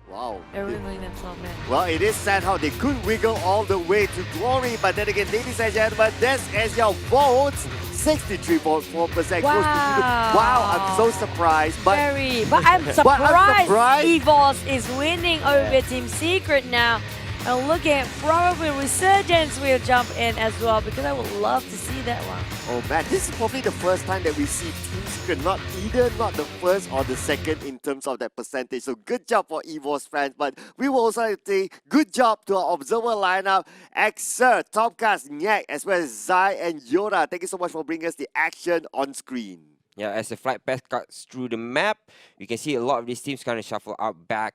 Wow. They're wiggling themselves in. Well, it is sad how they could wiggle all the way to glory, but then again, ladies and gentlemen, this is your votes. 63.4% goes to Ikuti. Wow, I'm so surprised. But But I'm surprised surprised. EVOS is winning over Team Secret now. And looking at probably Resurgence will jump in as well because I would love to see that one. Oh man, this is probably the first time that we see Team Secret not the first or the second in terms of that percentage. So good job for EVOS fans. But we will also say good job to our observer lineup, Xer, Topcast, Nyak, as well as Zai and Yoda. Thank you so much for bringing us the action on screen. Yeah, as the flight path cuts through the map, you can see a lot of these teams kind of shuffle out back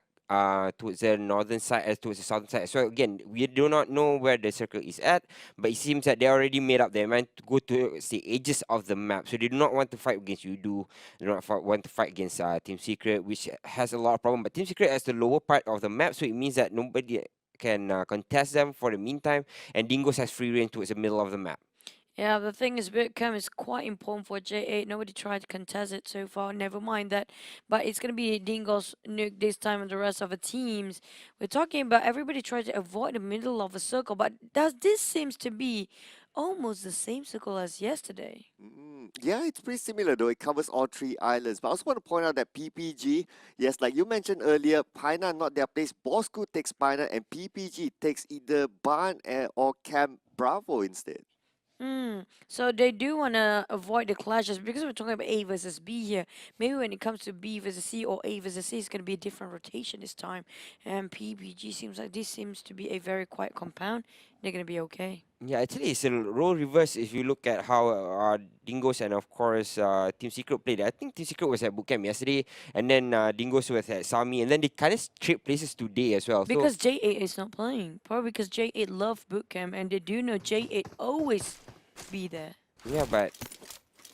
towards the northern side as towards the southern side. So again, we do not know where the circle is at, but it seems that they already made up their mind to go to the edges of the map. So they do not want to fight against Udo, they do not want to fight against Team Secret, which has a lot of problem. But Team Secret has the lower part of the map, so it means that nobody can contest them for the meantime, and Dingos has free reign towards the middle of the map. Yeah, the thing is, Bitcam is quite important for J8. Nobody tried to contest it so far. Never mind that. But it's going to be Dingo's nuke this time and the rest of the teams. We're talking about everybody tries to avoid the middle of a circle. But this seems to be almost the same circle as yesterday. Yeah, it's pretty similar though. It covers all three islands. But I also want to point out that PPG, yes, like you mentioned earlier, Paina not their place. Bosco takes Paina and PPG takes either Barn or Camp Bravo instead. So they do want to avoid the clashes because we're talking about A versus B here. Maybe when it comes to B versus C or A versus C, it's going to be a different rotation this time. And PPG seems like this seems to be a very quiet compound. They're going to be okay. Yeah, actually, it's a role reverse if you look at how Dingos and, of course, Team Secret played. I think Team Secret was at bootcamp yesterday, and then Dingos was at Sami, and then they kind of traded places today as well. Because J8 is not playing. Probably because J8 love bootcamp, and they do know J8 always be there. Yeah, but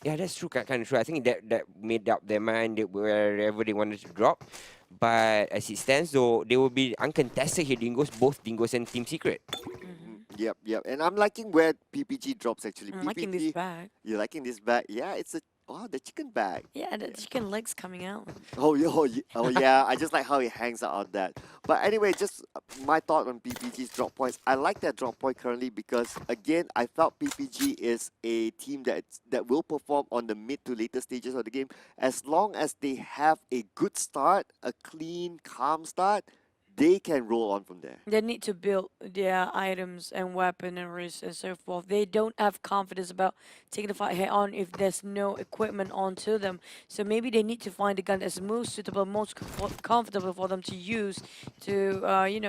yeah, that's true, kind of true. I think that made up their mind wherever they wanted to drop. But as it stands, though, they will be uncontested here. Both Dingos and Team Secret. Yep. And I'm liking where PPG drops actually. I'm liking this bag. You're liking this bag? Yeah, it's the chicken bag. Yeah, the chicken legs coming out. Oh yeah, I just like how it hangs out on that. But anyway, just my thought on PPG's drop points. I like that drop point currently because again, I felt PPG is a team that will perform on the mid to later stages of the game as long as they have a good start, a clean, calm start. They can roll on from there. They need to build their items and weaponries and so forth. They don't have confidence about taking the fight head on if there's no equipment onto them. So maybe they need to find a gun that's most suitable, most comfortable for them to use to,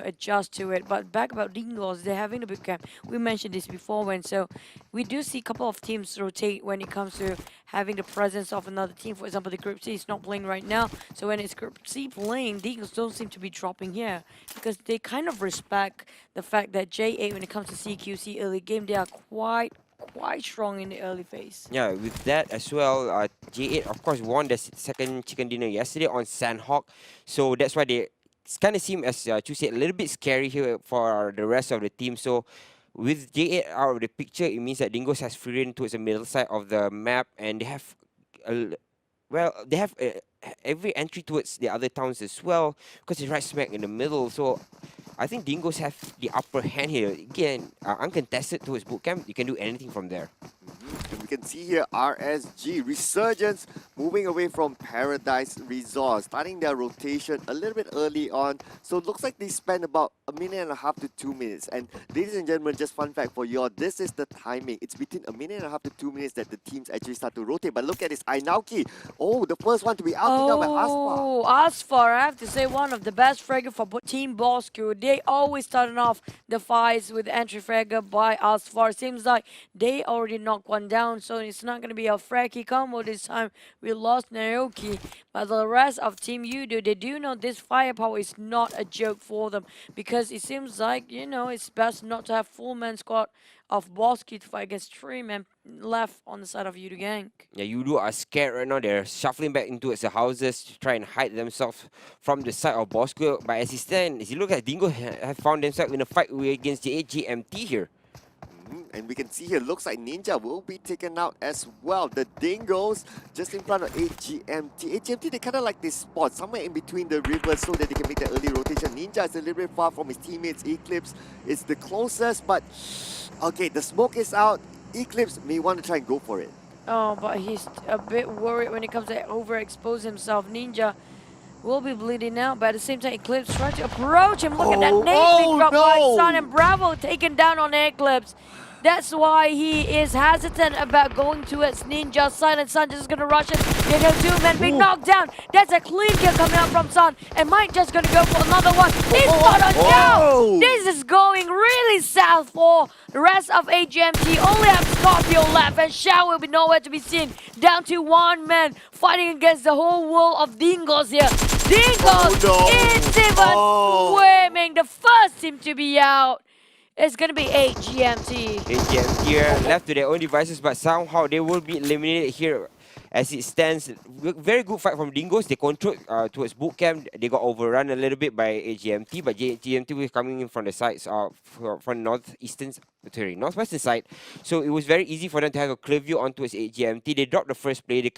adjust to it. But back about Dingos, they're having a boot camp. We mentioned this before so we do see a couple of teams rotate when it comes to having the presence of another team. For example, the Group C is not playing right now. So when it's Group C playing, Dingos don't seem to be dropping here. Because they kind of respect the fact that J8, when it comes to CQC early game, they are quite strong in the early phase. Yeah, with that as well, J8 of course won the second chicken dinner yesterday on Sandhawk, so that's why they kind of seem, as Chu said, a little bit scary here for the rest of the team. So with J8 out of the picture, it means that Dingos has free reign towards the middle side of the map, and they have every entry towards the other towns as well, because it's right smack in the middle. So I think Dingos have the upper hand here. Again, uncontested towards bootcamp, you can do anything from there. And we can see here RSG, Resurgence, moving away from Paradise Resort, starting their rotation a little bit early on. So it looks like they spend about 1.5 to 2 minutes. And ladies and gentlemen, just fun fact for you all, this is the timing. It's between 1.5 to 2 minutes that the teams actually start to rotate. But look at this, Ainauki. Oh, the first one to be out by Asfar. Oh, Asfar, I have to say, one of the best fragger for Team Bosco. They always starting off the fights with entry fragger by Asfar. Seems like they already knocked one down, so it's not going to be a fraggy combo this time. We lost Naoki, but the rest of Team Udo, they do know this firepower is not a joke for them, because it seems like, it's best not to have full man squad of Bosky to fight against 3 men left on the side of Udo gang. Yeah, Udo are scared right now. They're shuffling back into the houses to try and hide themselves from the side of Bosco. But as you look at Dingo, have found themselves in a fight against the GMT here. And we can see here, looks like Ninja will be taken out as well. The Dingoes just in front of 8GMT. 8GMT, they kind of like this spot, somewhere in between the rivers so that they can make the early rotation. Ninja is a little bit far from his teammates. Eclipse is the closest, but okay, the smoke is out. Eclipse may want to try and go for it. Oh, but he's a bit worried when it comes to overexpose himself. Ninja will be bleeding out, but at the same time, Eclipse trying to approach him. Look at that nade being dropped by Sun, and Bravo taken down on Eclipse. That's why he is hesitant about going towards Ninja. Silent Sun just gonna rush it. They have two men being knocked down. That's a clean kill coming out from Sun, and Mike just gonna go for another one. He's spot on down. This is going really south for the rest of AGMT. Only have Scorpio left, and Shao will be nowhere to be seen. Down to one man fighting against the whole world of Dingos here. Dingos, it's even swimming. The first team to be out. It's gonna be 8GMT. 8GMT here, left to their own devices, but somehow they will be eliminated here. As it stands, very good fight from Dingoes. They controlled towards boot camp. They got overrun a little bit by AGMT, but AGMT was coming in from the sides from northwestern side. So it was very easy for them to have a clear view on towards AGMT. They dropped the first play. They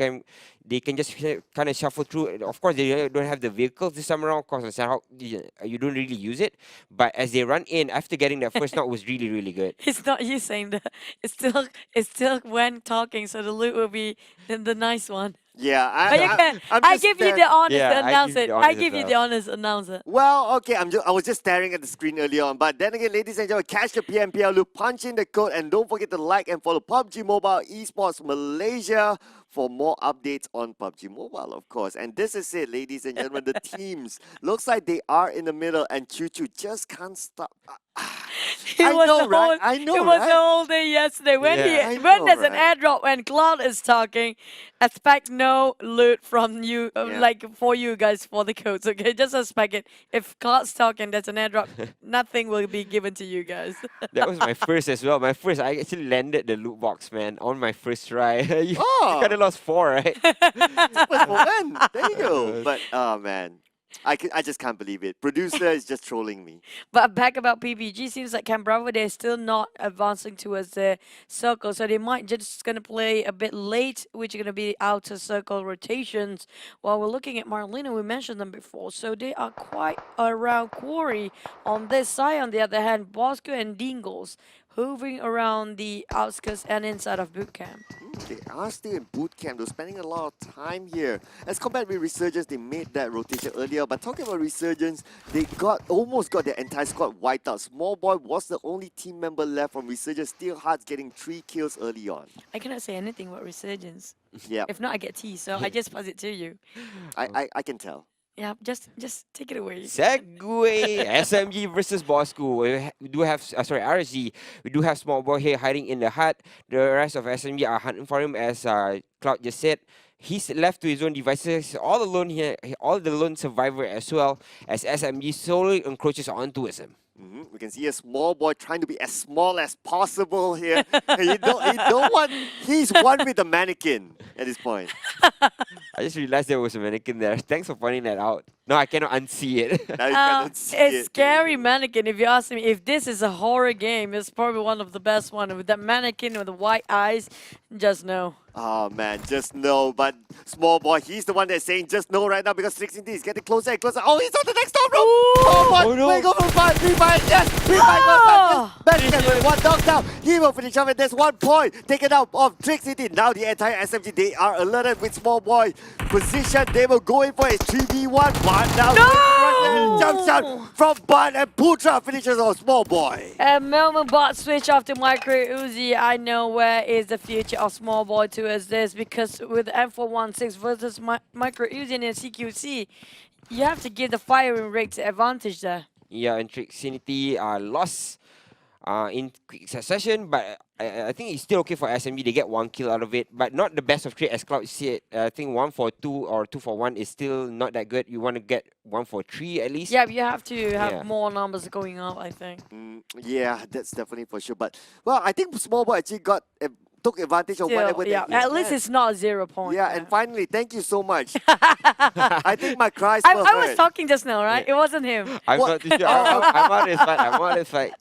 can just kind of shuffle through. Of course, they don't have the vehicles this time around. Of course, you don't really use it. But as they run in after getting that first knock, was really, really good. It's not you saying that. It's still when talking, so the loot will be the nice one. Yeah, I give you the honest announcer. I give you well. the honest announcer. Well, okay, I was just staring at the screen earlier on, but then again, ladies and gentlemen, catch the PMPL loop, punch in the code, and don't forget to like and follow PUBG Mobile Esports Malaysia for more updates on PUBG Mobile, of course. And this is it, ladies and gentlemen, the teams. Looks like they are in the middle, and Choo Choo just can't stop. I know, right? It was the whole day yesterday. When there's an airdrop, when Cloud is talking, expect no loot from you, like for you guys for the codes. Okay, just expect it. If Cloud's talking, there's an airdrop. Nothing will be given to you guys. That was my first as well. I actually landed the loot box, man, on my first try. you kind of lost 4, right? There you go. But oh man, I just can't believe it. Producer is just trolling me. But back about PPG, seems like Camp Bravo, they're still not advancing towards the circle, so they might just gonna play a bit late, which are gonna be outer circle rotations. While we're looking at Marlena, we mentioned them before, so they are quite around Quarry on this side. On the other hand, Bosco and Dingles hovering around the outskirts and inside of boot camp. They are still in boot camp. They're spending a lot of time here. As compared with Resurgence, they made that rotation earlier. But talking about Resurgence, they almost got their entire squad wiped out. Small Boy was the only team member left from Resurgence. Steelhearts getting 3 kills early on. I cannot say anything about Resurgence. Yeah, If not, I get teased, so I just pass it to you. I can tell. Yeah, just take it away. Segway! SMG versus Bosco. We do have, RSG. We do have Small Boy here hiding in the hut. The rest of SMG are hunting for him, as Cloud just said. He's left to his own devices, all alone here, all the lone survivor as well, as SMG slowly encroaches onto him. We can see a Small Boy trying to be as small as possible here. you don't want. He's one with the mannequin at this point. I just realized there was a mannequin there. Thanks for pointing that out. No, I cannot unsee it. Now you cannot see It's it. scary mannequin. If you ask me, if this is a horror game, it's probably one of the best one with that mannequin with the white eyes. Just know. Oh man, just no. But Small Boy, he's the one that's saying just no right now because 16 is getting closer and closer. Oh, he's on the next top rope. Small Boy, no. wait, go for 5, 3, 5, yes, 3, 5, back, one knocked down. He will finish off, and there's 1 point taken out of Trick City. Now the entire SMG, they are alerted with Small Boy position. They will go in for a 3v1. One down. No! Jump shot from Bun, and Putra finishes on Small Boy. And Melman bot switch off to Micro Uzi. I know where is the future of Small Boy towards this, because with M416 versus Micro Uzi and CQC, you have to give the firing rate advantage there. Yeah, and Trixinity lost in quick succession, but I think it's still okay for SMG. They get 1 kill out of it, but not the best of 3 as Cloud said. I think 1 for 2 or 2 for 1 is still not that good. You want to get 1 for 3 at least. Yeah, you have to have more numbers going up, I think. Yeah, that's definitely for sure. But, well, I think Small Boy actually took advantage of whatever yeah, they at least it's not 0 point. Yeah, and finally, thank you so much. I think my cries were I was heard. talking just now, right? It wasn't him. I'm not too sure. I'm on this fight. I'm on this fight.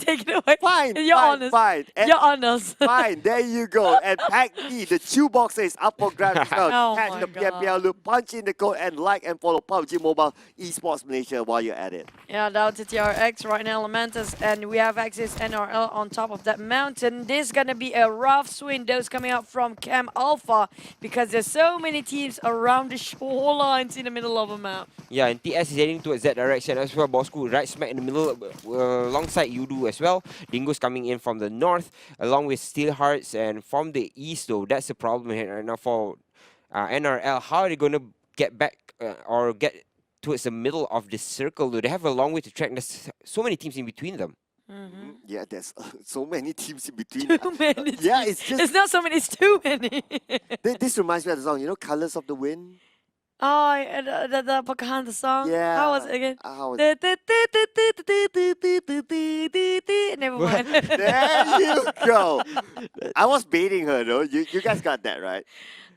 take it away. Fine, You're fine, honest. fine. And You're honest. fine, there you go. And Pack D, the chew boxer is up for grabs as well. Oh Catch my the PMPL loop, punch in the code, and like and follow PUBG Mobile Esports Malaysia while you're at it. Yeah, down to TRX right now, Lamentus, and we have Axis NRL on top of that mountain. This is gonna be a rough swing. Those coming out from Cam Alpha because there's so many teams around the shorelines in the middle of a map. Yeah, and TS is heading towards that direction as well. Bosco right smack in the middle, alongside Yudu as well. Dingo's coming in from the north, along with Steelhearts, and from the east though. That's the problem here right now for NRL. How are they going to get back or get towards the middle of the circle? Do they have a long way to track? There's so many teams in between them. Yeah, there's so many teams in between. Too many. Yeah, teams. it's just. It's not so many. It's too many. This reminds me of the song, you know, Colors of the Wind? Oh, the Pocahontas song. Yeah. How was it again? How was Never mind. There you go. I was baiting her though. You guys got that right.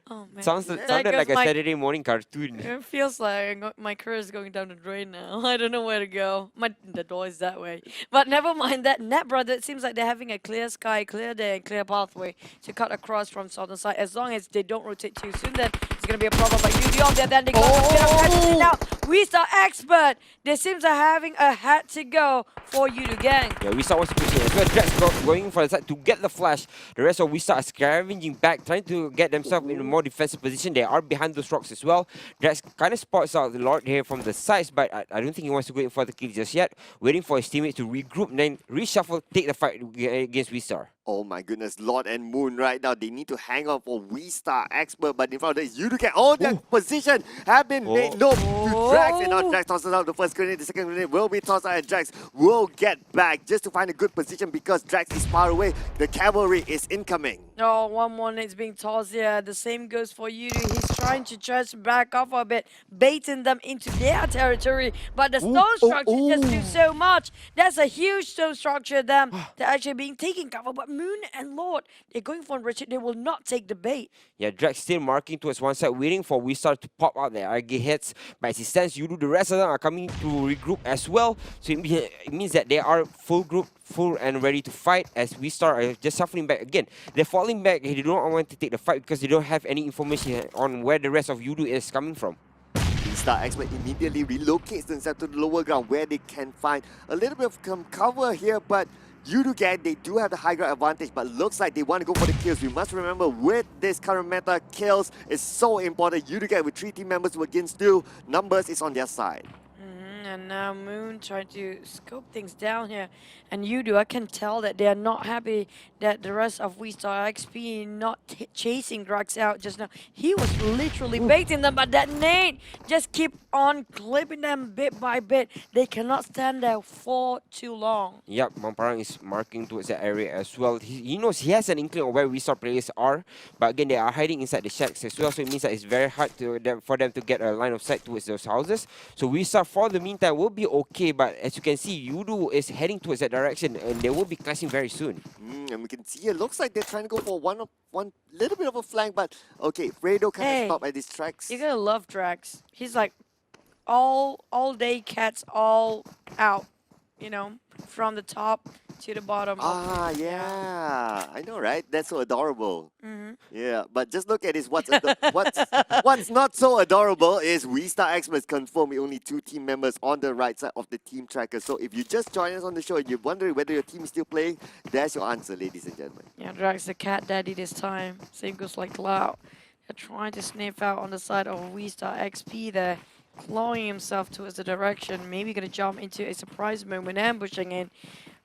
Oh man. Sounded There like goes a Saturday morning cartoon. It feels like my career is going down the drain now. I don't know where to go. The door is that way. But never mind that. Net Brother, it seems like they're having a clear sky, clear day, and clear pathway to cut across from southern side. As long as they don't rotate too soon, then it's going to be a problem. But UD on there, then they got a bit of catches now. We Star Expert. They seems like having a hat to go for UD gang. Yeah, we wants to push in as well. Drax going for the side to get the flash. The rest of we are scavenging back, trying to get themselves in a more defensive position. They are behind those rocks as well. Drax kind of spots out the Lord here from the sides, but I don't think he wants to go in for the kill just yet. Waiting for his teammates to regroup and then reshuffle, take the fight against Wistar. Oh my goodness, Lord and Moon right now. They need to hang on for We Star Expert, but in front of this, you to get all that position have been made known to Drax, and now Drax tosses out the first grenade, the second grenade will be tossed out, and Drax will get back just to find a good position because Drax is far away. The cavalry is incoming. Oh, one more is being tossed here. The same goes for Yudu. He's trying to just back off a bit, baiting them into their territory. But the stone structure just do so much. That's a huge stone structure. They're actually being taken cover. But Moon and Lord, they're going for Richard. They will not take the bait. Yeah, Drax still marking towards one side, waiting for Wistar to pop out their RG hits. But as it stands, Yudu, the rest of them are coming to regroup as well. So it means that they are full group, full and ready to fight as Wistar are just shuffling back again. They're falling back. They don't want to take the fight because they don't have any information on where the rest of Yudu is coming from. Star Expert immediately relocates themselves to the lower ground where they can find a little bit of cover here, but Yudugan, they do have the high ground advantage, but looks like they want to go for the kills. We must remember with this current meta, kills is so important. Yudugan with 3 team members who against 2, numbers is on their side. And now Moon trying to scope things down here. And Yudu, I can tell that they are not happy that the rest of We Star XP not chasing Drax out just now. He was literally baiting them, but that nade just keep on clipping them bit by bit. They cannot stand there for too long. Yep, Mamparang is marking towards that area as well. He knows he has an inkling of where Wistar players are, but again, they are hiding inside the shacks as well, so it means that it's very hard for them to get a line of sight towards those houses. So Wistar, for the meantime, will be okay, but as you can see, Yudu is heading towards that direction, and they will be clashing very soon. And we can see it looks like they're trying to go for one little bit of a flank, but okay, Fredo kind of stopped at these tracks. You're gonna love Drax. He's like all day cats all out, you know, from the top to the bottom. Yeah, I know, right? That's so adorable. Mm-hmm. Yeah, but just look at this. What's not so adorable is We Star Experts confirm with only 2 team members on the right side of the team tracker. So if you just join us on the show and you're wondering whether your team is still playing, there's your answer, ladies and gentlemen. Yeah, Drax the cat daddy this time. Same goes like Cloud. They're trying to sniff out on the side of We Star XP there, clawing himself towards the direction. Maybe gonna jump into a surprise moment, ambushing in.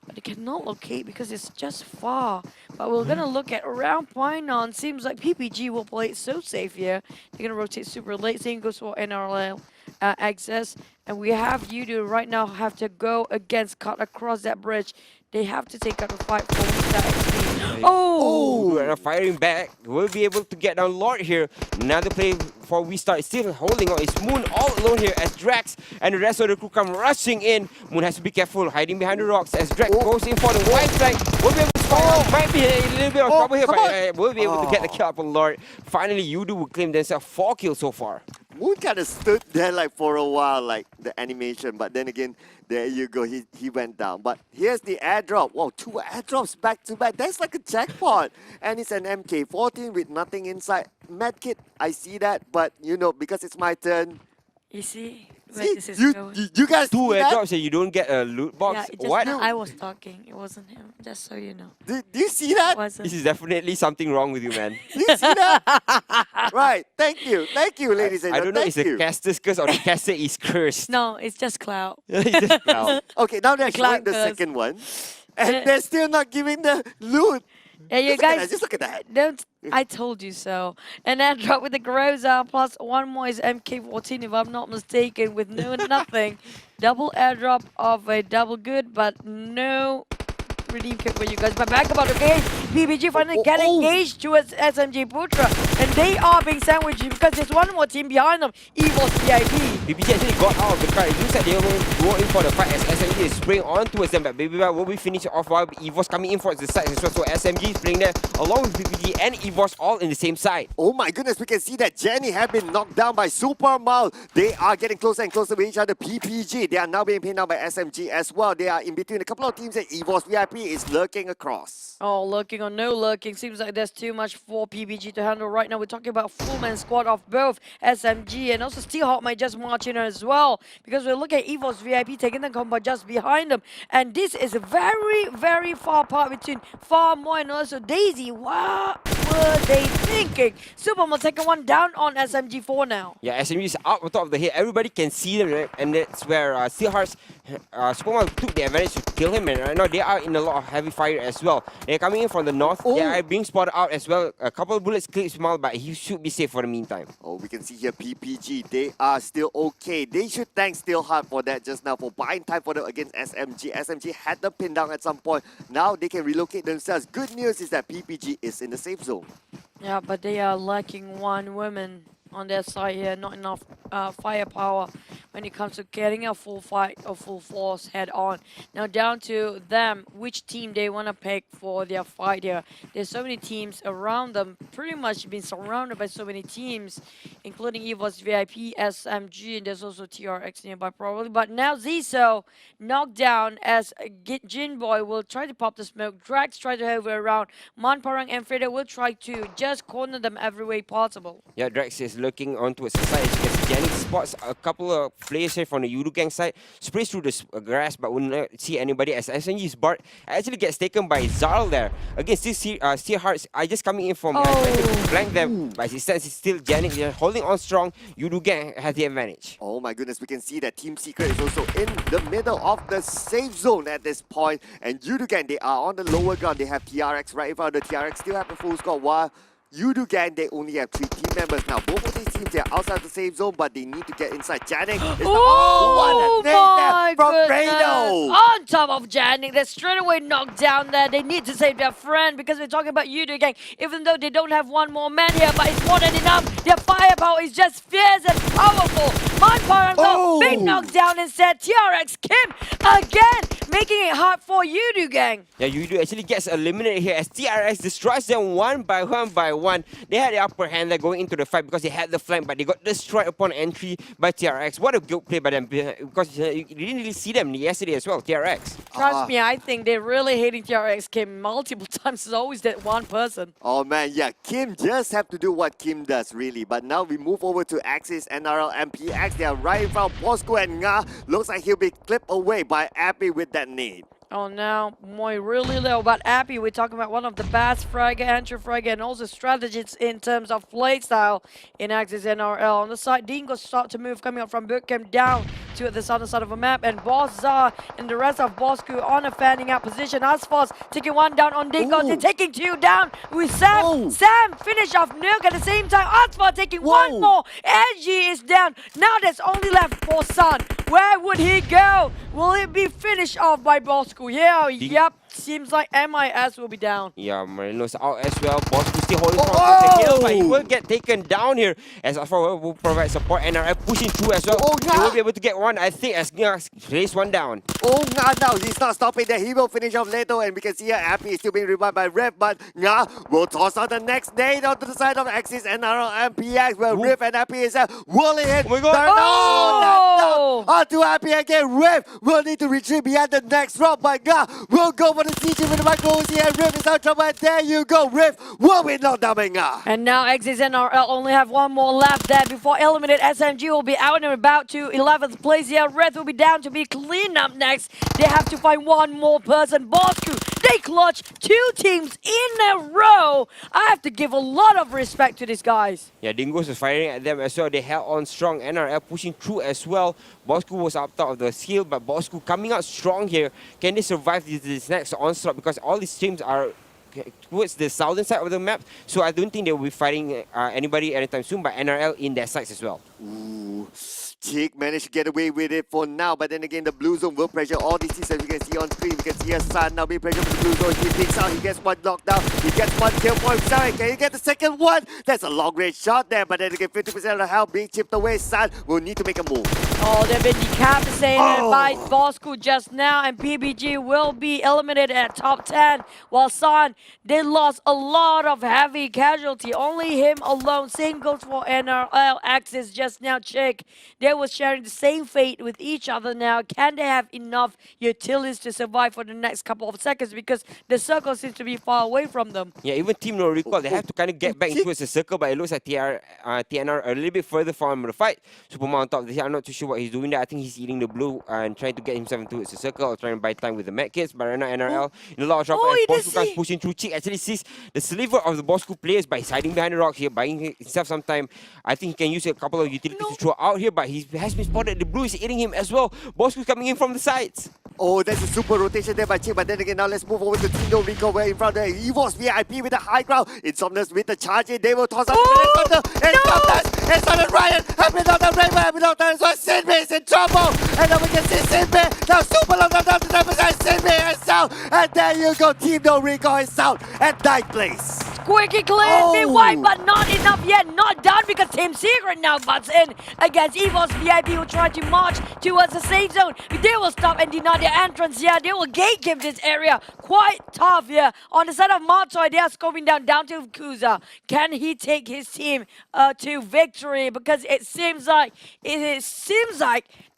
But they cannot locate because it's just far. But we're gonna look at around Pinon. Seems like PPG will play it so safe here. They're gonna rotate super late. Same goes for NRL access. And we have Yudu right now have to go against cut across that bridge. They have to take out the fight for that XP. Oh! And firing back. We'll be able to get down Lord here. Another play for Wistar is still holding on. It's Moon all alone here as Drax and the rest of the crew come rushing in. Moon has to be careful, hiding behind the rocks as Drax goes in for the wide flank. We'll be able to spot might be a little bit of trouble here, but we'll be able to get the kill up on Lord. Finally, Yudu will claim themselves 4 kills so far. Moon kind of stood there like for a while, like the animation, but then again, there you go, he went down. But here's the airdrop. Wow, 2 airdrops back to back. That's like a jackpot. And it's an MK14 with nothing inside. Medkit, I see that, but you know, because it's my turn. You see where See, this is you, going? you guys Two see that? airdrops and you don't get a loot box. Yeah, it just What? I was talking. It wasn't him. Just so you know. Do you see It that? wasn't. This is definitely something wrong with you, man. Do you see that? Right. Thank you, ladies and I gentlemen. don't know if Thank it's you. the caster's curse or the caster is cursed. No, it's just clout. It's just cloud. Okay, now they're The showing the cloud second one, and Uh, they're still not giving the loot. Yeah, you Just look at that, guys just look at that. don't. I told you so. And then drop with the Groza plus one more is MK14 if I'm not mistaken with no nothing. Double airdrop of a double good, but no redeem code for you guys. But back about the game, PBG finally get engaged towards SMG Putra, and they are being sandwiched because there's one more team behind them, EVOS VIP. PPG actually got out of the car. It looks like they were going to go in for the fight as SMG is spraying on towards them. But Baby Bear will be finished off while EVOS coming in for the side as well. So SMG is playing there along with PPG and EVOS all in the same side. Oh my goodness, we can see that Jenny have been knocked down by Super Mal. They are getting closer and closer with each other. PPG, they are now being pinned down by SMG as well. They are in between a couple of teams and EVOS VIP is lurking across. Oh, lurking or no lurking, seems like there's too much for PBG to handle right now. We're talking about full-man squad of both SMG and also Steelhawk might just march in as well, because we're looking at EVOS VIP taking the combat just behind them. And this is a very, very far apart between Farmoy and also Daisy. What were they thinking? Superman taking one down on SMG4 now. Yeah, SMG is up on top of the head. Everybody can see them, right? And that's where Steelhearts, Superman took the advantage to kill him. And right now they are in a lot of heavy fire as well. They're coming in from the north. They are being spotted out as well. A couple of bullets clipped Smile, but he should be safe for the meantime. Oh, we can see here PPG, they are still okay. They should thank Steelheart for that just now, for buying time for them against SMG. SMG had them pinned down at some point. Now they can relocate themselves. Good news is that PPG is in the safe zone. Yeah, but they are lacking one woman on their side here. Not enough firepower when it comes to getting a full fight or full force head on. Now down to them, which team they want to pick for their fight here. There's so many teams around them, pretty much been surrounded by so many teams, including EVOS VIP, SMG, and there's also TRX nearby probably. But now Ziso knocked down as Jinboy will try to pop the smoke. Drax try to hover around. Manparang and Freda will try to just corner them every way possible. Yeah, Drax is looking on towards the side. As you can see, Jennings spots a couple of players here from the Yudu gang side. Sprays through the grass, but will not see anybody as SNG's Bart actually gets taken by Zarl there. Again, still Steelhearts are just coming in from trying to flank them. But as it stands, it's still Jennings. They're holding on strong. Yudu gang has the advantage. Oh my goodness, we can see that Team Secret is also in the middle of the safe zone at this point. And Yudugan, they are on the lower ground. They have TRX right in front of the TRX. Still have a full score, while Yudugan, they only have 3 team members. Now, both of these teams, they are outside the safe zone, but they need to get inside. Janik is Oh my from goodness! Rado. On top of Janik, they're straight away knocked down there. They need to save their friend because we're talking about Yudu gang. Even though they don't have one more man here, but it's more than enough. Their firepower is just fierce and powerful. Manparango being knocked down instead. TRX Kim again, making it hard for Yudu gang. Yeah, Yudu actually gets eliminated here as TRX destroys them one by one. They had the upper hand there going into the fight because they had the flank, but they got destroyed upon entry by TRX. What a good play by them, because you didn't really see them yesterday as well, TRX. Trust me, I think they're really hating TRX Kim multiple times. It's always that one person. Oh man, yeah, Kim just have to do what Kim does, really. But now we move over to Axis, NRL, MPX. They are right in front of Bosco and Nga. Looks like he'll be clipped away by Appy with that nade. Oh, now Moy really low, but Appy, we're talking about one of the best fragger, anti-fragger, and also strategists in terms of play style in Axis NRL. On the side, Dingo start to move, coming up from Bootcamp down to the southern side of the map, and Boss Zar and the rest of Bosco on a fanning out position. Asphos taking one down on Dingo, they're taking 2 down with Sam. Sam finish off Nuke at the same time. Asphos taking one more. Edgy is down. Now there's only left for Sun. Where would he go? Will it be finished off by Bosco? Yeah, yep. seems like MIS will be down. Yeah, Marino's out as well. Bosco still holding strong against the hill, but he will get taken down here as Alpha will provide support. NRL pushing through as well. They will be able to get one, I think, as Nga raise one down. Oh, Nga now, he's not stopping there. He will finish off later, and we can see here Appy is still being revived by Riff, but Nga will toss out the next nade onto the side of Axis and MPX, where Riff and Appy is whirling hit. Oh my God. Onto Appy again. Riff will need to retreat behind the next rock, but Nga will go for the CG with the micro Uzi, and Riff is out of trouble, and there you go. Riff will be knocked down by Nga. And now Axis and NRL only have one more left there before eliminated. SMG will be out and about to 11th place here. Red will be down to be cleaned up next. They have to find one more person. Bosco, they clutch 2 teams in a row. I have to give a lot of respect to these guys. Yeah, Dingoes was firing at them as well. They held on strong. NRL pushing through as well. Bosco was up top of the hill, but Bosco coming out strong here. Can they survive this next onslaught? Because all these teams are towards the southern side of the map, so I don't think they will be fighting anybody anytime soon, but NRL in their sides as well. Ooh. Cheek managed to get away with it for now, but then again, the blue zone will pressure all these teams as you can see on screen. We can see Hassan now being pressured from the blue zone. He picks out, he gets one knockdown, he gets one kill for himself. Can he get the second one? That's a long range shot there, but then again, 50% of the health being chipped away. San will need to make a move. Oh, they've been decapitated by Bosco just now, and PBG will be eliminated at top 10. While San, they lost a lot of heavy casualty. Only him alone. Same goes for NRL. Axis just now. Check. They were sharing the same fate with each other now. Can they have enough utilities to survive for the next couple of seconds? Because the circle seems to be far away from them. Yeah, even Team No Recall, they have to kind of get back towards the circle, but it looks like TNR a little bit further from the fight. Superman on top of the hill, I'm not too sure what he's doing there. I think he's eating the blue and trying to get himself into the circle or trying to buy time with the med kits. But right now, NRL in a lot of trouble. And Bosco comes pushing through. Chick actually sees the sliver of the Bosco players by hiding behind the rock here, buying himself some time. I think he can use a couple of utilities to throw out here, but he has been spotted. The blue is eating him as well. Bosco's coming in from the sides. Oh, there's a super rotation there by Chick, but then again, now let's move over to Team No Recall, where in front of Evo's VIP with the high ground. Insomnia's with the charge in. They will toss out the Insomnia's. It's on the Ryan. Happy not the Rainbow. Happy not the so Sinbei is in trouble. And then we can see Sinbei. Now super long down to 10%. Sinbei is out. And there you go. Team No Recall is out at 9th place. Quickly clear, be wide, but not enough yet. Not done because Team Secret now butts in against Evo's VIP, who try to march towards the safe zone. They will stop and deny their entrance here. They will gatekeep this area. Quite tough here. On the side of Matsoi, they are scoping down to Kuza. Can he take his team to victory? Because it seems like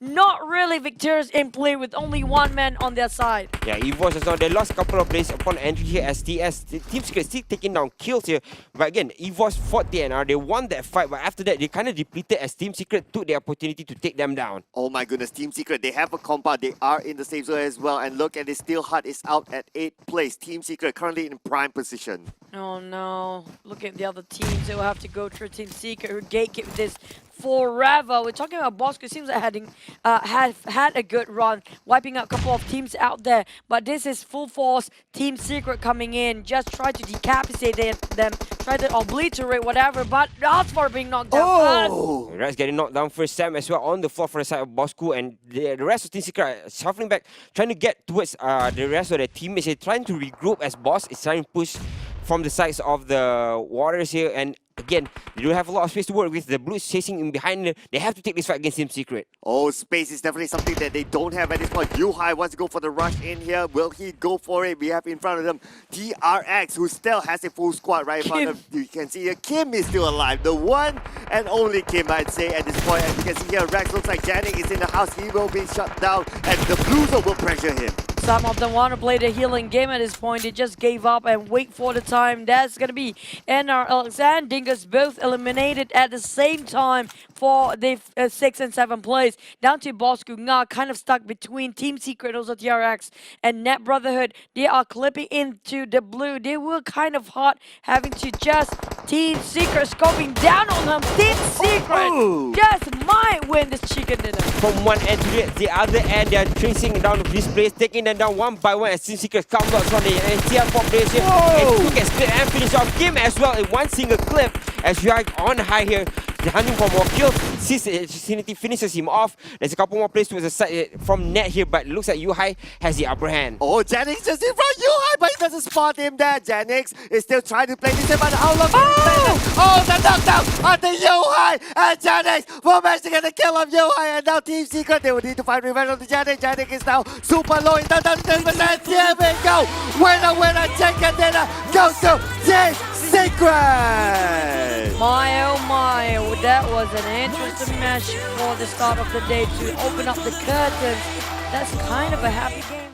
not really victorious in play with only one man on their side. Yeah, Evo's as well. They lost a couple of plays upon entry here as TS. Team Secret still taking down kills here. But again, Evo's fought TNR. They won that fight, but after that, they kind of depleted as Team Secret took the opportunity to take them down. Oh my goodness, Team Secret, they have a compound. They are in the safe zone as well. And look at it, Steel Heart is out at 8th place. Team Secret currently in prime position. Oh no. Look at the other teams. They will have to go through Team Secret, who gatekeep this forever. We're talking about Bosco. Seems like have had a good run, wiping out a couple of teams out there. But this is full force Team Secret coming in, just try to decapitate them, try to obliterate whatever. But Alspar being knocked down. Oh! Rats getting knocked down first. Sam as well on the floor for the side of Bosco, and the rest of Team Secret are shuffling back, trying to get towards the rest of their teammates. They're trying to regroup as Boss is trying to push from the sides of the Warriors here, and again, they don't have a lot of space to work with. The Blues chasing in behind them. They have to take this fight against Team Secret. Oh, space is definitely something that they don't have at this point. Yuhai wants to go for the rush in here. Will he go for it? We have in front of them TRX, who still has a full squad right in front of you. Can see here, Kim is still alive. The one and only Kim, I'd say, at this point. As you can see here, Rex looks like Janik is in the house. He will be shut down, and the Blues will pressure him. Some of them want to play the healing game at this point. They just gave up and wait for the time. That's going to be NRL and Dingus both eliminated at the same time for the 6 and 7 plays. Down to Bosco Nga, kind of stuck between Team Secret, also TRX, and Net Brotherhood. They are clipping into the blue. They were kind of hot, having to just Team Secret scoping down on them. Team Secret just might win this chicken dinner. From one end to the other end, they are tracing down this place, taking them down one by one as Team Secret comes out from the TR4 players here. And 2 can split and finish off Kim as well in one single clip as we are on high here. They're hunting for more kills. Sinity finishes him off. There's a couple more plays towards the side from net here, but it looks like Yuhai has the upper hand. Oh, Jennings just in front of Yuhai, but he doesn't spot him there. Jennings is still trying to play this, but how long can he play this? Oh, the knockdown on the Yuhai, and Jennings will manage to get the kill of Yuhai, and now Team Secret, they will need to find revenge on the Jennings. Jennings is now super low, he's down to 10%. Here we go. Winner, chicken dinner goes to Team Secret. My oh my, that was an interesting match for the start of the day to open up the curtains. That's kind of a happy game.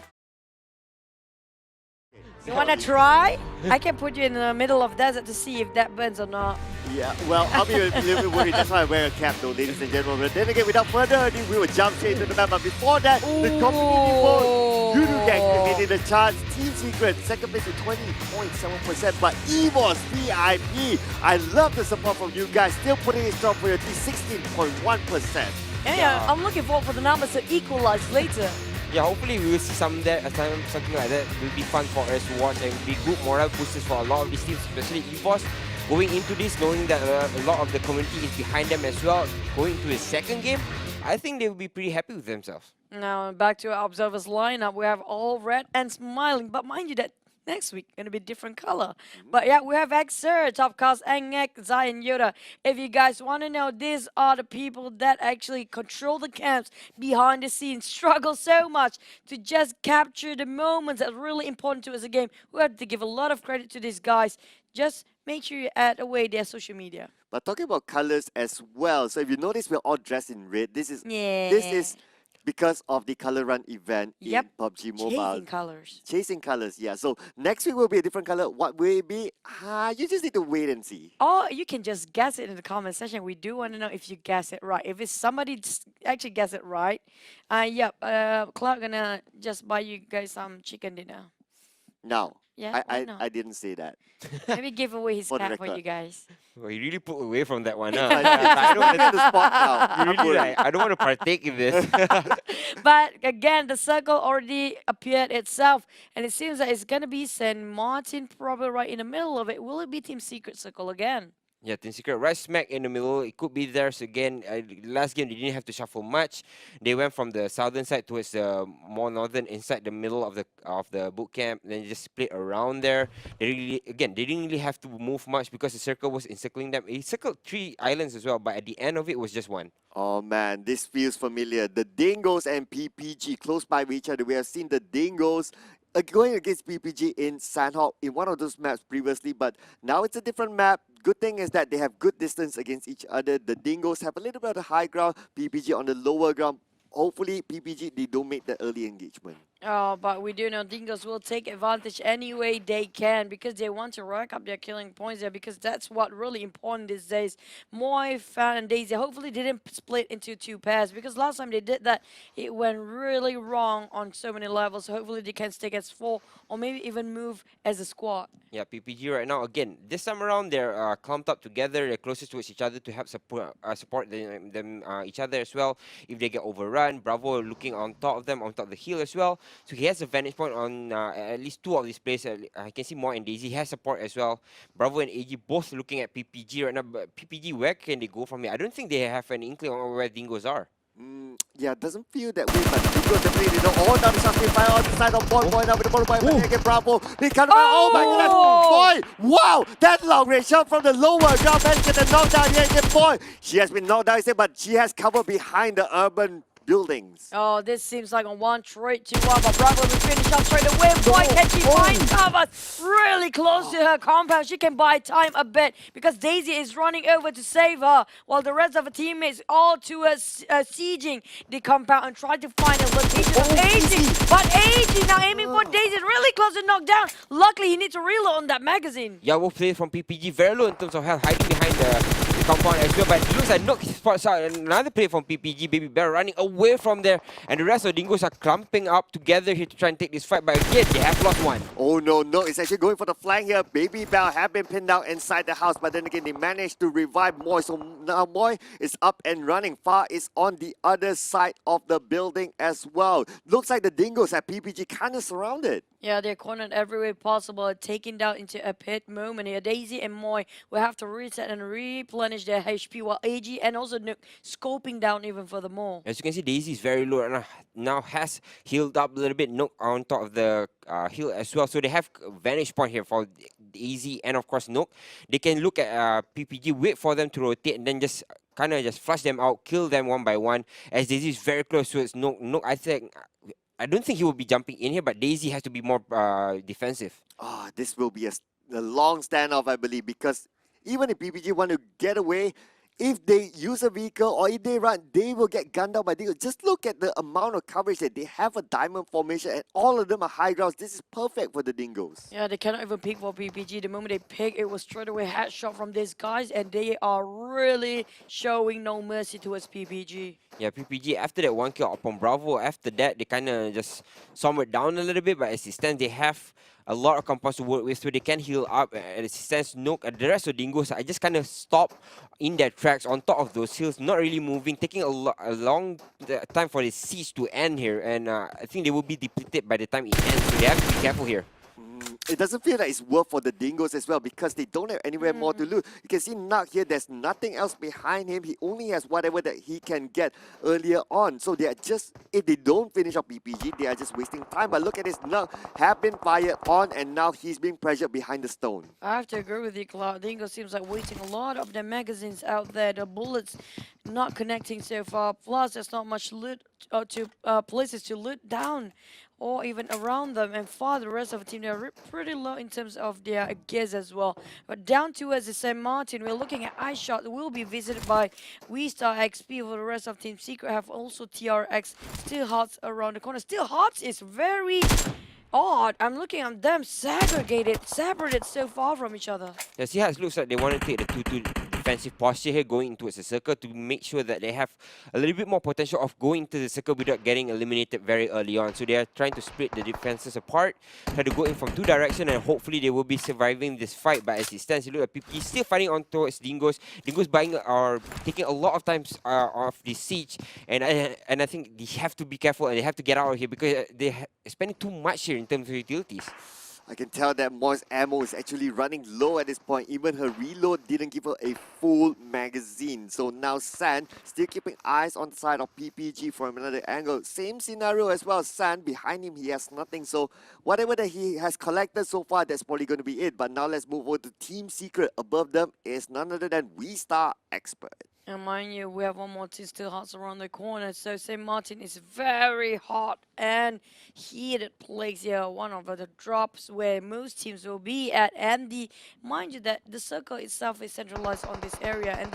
You wanna try? I can put you in the middle of desert to see if that burns or not. Yeah, well, I'll be a little bit worried. That's why I wear a cap, though, ladies and gentlemen. But then again, without further ado, we will jump straight into the map. But before that, the community vote. Yudu Gang created the charts. Team Secret, second place with 20.7%. But EVOS VIP, I love the support from you guys. Still putting it strong for your team, 16.1%. Yeah, I'm looking forward for the numbers to equalize later. Yeah, hopefully we will see something like that. It will be fun for us to watch and be good morale boosters for a lot of these teams, especially EVOS. Going into this, knowing that a lot of the community is behind them as well, going to the second game, I think they will be pretty happy with themselves. Now back to our observers lineup. We have all red and smiling, but mind you that next week gonna be different color. But yeah, we have Xer, Topcast, Engek, Zai, and Yoda. If you guys want to know, these are the people that actually control the camps behind the scenes, struggle so much to just capture the moments that are really important to us as a game. We have to give a lot of credit to these guys. Just make sure you add away their social media. But talking about colors as well, so if you notice, we're all dressed in red. This is because of the color run event in PUBG Mobile. Chasing colors. Chasing colors, yeah. So next week will be a different color. What will it be? You just need to wait and see. Or you can just guess it in the comment section. We do want to know if you guess it right. If it's somebody actually guess it right, Cloud gonna just buy you guys some chicken dinner. No. Yeah, I didn't say that. Maybe give away his For the cat for record. you guys. Well, you really put away from that one, huh? I don't want to spot now. You really, I don't want to partake in this. But again, the circle already appeared itself, and it seems that it's gonna be Saint Martin probably right in the middle of it. Will it be Team Secret Circle again? Yeah, Team Secret right smack in the middle. It could be theirs again. Last game they didn't have to shuffle much. They went from the southern side towards the more northern, inside the middle of the boot camp. Then they just split around there. They didn't really have to move much because the circle was encircling them. It circled 3 islands as well, but at the end of it was just one. Oh man, this feels familiar. The Dingoes and PPG close by each other. We have seen the Dingoes going against PPG in Sandhawk in one of those maps previously, but now it's a different map. Good thing is that they have good distance against each other. The Dingoes have a little bit of the high ground, PPG on the lower ground. Hopefully, PPG, they don't make the early engagement. Oh, but we do know Dingoes will take advantage any way they can because they want to rack up their killing points there because that's what really important these days. Moi, Fan, and Daisy hopefully didn't split into 2 pairs because last time they did that, it went really wrong on so many levels. So hopefully they can stick as 4 or maybe even move as a squad. Yeah, PPG right now, again, this time around, they're clumped up together. They're closest towards each other to help support each other as well. If they get overrun, Bravo looking on top of them, on top of the hill as well. So he has a vantage point on at least 2 of these places. I can see Moi and Daisy. He has support as well. Bravo and AG both looking at PPG right now. But PPG, where can they go from here? I don't think they have an inkling on where Dingoes are. Yeah, it doesn't feel that way, but Dingoes definitely know. Oh, now the shot fire on the side of Boy. Boy now with the bottom point. Again, Bravo. He can't oh my goodness. Boy, wow. That long range shot from the lower ground. Managed to get the knockdown here again. Boy, she has been knocked down, but she has cover behind the urban buildings. Oh, this seems like a 1-3-2-1, but Bravo will finish up straight away. Boy, can she find cover really close to her compound? She can buy time a bit because Daisy is running over to save her while the rest of her teammates all to sieging the compound and trying to find a location of AG. But AG now aiming for Daisy, really close to knock down. Luckily, he needs to reload on that magazine. Yeah, we'll play from PPG very low in terms of health, hiding behind the compound as well, but it looks like Nook spots out another play from PPG. Baby Bear running away from there, and the rest of the Dingoes are clumping up together here to try and take this fight, but again, they have lost one. Oh no, it's actually going for the flank here. Baby Bell have been pinned down inside the house, but then again, they managed to revive Moi. So now Moi is up and running. Far is on the other side of the building as well. Looks like the Dingoes have PPG kind of surrounded. Yeah, they're cornered every way possible, taken down into a pit moment here. Daisy and Moy will have to reset and replenish their HP, while AG and also Nook scoping down even furthermore. As you can see, Daisy is very low and now has healed up a little bit. Nook on top of the hill as well. So they have a vantage point here for Daisy and of course Nook. They can look at PPG, wait for them to rotate, and then just kind of just flush them out, kill them one by one. As Daisy is very close to its Nook. Nook, I don't think he will be jumping in here, but Daisy has to be more defensive. This will be a long standoff, I believe, because even if PPG want to get away, if they use a vehicle or if they run, they will get gunned down by Dingo. Just look at the amount of coverage that they have a diamond formation, and all of them are high grounds. This is perfect for the Dingoes. Yeah, they cannot even pick for PPG. The moment they pick, it was straight away headshot from these guys, and they are really showing no mercy towards PPG. Yeah, PPG, after that one kill upon Bravo, after that, they kind of just somewhere down a little bit, but as it stands, they have a lot of compounds to work with, so they can heal up. As it stands, Nook, the rest of Dingoes, I just kind of stop in their tracks on top of those hills, not really moving, taking a long time for the siege to end here, and I think they will be depleted by the time it ends, so they have to be careful here. It doesn't feel like it's worth for the Dingoes as well because they don't have anywhere more to loot. You can see Nak here, there's nothing else behind him. He only has whatever that he can get earlier on. So they are just, if they don't finish off PPG, they are just wasting time. But look at this, Nak have been fired on and now he's being pressured behind the stone. I have to agree with you, Cloud. Dingo seems like wasting a lot of their magazines out there. The bullets not connecting so far. Plus, there's not much loot places to loot down or even around them. And for the rest of the team, they're pretty low in terms of their gears as well. But down towards the St. Martin, we're looking at Ice Shot. Will be visited by We Star XP. For the rest of Team Secret, have also TRX. Steel Hearts around the corner. Steel Hearts is very odd. I'm looking at them separated so far from each other. Yeah, see how it looks like they want to take the 2-2 defensive posture here, going towards the circle to make sure that they have a little bit more potential of going to the circle without getting eliminated very early on. So they are trying to split the defenses apart, try to go in from two directions, and hopefully they will be surviving this fight. But as it stands, you look at PP still fighting on towards Dingoes. Dingoes buying or taking a lot of times of the siege, and I think they have to be careful and they have to get out of here because they're spending too much here in terms of utilities. I can tell that Moy's ammo is actually running low at this point. Even her reload didn't give her a full magazine. So now San still keeping eyes on the side of PPG from another angle. Same scenario as well. San behind him, he has nothing. So whatever that he has collected so far, that's probably going to be it. But now let's move over to Team Secret. Above them is none other than We Star Expert. And mind you, we have one more team still hearts around the corner. So St. Martin is very hot and heated place here. One of the drops where most teams will be at. And mind you that the circle itself is centralized on this area, and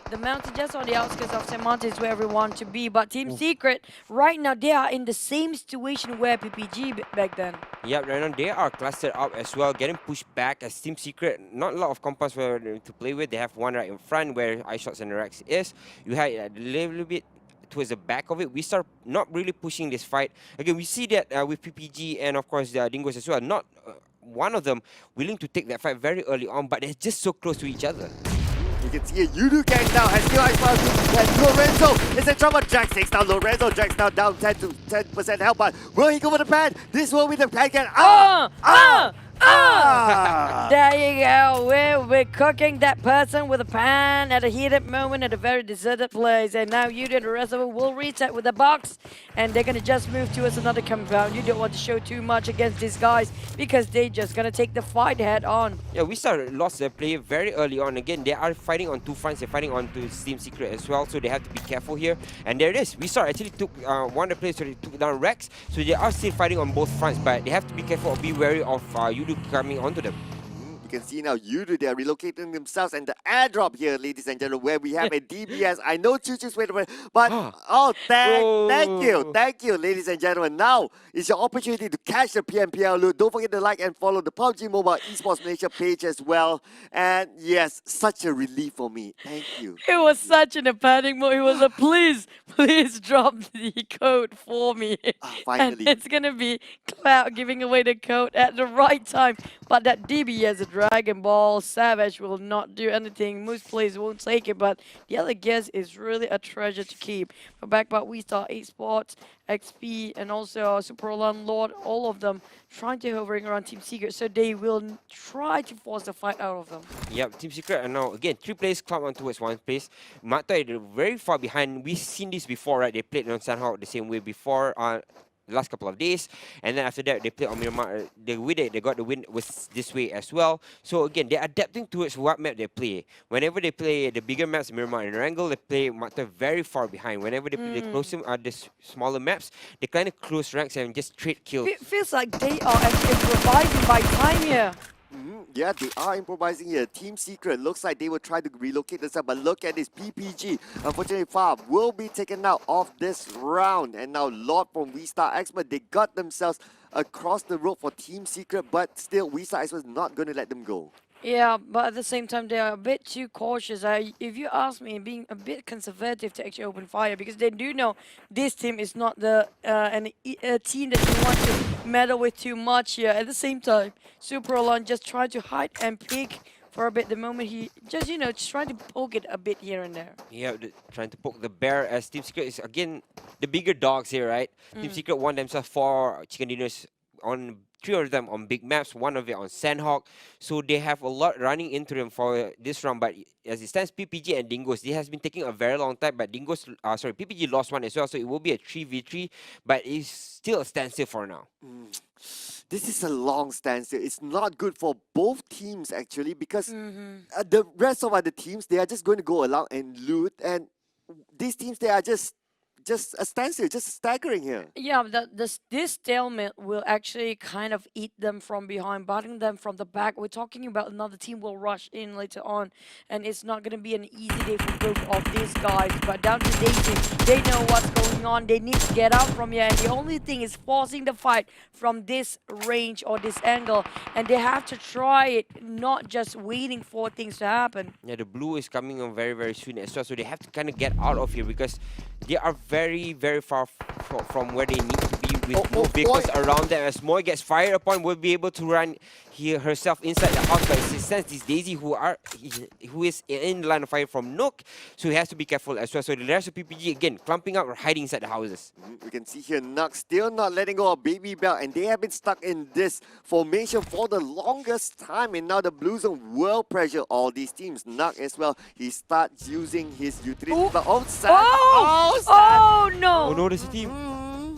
the mountain just on the outskirts of St. Martin is where we want to be. But Team Secret, right now, they are in the same situation where PPG back then. Yeah, right now they are clustered up as well, getting pushed back as Team Secret. Not a lot of compounds for them to play with. They have one right in front where iShots and Rex is. You have a little bit towards the back of it. We start not really pushing this fight. Again, we see that with PPG and of course the Dingoes as well. Not one of them willing to take that fight very early on, but they're just so close to each other. You can see a Yudu gang now has still exposed to Lorenzo is in trouble. Jack takes down Lorenzo. Jack's now down 10% health, but will he go for the pan? This will be the pan again. There you go. We're cooking that person with a pan at a heated moment at a very deserted place. And now you and the rest of them will reset with a box. And they're going to just move towards another compound. You don't want to show too much against these guys because they're just going to take the fight head on. Yeah, we lost their player very early on. Again, they are fighting on two fronts. They're fighting on to Team Secret as well. So they have to be careful here. And there it is. We actually took one of the players, so they took down Rex. So they are still fighting on both fronts. But they have to be careful or be wary of Yudu coming onto them. You can see now Yudu, they are relocating themselves, and the airdrop here, ladies and gentlemen, where we have a DBS. I know Choo-Choo's waiting for it, but thank you, ladies and gentlemen. Now is your opportunity to catch the PMPL loot. Don't forget to like and follow the PUBG Mobile Esports Malaysia page as well. And yes, such a relief for me. Thank you. It was such in a panic mode. It was a please drop the code for me. Finally. And it's gonna be Cloud giving away the code at the right time. But that DBS Dragon Ball Savage will not do anything. Most players won't take it, but the other guess is really a treasure to keep. But back by We Star Esports, XP, and also Super Landlord, all of them trying to hovering around Team Secret, so they will try to force the fight out of them. Yep, Team Secret are now, again, 3 players clump on towards 1 place. Mata, they're very far behind. We've seen this before, right? They played on Sandhawk the same way before. The last couple of days, and then after that they played on Miramar. The way they got the win was this way as well. So again, they're adapting towards what map they play. Whenever they play the bigger maps, Miramar and Wrangle, they play Mata very far behind. Whenever they play the closer, smaller maps, they kind of close ranks and just trade kills. It feels like they are actually improvising by time here. Yeah, they are improvising here. Team Secret looks like they will try to relocate themselves, but look at this PPG. Unfortunately, Fab will be taken out of this round. And now Lord from We Star Expert, they got themselves across the road for Team Secret, but still We Star Expert is not going to let them go. Yeah, but at the same time, they are a bit too cautious. If you ask me, being a bit conservative to actually open fire, because they do know this team is not a team that you want to meddle with too much here. At the same time, Super Alon just trying to hide and peek for a bit. The moment he just, just trying to poke it a bit here and there. Yeah, trying to poke the bear as Team Secret is, again, the bigger dogs here, right? Team Secret won themselves 4 chicken dinners on 3 of them on big maps, 1 of it on Sandhawk. So they have a lot running into them for this round. But as it stands, PPG and Dingoes, this has been taking a very long time. But PPG lost 1 as well, so it will be a 3v3. But it's still a standstill for now. This is a long standstill. It's not good for both teams actually, because the rest of other teams, they are just going to go along and loot, and these teams, they are just a standstill, just staggering here. Yeah, this stalemate will actually kind of eat them from behind, biting them from the back. We're talking about another team will rush in later on, and it's not going to be an easy day for both of these guys. But down to Daisy, they know what's going on. They need to get out from here, and the only thing is forcing the fight from this range or this angle, and they have to try it, not just waiting for things to happen. Yeah, the blue is coming on very, very soon as well, so they have to kind of get out of here because they are very, very far from where they need to be with no vehicles around them. As Moy gets fired upon, will be able to run herself inside the house, but it sense this Daisy who is in the line of fire from Nook, so he has to be careful as well. So the rest of PPG again clumping up or hiding inside the houses. We can see here Nook still not letting go of Baby Bell, and they have been stuck in this formation for the longest time, and now the Blue Zone will pressure all these teams. Nook as well, he starts using his utility. Oh no! Oh no, there's a team.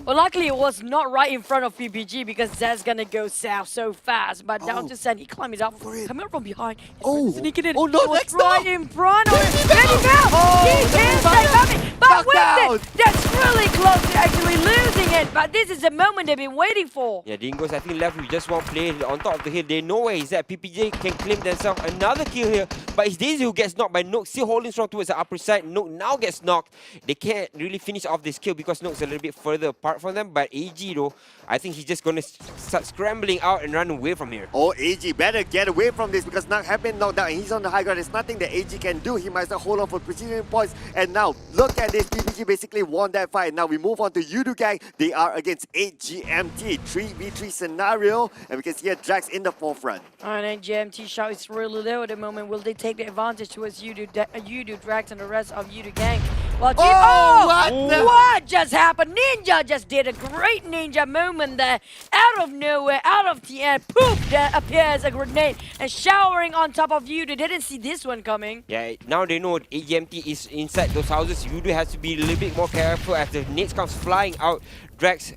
Well, luckily it was not right in front of PPG because that's gonna go south so fast. But down to Sand, he climbs up, coming up from behind. Sneaking in. Oh no, it was next right in front of him. Baby Bell! He can't stay coming, but with it, that's really close to actually losing it. But this is the moment they've been waiting for. Yeah, Dingoes I think left with just 1 player on top of the hill. They know where he's at. PPJ can claim themselves another kill here, but it's Daisy who gets knocked by Nook, still holding strong towards the upper side. Nook now gets knocked. They can't really finish off this kill because Nook's a little bit further apart from them, but AG though, I think he's just gonna start scrambling out and run away from here. Oh, AG better get away from this because Nook have been knocked down and he's on the high ground. There's nothing that AG can do. He might as well hold on for precision points. And now, look at this. PPG basically won that fight. Now we move on to Yudu Gang. They are against 8 GMT. 3v3 scenario. And we can see here Drax in the forefront. And GMT shot is really low at the moment. Will they take the advantage towards Yudu, Drax, and the rest of Yudu Gang? Well, what just happened? Ninja just did a great ninja moment there. Out of nowhere, out of the air, poof, there appears a grenade and showering on top of Yudu. They didn't see this one coming. Yeah, now they know AGMT is inside those houses. Yudu has to be a little bit more careful as the nades comes flying out. Drax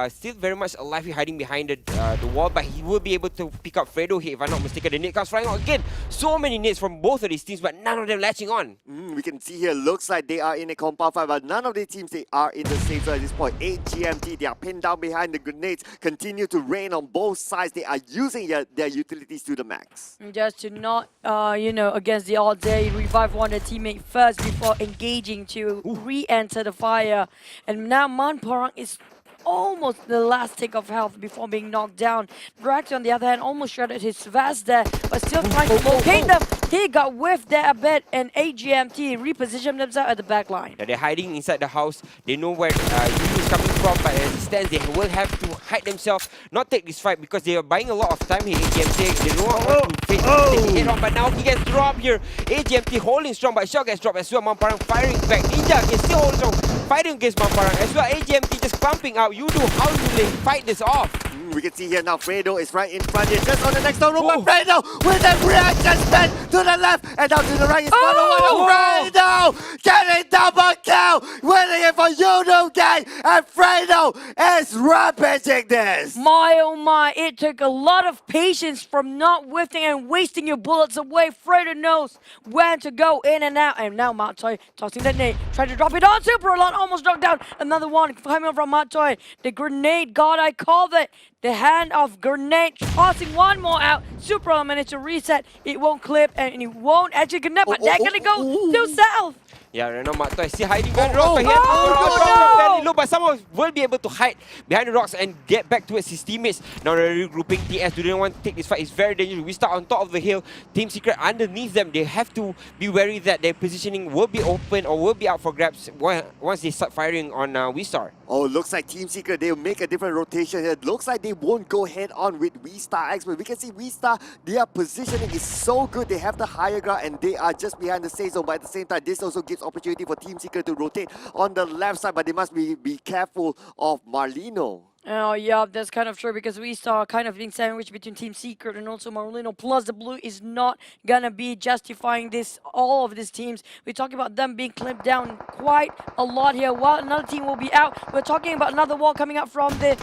still very much alive, hiding behind the wall, but he will be able to pick up Fredo here, if I'm not mistaken. The nade comes flying out again. So many nades from both of these teams, but none of them latching on. We can see here, looks like they are in a compound fight, but none of the teams, they are in the safe zone at this point. 8 GMT, they are pinned down behind the grenades, continue to rain on both sides. They are using their utilities to the max. Just to not, against the odds, they revive one their teammate first before engaging to re-enter the fire. And now Manparang is almost the last tick of health before being knocked down. Drax, on the other hand, almost shredded his vest there, but still trying to locate them. He got whiffed there a bit, and AGMT repositioned themselves at the back line. Yeah, they're hiding inside the house. They know where Yudu is coming from, but as it stands, they will have to hide themselves, not take this fight because they are buying a lot of time here. AGMT, they don't want to face take head on, but now he gets dropped here. AGMT holding strong, but shot gets dropped as well. Mamparang firing back. Ninja is still holding strong, fighting against Mamparang as well. AGMT just clumping out. You do, how do they fight this off? We can see here now, Fredo is right in front here, just on the next door room, but Fredo with a reaction spin to the left and down to the right is Fredo getting double kill, winning it for Yudo Gang, and Fredo is rampaging this. My oh my, it took a lot of patience from not whiffing and wasting your bullets away. Fredo knows when to go in and out. And now Matoy tossing the nade, trying to drop it on Super Alon, almost knocked down. Another one coming from Matoy. The grenade god, I called it. The hand of grenade, tossing one more out. Super Alon managed to reset. It won't clip and it won't actually connect, but they're gonna go to south. Yeah, right now Matoy still hiding behind rocks, but he has to drop fairly low, but somehow will be able to hide behind the rocks and get back towards his teammates. Now they're regrouping. TS do not want to take this fight. It's very dangerous. We start on top of the hill. Team Secret underneath them. They have to be wary that their positioning will be open or will be out for grabs once they start firing on V-Star. Oh, looks like Team Secret, they'll make a different rotation here. Looks like they won't go head on with V-Star X, but we can see V-Star, their positioning is so good. They have the higher ground and they are just behind the safe zone, but at the same time, this also gives opportunity for Team Secret to rotate on the left side, but they must be careful of Marlino. Oh, yeah, that's kind of true because we saw kind of being sandwiched between Team Secret and also Marlino. Plus, the blue is not gonna be justifying this. All of these teams, we're talking about them being clipped down quite a lot here. While another team will be out, we're talking about another wall coming up from the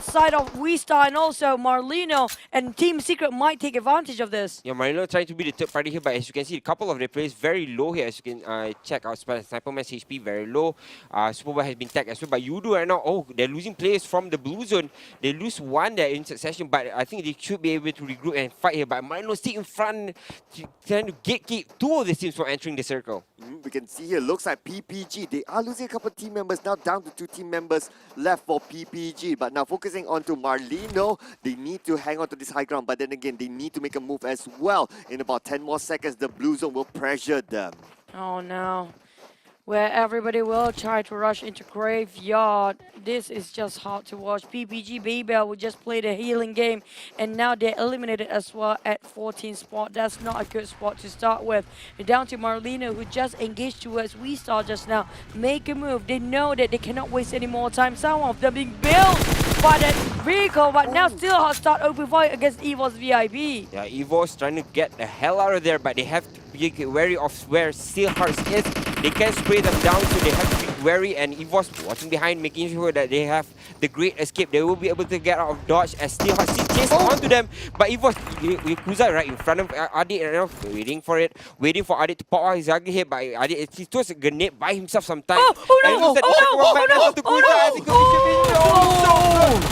side of Weestar and also Marlino. And Team Secret might take advantage of this. Yeah, Marlino trying to be the third party here, but as you can see, a couple of their players very low here. As you can check out, Sniper Man's HP very low. Superboy has been tagged as well, but Yudu right now, oh, they're losing players from the blue zone. They lose one there in succession, but I think they should be able to regroup and fight here. But Marlino still in front, trying to gatekeep two of the teams from entering the circle. We can see here, looks like PPG, they are losing a couple of team members, now down to 2 team members left for PPG. But now focusing on to Marlino, they need to hang on to this high ground, but then again, they need to make a move as well. In about 10 more seconds, the blue zone will pressure them. Oh no. Where everybody will try to rush into graveyard. This is just hard to watch. PPG Babel will just play the healing game, and now they're eliminated as well at 14th spot. That's not a good spot to start with. We're down to Marlino, who just engaged towards We-Star just now. Make a move. They know that they cannot waste any more time. Some of them being built by that vehicle, but now still hard start open fight against Evo's VIP. Yeah, Evo's trying to get the hell out of there, but they have to be wary of where Steelhearts is. They can spray them down, so they have to be wary, and Evo's watching behind, making sure that they have the great escape. They will be able to get out of dodge as Steelhearts still chasing onto them, but Evo's Yakuza right in front of Adit right now, waiting for it, waiting for Adit to pop out his ugly head, but Adit is towards a grenade by himself sometimes.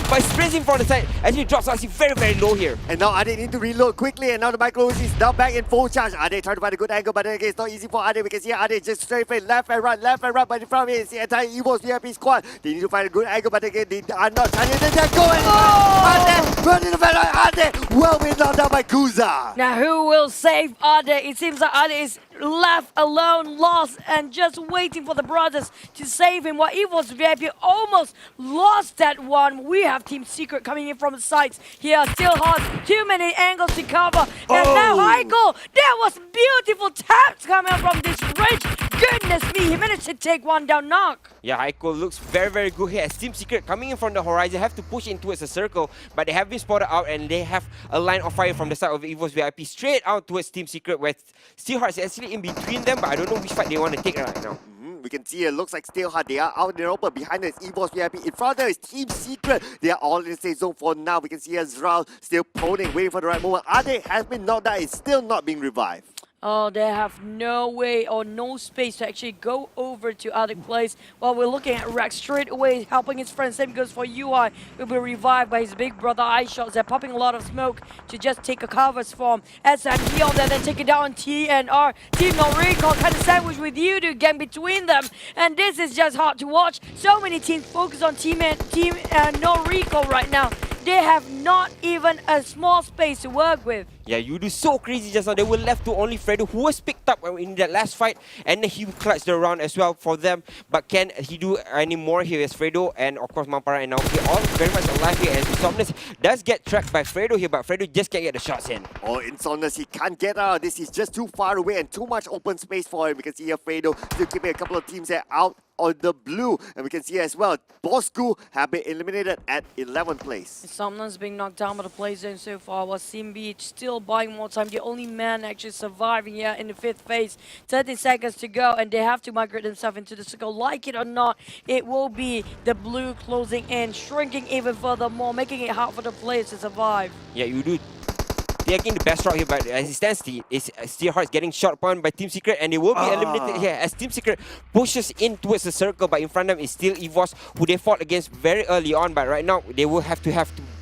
But sprints in from the side, actually drops actually very, very low here. And now Ade need to reload quickly, and now the micro is now back in full charge. Ade trying to find a good angle, but then again, it's not easy for Ade. We can see Ade just straight face, left and right, but in front of it is the entire Evo's VIP squad. They need to find a good angle, but again, they are not trying to they're going. Ade running the battle. Ade will be knocked down by Kuza. Now who will save Ade? It seems like Ade is left alone, lost, and just waiting for the brothers to save him. While Evo's VIP almost lost that one. We have Team Secret coming in from the sides here. Still hard. Too many angles to cover. And now Heiko, that was beautiful taps coming out from this ridge. Goodness me, he managed to take one down knock. Yeah, Heiko looks very, very good here. As Team Secret coming in from the horizon, have to push in towards the circle, but they have been spotted out and they have a line of fire from the side of Evo's VIP straight out towards Team Secret, where Steelhearts is actually in between them, but I don't know which fight they want to take right now. We can see it looks like Steelheart, they are out in the open. Behind us, Evo's VIP. In front of them is Team Secret. They are all in the safe zone for now. We can see Azrael still poning, waiting for the right moment. Ade has been knocked out. It's still not being revived. Oh, they have no way or no space to actually go over to other place. While we're looking at Rex straight away, helping his friend. Same goes for UI. Will be revived by his big brother Eye Shots. They're popping a lot of smoke to just take a covers from SMPL. Then take it down TNR. Team No Recall kind of sandwich with you to get between them. And this is just hard to watch. So many teams focus on Team No Recall right now. They have not even a small space to work with. Yeah, you do so crazy just now. They were left to only Fredo, who was picked up in that last fight, and then he clutched the round as well for them. But can he do any more here as Fredo and of course Mampara and Naoki all very much alive here as Insomnus does get tracked by Fredo here, but Fredo just can't get the shots in. Oh, Insomnus, he can't get out of this. He's just too far away and too much open space for him. We can see here Fredo still keeping a couple of teams there out on the blue. And we can see as well, Bosku have been eliminated at 11th place. Somnus being knocked down by the play zone so far, while Simbi still buying more time. The only man actually surviving here in the 5th phase. 13 seconds to go, and they have to migrate themselves into the circle. Like it or not, it will be the blue closing in, shrinking even further more, making it hard for the players to survive. Yeah, you do. They're getting the best route here, but as it stands, Steelheart's getting shot upon by Team Secret, and they will be eliminated here as Team Secret pushes in towards the circle, but in front of them is still EVOS, who they fought against very early on, but right now they will have to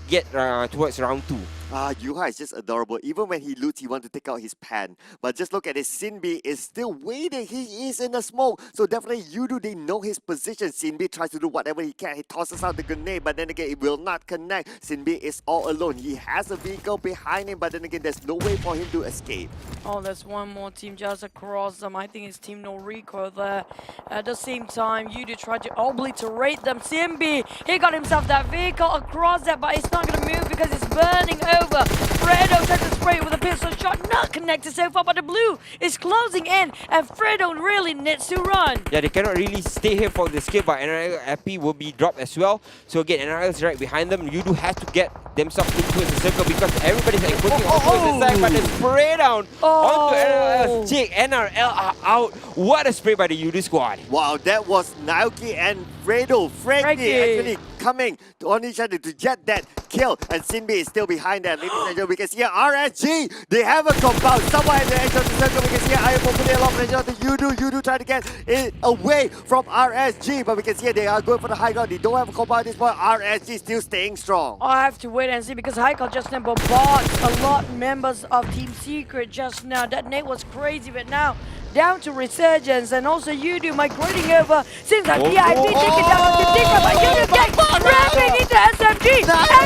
get towards round 2. Yuha is just adorable. Even when he loots, he wants to take out his pen. But just look at it, Sinbi is still waiting. He is in the smoke. So definitely Yudu, they know his position. Sinbi tries to do whatever he can. He tosses out the grenade, but then again, it will not connect. Sinbi is all alone. He has a vehicle behind him, but then again, there's no way for him to escape. Oh, there's one more team just across them. I think it's Team No Recoil there. At the same time, Yudu tried to obliterate them. Simbi, he got himself that vehicle across that, but it's not going to move because it's burning over. Fredo tried to spray it with a pistol shot, not connected so far, but the blue is closing in, and Fredo really needs to run. Yeah, they cannot really stay here for the skill, but NRL AP will be dropped as well. So again, NRL is right behind them. Yudu has to get themselves into the circle because everybody's like pushing onto the side, but the spray down onto NRL. Jake, NRL are out. What a spray by the Yudu squad. Wow, that was Naoki and Fredo. Frankie actually coming on each other to get that kill, and Sinbi is still behind that. Ladies and gentlemen, we can see here RSG, they have a compound somewhere at the edge of the circle. We can see here I am opening along the edge of the Yudu trying to get it away from RSG, but we can see here they are going for the high ground. They don't have a compound at this point. RSG still staying strong. I have to wait and see because Haikal just now bombarded a lot members of Team Secret just now. That nade was crazy, but now down to Resurgence and also Yudu migrating over. Seems like VIP taking down on Team Secret, but Yudu gets ramming into SMG.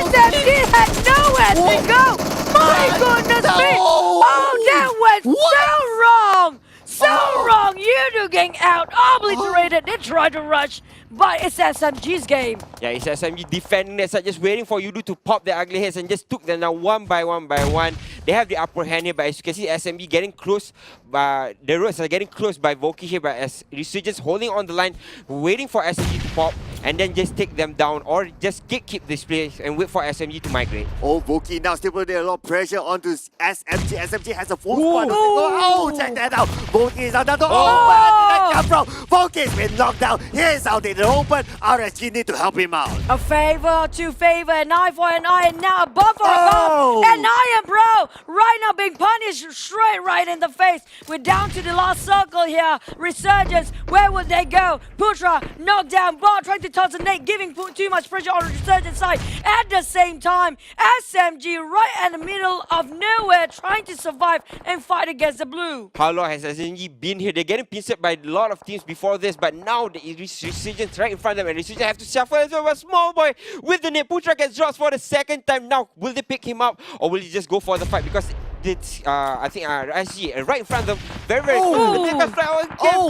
SMG had nowhere to go. My goodness me! Oh, that went so wrong! So wrong! Yudu getting out, obliterated. They tried to rush, but it's SMG's game. Yeah, it's SMG defending that side, just waiting for Yudu to pop their ugly heads and just took them down one by one. They have the upper hand here, but as you can see, SMG getting close. The roads are getting close by Voki here, but as Resurgence holding on the line, waiting for SMG to pop and then just take them down or just gatekeep this place and wait for SMG to migrate. Oh, Voki now still putting a lot of pressure onto SMG. SMG has a full squad. Oh, check that out. Voki is out there. Oh, where did that come from? Voki's been knocked down. He is out in the open. RSG need to help him out. A favor to favor, an eye for an eye, and now a bump for a bump. And I am bro right now being punished straight right in the face. We're down to the last circle here. Resurgence, where will they go? Putra knocked down, Bar trying to toss a nade, giving too much pressure on the Resurgence side. At the same time, SMG right in the middle of nowhere trying to survive and fight against the blue. How long has SMG been here? They're getting pinced by a lot of teams before this, but now the Resurgence right in front of them, and Resurgence have to shuffle as well. But small boy with the nade. Putra gets dropped for the second time. Now, will they pick him up or will he just go for the fight? Because it's, I think SG right in front of them, very close.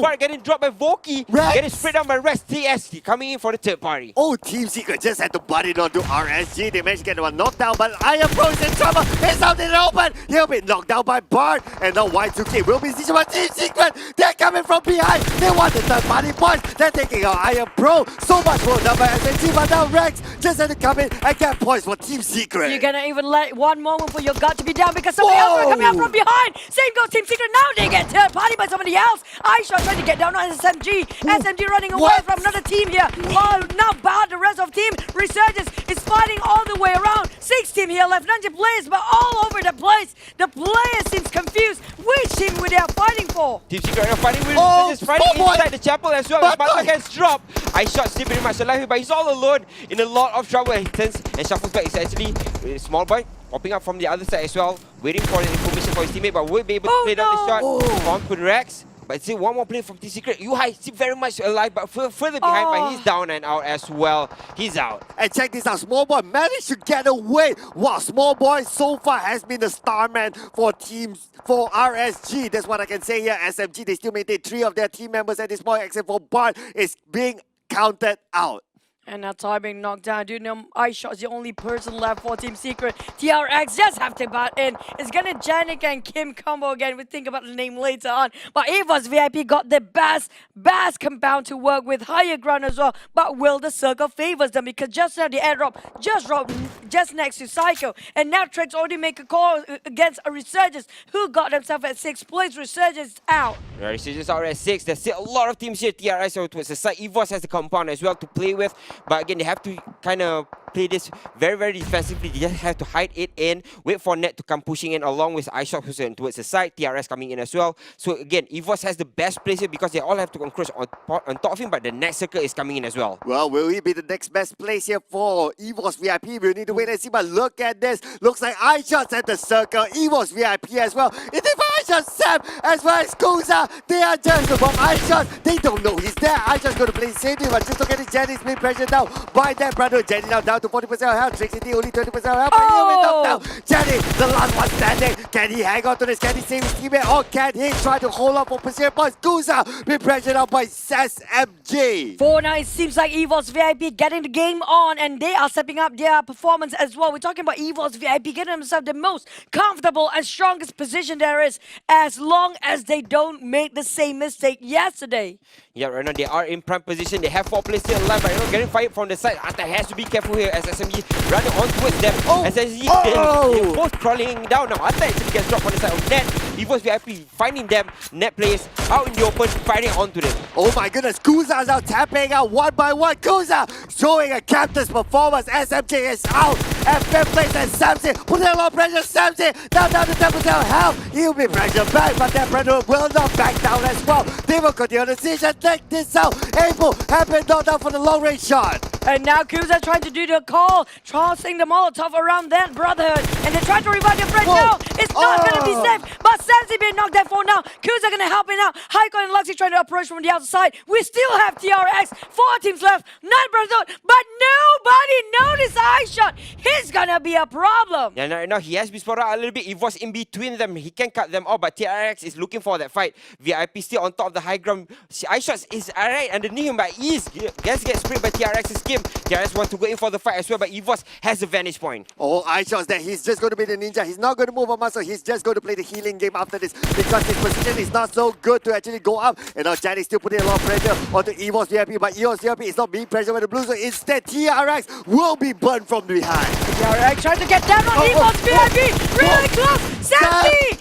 Bart getting dropped by Voki, getting sprayed down by Rex. TS coming in for the third party. Oh, Team Secret just had to butt it onto RSG. They managed to get one knocked down, but Iron Pro is in trouble. He's out in the open. He'll be knocked down by Bart, and now Y2K will be seized by Team Secret. They're coming from behind. They want the third party points. They're taking out Iron Pro. So much work done by SMG, but now Rex just had to come in and get points for Team Secret. You're gonna even let one moment for your gut to be down because somebody else will come out from behind. Same goes Team Secret. Now they get third party by somebody else. iShot trying to get down on SMG. SMG running away from another team here. Oh, now bad the rest of team. Resurgence is fighting all the way around. 6 team here left. 90 players, but all over the place. The players seems confused. Which team were they fighting for? Team Secret are fighting with Resurgence, fighting inside the chapel as well. Butler gets dropped. iShot still pretty much alive here, but he's all alone in a lot of trouble. He turns and shuffles back. It's actually a small boy popping up from the other side as well, waiting for the information for his teammate, but will be able to play down the shot. Con Rex But see, one more play from T Secret. Yuhai still very much alive, but further behind, but he's down and out as well. He's out. And check this out, Small Boy managed to get away. Wow, Small Boy so far has been the star man for RSG. That's what I can say here. SMG, they still maintain 3 of their team members at this point, except for Bart is being counted out. And now Ty being knocked down. Dude, no, iShot's the only person left for Team Secret. TRX just have to bat in. It's gonna Janik and Kim combo again. We'll think about the name later on. But Eva's VIP got the Bass compound to work with higher ground as well. But will the circle favors them? Because just now the airdrop just dropped just next to Psycho. And now Trex already make a call against a Resurgence who got themselves at 6th place. Resurgence out. Right, Resurgence out at 6. There's still a lot of teams here. TRS over towards the side. EVOS has the compound as well to play with. But again, they have to kind of play this very, very defensively. They just have to hide it in, wait for Net to come pushing in along with iShot who's towards the side, TRS coming in as well. So again, EVOS has the best place here because they all have to encroach on top of him, but the next circle is coming in as well. Well, will he be the next best place here for EVOS VIP? We'll need to wait and see, but look at this. Looks like iShot's at the circle. EVOS VIP as well. It's iShot Sam as well as Kuza. They are just above iShot. They don't know he's there. iShot's going to play safely, but just look at it. Jenny's being pressured down by that brother. Jenny now down to 40% health. Trixie only 20% health. But he'll be knocked down. Jenny, the last one standing. Can he hang on to this? Can he save his teammate? Or can he try to hold up for position points? Kuza being pressured out by SMG. 4-9 seems like EVOS VIP getting the game on, and they are stepping up their performance as well. We're talking about EVOS VIP getting themselves the most comfortable and strongest position there is, as long as they don't make the same mistake yesterday. Yeah, right now they are in prime position. They have 4 players still alive, but getting fired from the side. Ata has to be careful here as SMG running on towards them. SMG, they're both crawling down now. Ata actually gets dropped on the side of Net. EVOS VIP finding them. Net players out in the open, fighting onto them. Oh my goodness, Kuza's out tapping out one by one. Kuza showing a captain's performance. SMG is out at 5th place and Samson putting a lot of pressure. Samson down to 10% health. He'll be pressured back, but that Predator will not back down as well. They will continue the decision. Take this out. Abel have been knocked down for the long range shot. And now Kuza trying to do the call, tossing the Molotov around that Brotherhood. And they try to revive their friend. No, it's not going to be safe. But Samson being knocked down for now. Kuza going to help him out. Haiko and Luxy trying to approach from the outside. We still have TRX. 4 teams left. 9 Brotherhood. But nobody noticed iShot. He's going to be a problem. Yeah, now he has been spotted out a little bit. EVOS in between them. He can cut them off, but TRX is looking for that fight. VIP still on top of the high ground. iShot is right underneath him, but he's gets sprayed by TRX's Kim. TRX wants to go in for the fight as well, but EVOS has a vantage point. Oh, iShot's there. He's just going to be the ninja. He's not going to move a muscle. He's just going to play the healing game after this because his position is not so good to actually go up. And now Janik still putting a lot of pressure onto EVOS VIP, but EVOS VIP is not being pressured by the Blues. So instead, TRX will be burned from behind. TRX trying to get down on EVOS VIP. Really close. Sammy!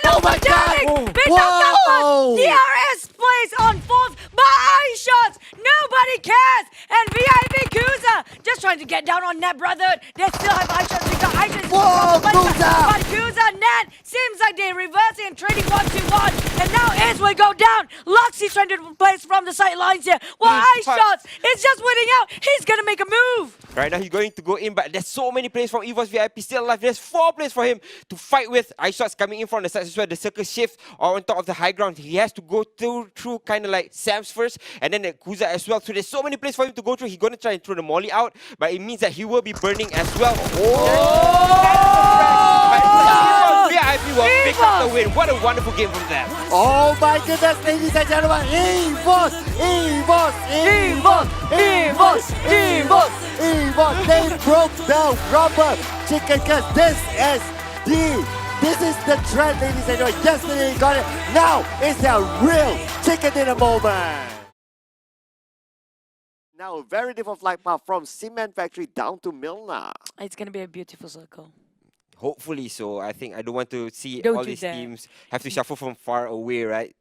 Oh my God! Been knocked out. TRS plays on 4th, but iShots. Nobody cares. And VIP Kuza just trying to get down on Net Brotherhood. They still have iShots because iShots is but Kuza, Net seems like they're reversing and trading 1-2-1. And now Ace will go down. Luxy's trying to place from the sidelines here. Well, iShots is just winning out. He's gonna make a move. Right now he's going to go in, but there's so many players from EVOS VIP still alive. There's 4 players for him to fight with. iShots coming in from the side as well. The circle shift or on top of the high ground. He has to go through kind of like Sam's first and then the Kuza as well. So there's so many players for him to go through. He's going to try and throw the molly out, but it means that he will be burning as well. VIP will pick up the win. What a wonderful game from them. Oh my goodness, ladies and gentlemen. EVOS! They broke the rubber chicken because this is the trend, ladies and gentlemen. Yesterday they got it. Now it's their real chicken dinner moment. Now a very different flight path from Cement Factory down to Milna. It's gonna be a beautiful circle. Hopefully so. I think I don't want to see all these teams have to shuffle from far away, right?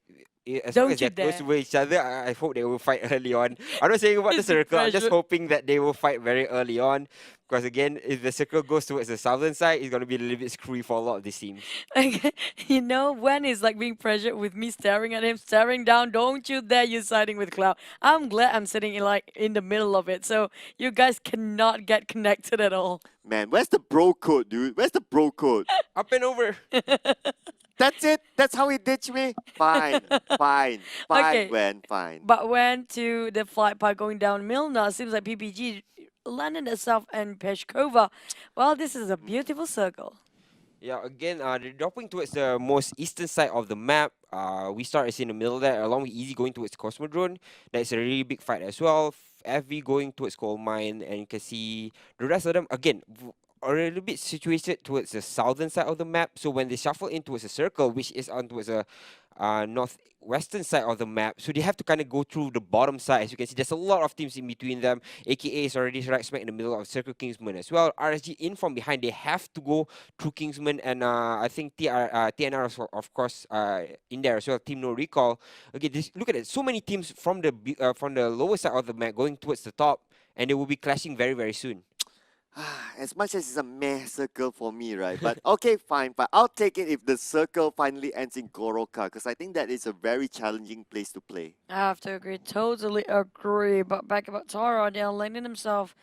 As long as they're close to each other, I hope they will fight early on. I'm not saying about the circle, I'm just hoping that they will fight very early on. Because again, if the circle goes towards the southern side, it's going to be a little bit screwy for a lot of these teams. You know, when he's like being pressured with me staring at him, staring down, don't you dare you siding with Cloud. I'm glad I'm sitting in the middle of it, so you guys cannot get connected at all. Man, where's the bro code, dude? Where's the bro code? Up and over. That's it. That's how he ditched me. Fine, fine, fine, Okay. Gwen, fine. But when to the flight path going down Milna, seems like PPG landed itself in Peshkova. Well, this is a beautiful circle. Yeah, again, they're dropping towards the most eastern side of the map. We start as in the middle there, along with Easy going towards Cosmodrome. That's a really big fight as well. FV going towards Coal Mine, and you can see the rest of them again. A little bit situated towards the southern side of the map. So when they shuffle in towards a circle, which is on towards a northwestern side of the map, so they have to kind of go through the bottom side. As you can see, there's a lot of teams in between them. AKA is already right smack in the middle of Circle Kingsman as well. RSG in from behind, they have to go through Kingsman, and I think TNR is of course in there as well. Team No Recall. Okay, look at it. So many teams from the lower side of the map going towards the top, and they will be clashing very very soon. As much as it's a meh circle for me, right? But okay, fine, but I'll take it if the circle finally ends in Goroka, because I think that is a very challenging place to play. I have to agree, totally agree. But back about Tara, they're landing himself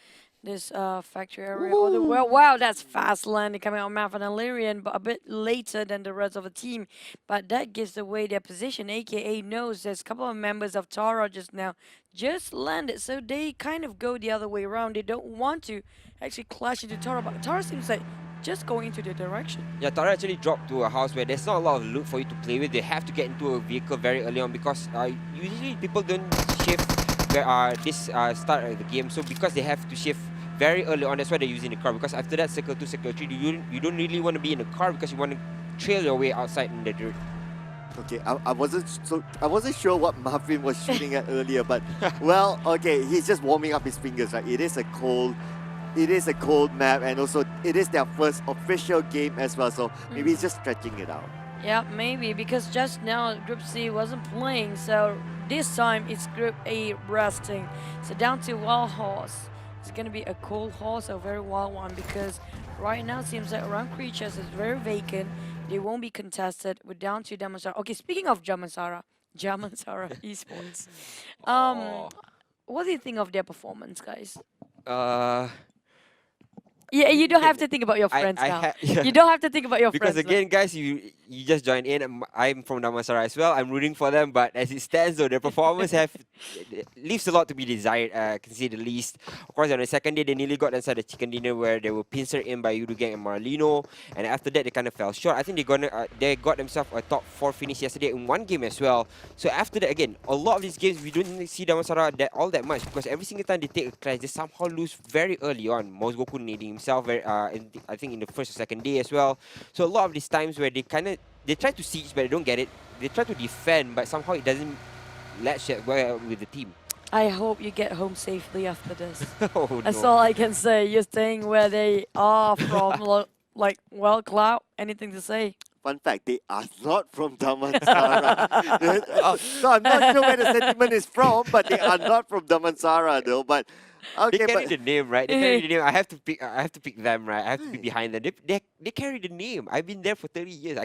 this factory area. Oh, well, wow, that's fast landing coming out Math and Illyrian, but a bit later than the rest of the team. But that gives away their position. AKA knows there's a couple of members of Tara just now just landed, so they kind of go the other way around. They don't want to actually clash into Tara, but Tara seems like just going into the direction. Yeah, Tara actually dropped to a house where there's not a lot of loot for you to play with. They have to get into a vehicle very early on because usually people don't shift start of the game. So because they have to shift very early on, that's why they're using the car. Because after that, Circle 2, Circle 3, you don't really want to be in the car because you want to trail your way outside in the dirt. Okay, I wasn't sure what Muffin was shooting at earlier, but well, okay, he's just warming up his fingers, right? It is a cold map, and also it is their first official game as well, so maybe he's just stretching it out. Yeah, maybe, because just now Group C wasn't playing, so this time it's Group A resting. So down to Wild Horse. It's gonna be a cold horse, a very wild one, because right now it seems like around creatures is very vacant. They won't be contested. We're down to Damansara. Okay, speaking of Damansara Esports. What do you think of their performance, guys? Yeah, you don't have to think about your friends now. Yeah. You don't have to think about your Because friends. again, guys, you just joined in. I'm from Damansara as well. I'm rooting for them, but as it stands, though, their performance leaves a lot to be desired. Can say the least. Of course, on the second day, they nearly got inside the chicken dinner where they were pincered in by Urugang and Marlino, and after that, they kind of fell short. I think they got themselves a top 4 finish yesterday in one game as well. So after that, again, a lot of these games we don't see Damansara all that much because every single time they take a clash, they somehow lose very early on. Mosgoku needing himself I think in the first or second day as well. So a lot of these times where they try to siege but they don't get it. They try to defend but somehow it doesn't latch well with the team. I hope you get home safely after this. Oh, That's no. all I can say. You're staying where they are from, like, well, Cloud, anything to say? Fun fact, they are not from Damansara. So I'm not sure where the sentiment is from, but they are not from Damansara though. But okay, They carry but the name, right? They carry the name. I have to pick them, right? I have to be behind them. They carry the name. I've been there for 30 years.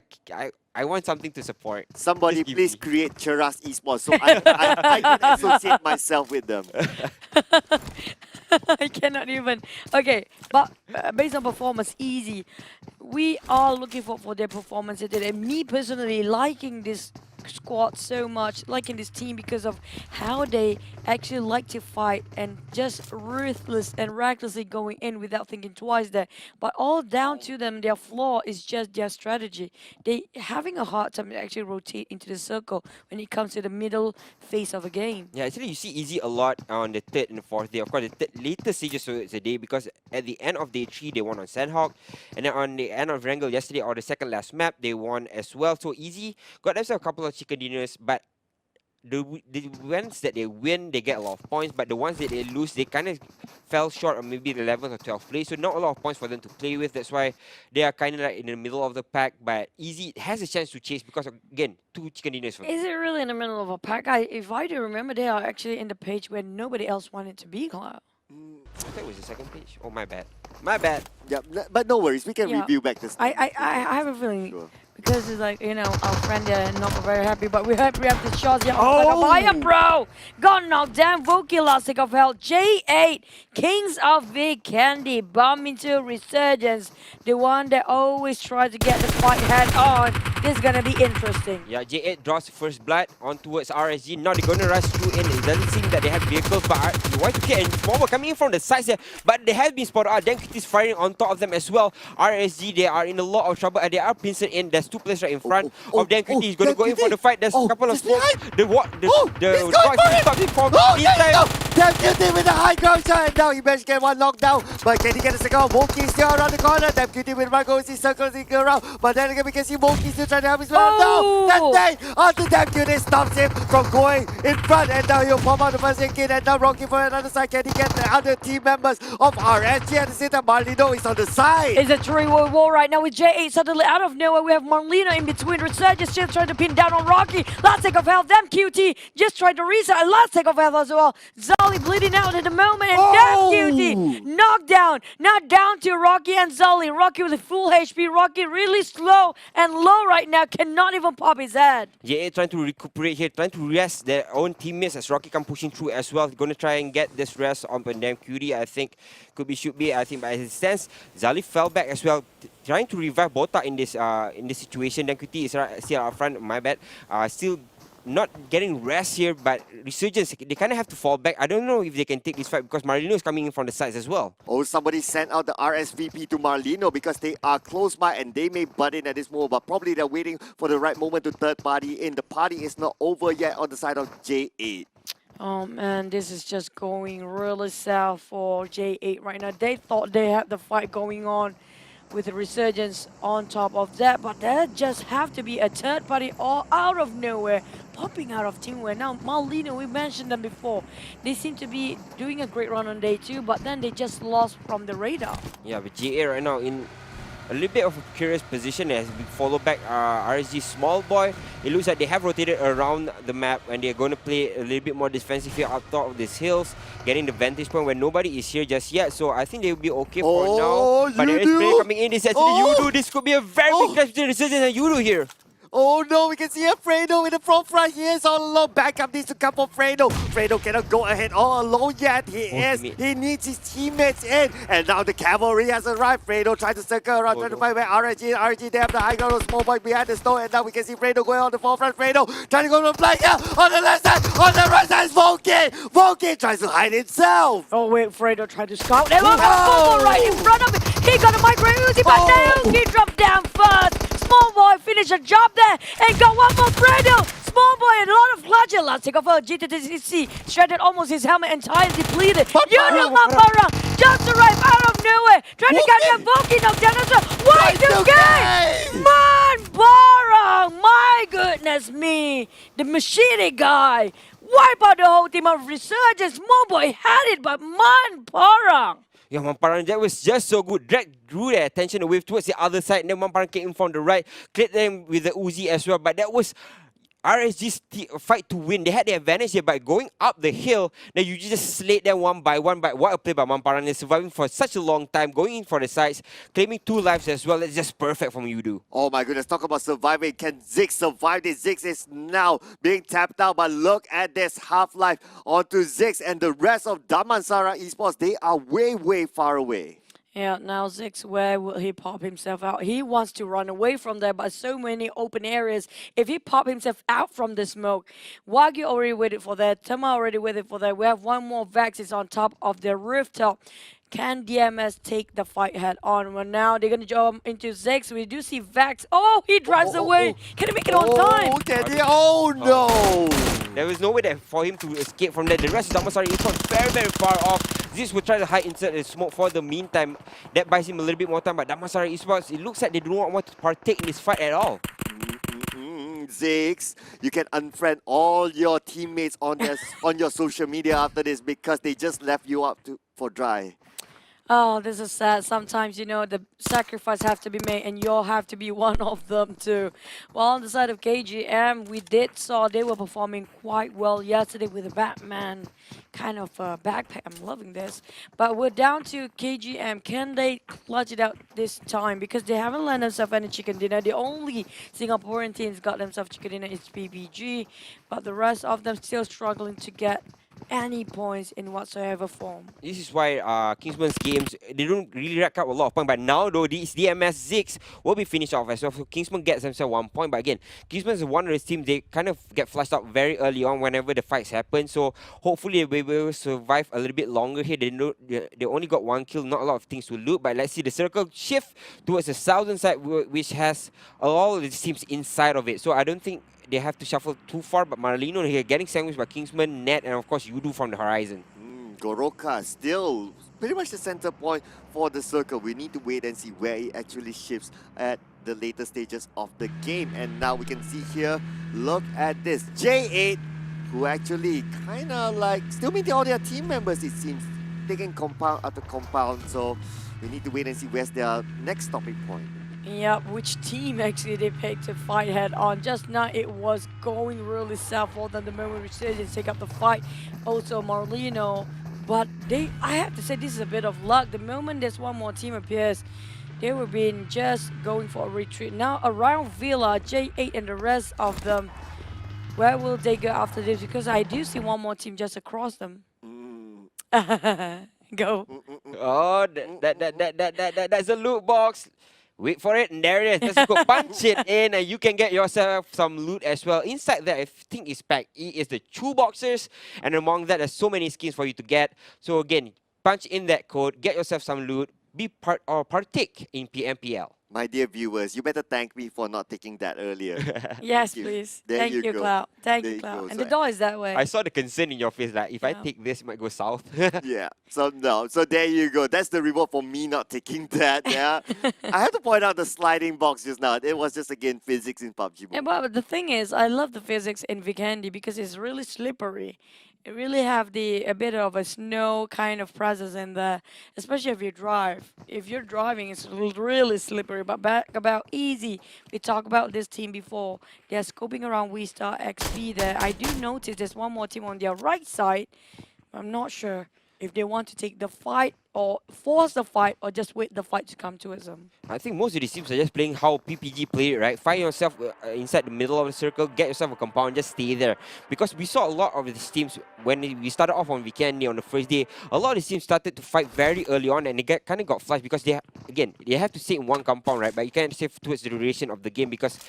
I want something to support. somebody Just give please me. create Cheras Esports so I can associate myself with them. I cannot even. Okay, but based on performance, easy. We are looking for their performance today. Me personally liking this squad so much, liking this team because of how they actually like to fight and just ruthless and recklessly going in without thinking twice there. But all down to them, their flaw is just their strategy. They having a hard time to actually rotate into the circle when it comes to the middle phase of a game. Yeah, actually, you see Easy a lot on the third and the fourth day. Of course, the later stages, so it's a day because at the end of day 3, they won on Sandhawk. And then on the end of Wrangle yesterday, or the second last map, they won as well. So Easy got themselves a couple of chicken dinners, but the ones that they win, they get a lot of points, but the ones that they lose, they kind of fell short of maybe the 11th or 12th place, so not a lot of points for them to play with. That's why they are kind of like in the middle of the pack, but Easy has a chance to chase because, again, 2 chicken dinners for them. Is it really in the middle of a pack? If I do remember, they are actually in the page where nobody else wanted to be, Cloud. I thought it was the second page. Oh, my bad. My bad. Yeah, but no worries, we can Yeah. review back this. I have a feeling Sure. because it's like, our friend there not very happy, but we have the shots here. Fire, bro! Got knocked down. Voki Elastic of Hell. J8. Kings of Vic Candy. Bump into Resurgence. The one that always tries to get the fight head on. This is gonna be interesting. Yeah, J8 draws first blood on towards RSG. Now they're gonna rush through in. It doesn't seem that they have vehicles, but Y2K and Smallboy coming in from the sides there. But they have been spotted out. Ikuti is firing on top of them as well. RSG, they are in a lot of trouble and they are pincered in. There's two players right in front of Ikuti. He's gonna go in for the fight. There's a couple of smokes. The Rock stops him from inside. Ikuti with a high ground shot, and now he managed to get one knockdown. But can he get a second? Wokey still around the corner. Ikuti with one goes, he circles, he goes around. But then again, we can see Wokey still trying to help his man out. No! That day, onto Ikuti stops him from going in front, and now he'll pop out the first kid, and now Rocky for another side. Can he get the other team members of RSG at the same time? Marlino is on the side. It's a three-way war right now with J8 suddenly out of nowhere. We have Marlino in between. Resurgence still trying to pin down on Rocky. Last take of health. Them QT just tried to reset. And last take of health as well. Zolly bleeding out at the moment. And QT knocked down. Now down to Rocky and Zolly. Rocky with a full HP. Rocky really slow and low right now. Cannot even pop his head. J8 trying to recuperate here, trying to rest their own teammates as Rocky come pushing through as well. Going to try and get this rest on Pandem QT. I think should be. I think by his stance, Zali fell back as well, trying to revive Bota in this situation. Then QT is still up front. My bad. Still not getting rest here, but Resurgence, they kind of have to fall back. I don't know if they can take this fight because Marlino is coming in from the sides as well. Oh, somebody sent out the RSVP to Marlino because they are close by and they may butt in at this moment, but probably they're waiting for the right moment to third party in. The party is not over yet on the side of J8. Oh man, this is just going really south for J8 right now. They thought they had the fight going on with the Resurgence on top of that, but there just have to be a third party all out of nowhere, popping out of teamware. Now, Marlino, we mentioned them before. They seem to be doing a great run on day 2, but then they just lost from the radar. Yeah, but GA right now in a little bit of a curious position as we follow back RSG Smallboy. It looks like they have rotated around the map and they're going to play a little bit more defensive here up top of these hills, getting the vantage point where nobody is here just yet. So I think they'll be okay for now. But there is play coming in. This actually Yudu. This could be a very big clash between Resurgence and Yudu here. Oh no, we can see a Fredo in the front. He is all alone. Backup needs to come for Fredo. Fredo cannot go ahead all alone yet. He needs his teammates in. And now the cavalry has arrived. Fredo tries to circle around, trying to find where RSG, they have the high ground, small boy behind the stone. And now we can see Fredo going on the forefront. Fredo trying to go to the flank here. On the left side, on the right side is Volky. Volky tries to hide himself. Oh wait, Fredo tried to scout. And look at Smallboy right in front of him. He got a micro Uzi, but now he dropped down first. Smallboy finished a job there and got one more Fredo. Smallboy and a lot of clutch. Last take of a GTTC shredded almost his helmet entirely depleted. Yudu Mampara just arrived out of nowhere, trying to get that Volky knocked down as well. Y2K! Mampara! My goodness me! The machine guy! Wipe out the whole team of Resurgence. Smallboy had it, but Mampara! Yeah, Mamparan, that was just so good. Drew their attention away towards the other side. And then Mamparan came in from the right, cleared them with the Uzi as well. But that was RSG's fight to win. They had the advantage here by going up the hill. Then you just slayed them one by one. But what a play by Mamparan. They're surviving for such a long time, going in for the sides, claiming 2 lives as well. That's just perfect from Yudu. Oh my goodness, talk about surviving. Can Ziggs survive this? Ziggs is now being tapped out, but look at this half-life onto Ziggs and the rest of Damansara Esports. They are way, way far away. Yeah, now Ziggs, where will he pop himself out? He wants to run away from there, but so many open areas. If he pop himself out from the smoke, Wagyu already waited for that. Tama already waited for that. We have one more Vex is on top of the rooftop. Can DMS take the fight head on? Well, now they're going to jump into Ziggs. We do see Vex. Oh, he drives away. Can he make it on time? Oh no! There was no way there for him to escape from there. The rest of Damansara is very, very far off. Ziggs will try to hide inside the smoke for the meantime. That buys him a little bit more time, but Damansara Esports, it looks like they do not want to partake in this fight at all. Ziggs, you can unfriend all your teammates on your social media after this because they just left you up for dry. Oh, this is sad. Sometimes, the sacrifice have to be made, and you'll have to be one of them too. Well, on the side of KGM, we did saw they were performing quite well yesterday with the Batman kind of backpack. I'm loving this. But we're down to KGM. Can they clutch it out this time? Because they haven't landed themselves any chicken dinner. The only Singaporean teams got themselves chicken dinner is PPG, but the rest of them still struggling to get any points in whatsoever form. This is why Kingsman's games, they don't really rack up a lot of points. But now though, this DMS Ziggs will be finished off as well. So Kingsman gets himself 1 point. But again, Kingsman is one of the teams, they kind of get flushed out very early on whenever the fights happen. So hopefully they will survive a little bit longer here. They only got 1 kill, not a lot of things to loot. But let's see the circle shift towards the southern side, which has a lot of the teams inside of it. So I don't think they have to shuffle too far, but Marlino here getting sandwiched by Kingsman, Net, and of course Yudu from the horizon. Goroka still pretty much the center point for the circle. We need to wait and see where it actually shifts at the later stages of the game. And now we can see here, look at this. J8, who actually kind of like still meeting all their team members, it seems, taking compound after compound. So we need to wait and see where's their next stopping point. Yep, which team actually they picked to fight head on. Just now it was going really south for them the moment Resurgence take up the fight. Also Marlino, but I have to say this is a bit of luck. The moment this one more team appears, they were being just going for a retreat. Now around Villa, J8 and the rest of them, where will they go after this? Because I do see one more team just across them. Go. Oh, that's a loot box. Wait for it, and there it is. Let's go punch it in, and you can get yourself some loot as well. Inside there, I think is pack E is the chew boxes, and among that, there's so many skins for you to get. So again, punch in that code, get yourself some loot, be part or partake in PMPL. My dear viewers, you better thank me for not taking that earlier. Yes, Thank you. please. There Thank you you, go. Cloud. Thank There you, you Cloud. go. And So the door is that way. I saw the concern in your face, like if I Yeah. take this, it might go south. Yeah, so no, so there you go. That's the reward for me not taking that. Yeah, I have to point out the sliding box just now. It was just again physics in PUBG Yeah, Mobile. but the thing is, I love the physics in Vikendi because it's really slippery. It really have a bit of a snow kind of presence in there, especially if you drive. If you're driving, it's really slippery. But back about easy, we talked about this team before. They're scoping around We Star XP there. I do notice there's one more team on their right side. I'm not sure if they want to take the fight or force the fight or just wait the fight to come towards them. I think most of these teams are just playing how PPG played it, right? Find yourself inside the middle of the circle, get yourself a compound, just stay there. Because we saw a lot of these teams, when we started off on weekend on the first day, a lot of these teams started to fight very early on, and they kind of got flushed because they have to stay in one compound, right? But you can't save towards the duration of the game because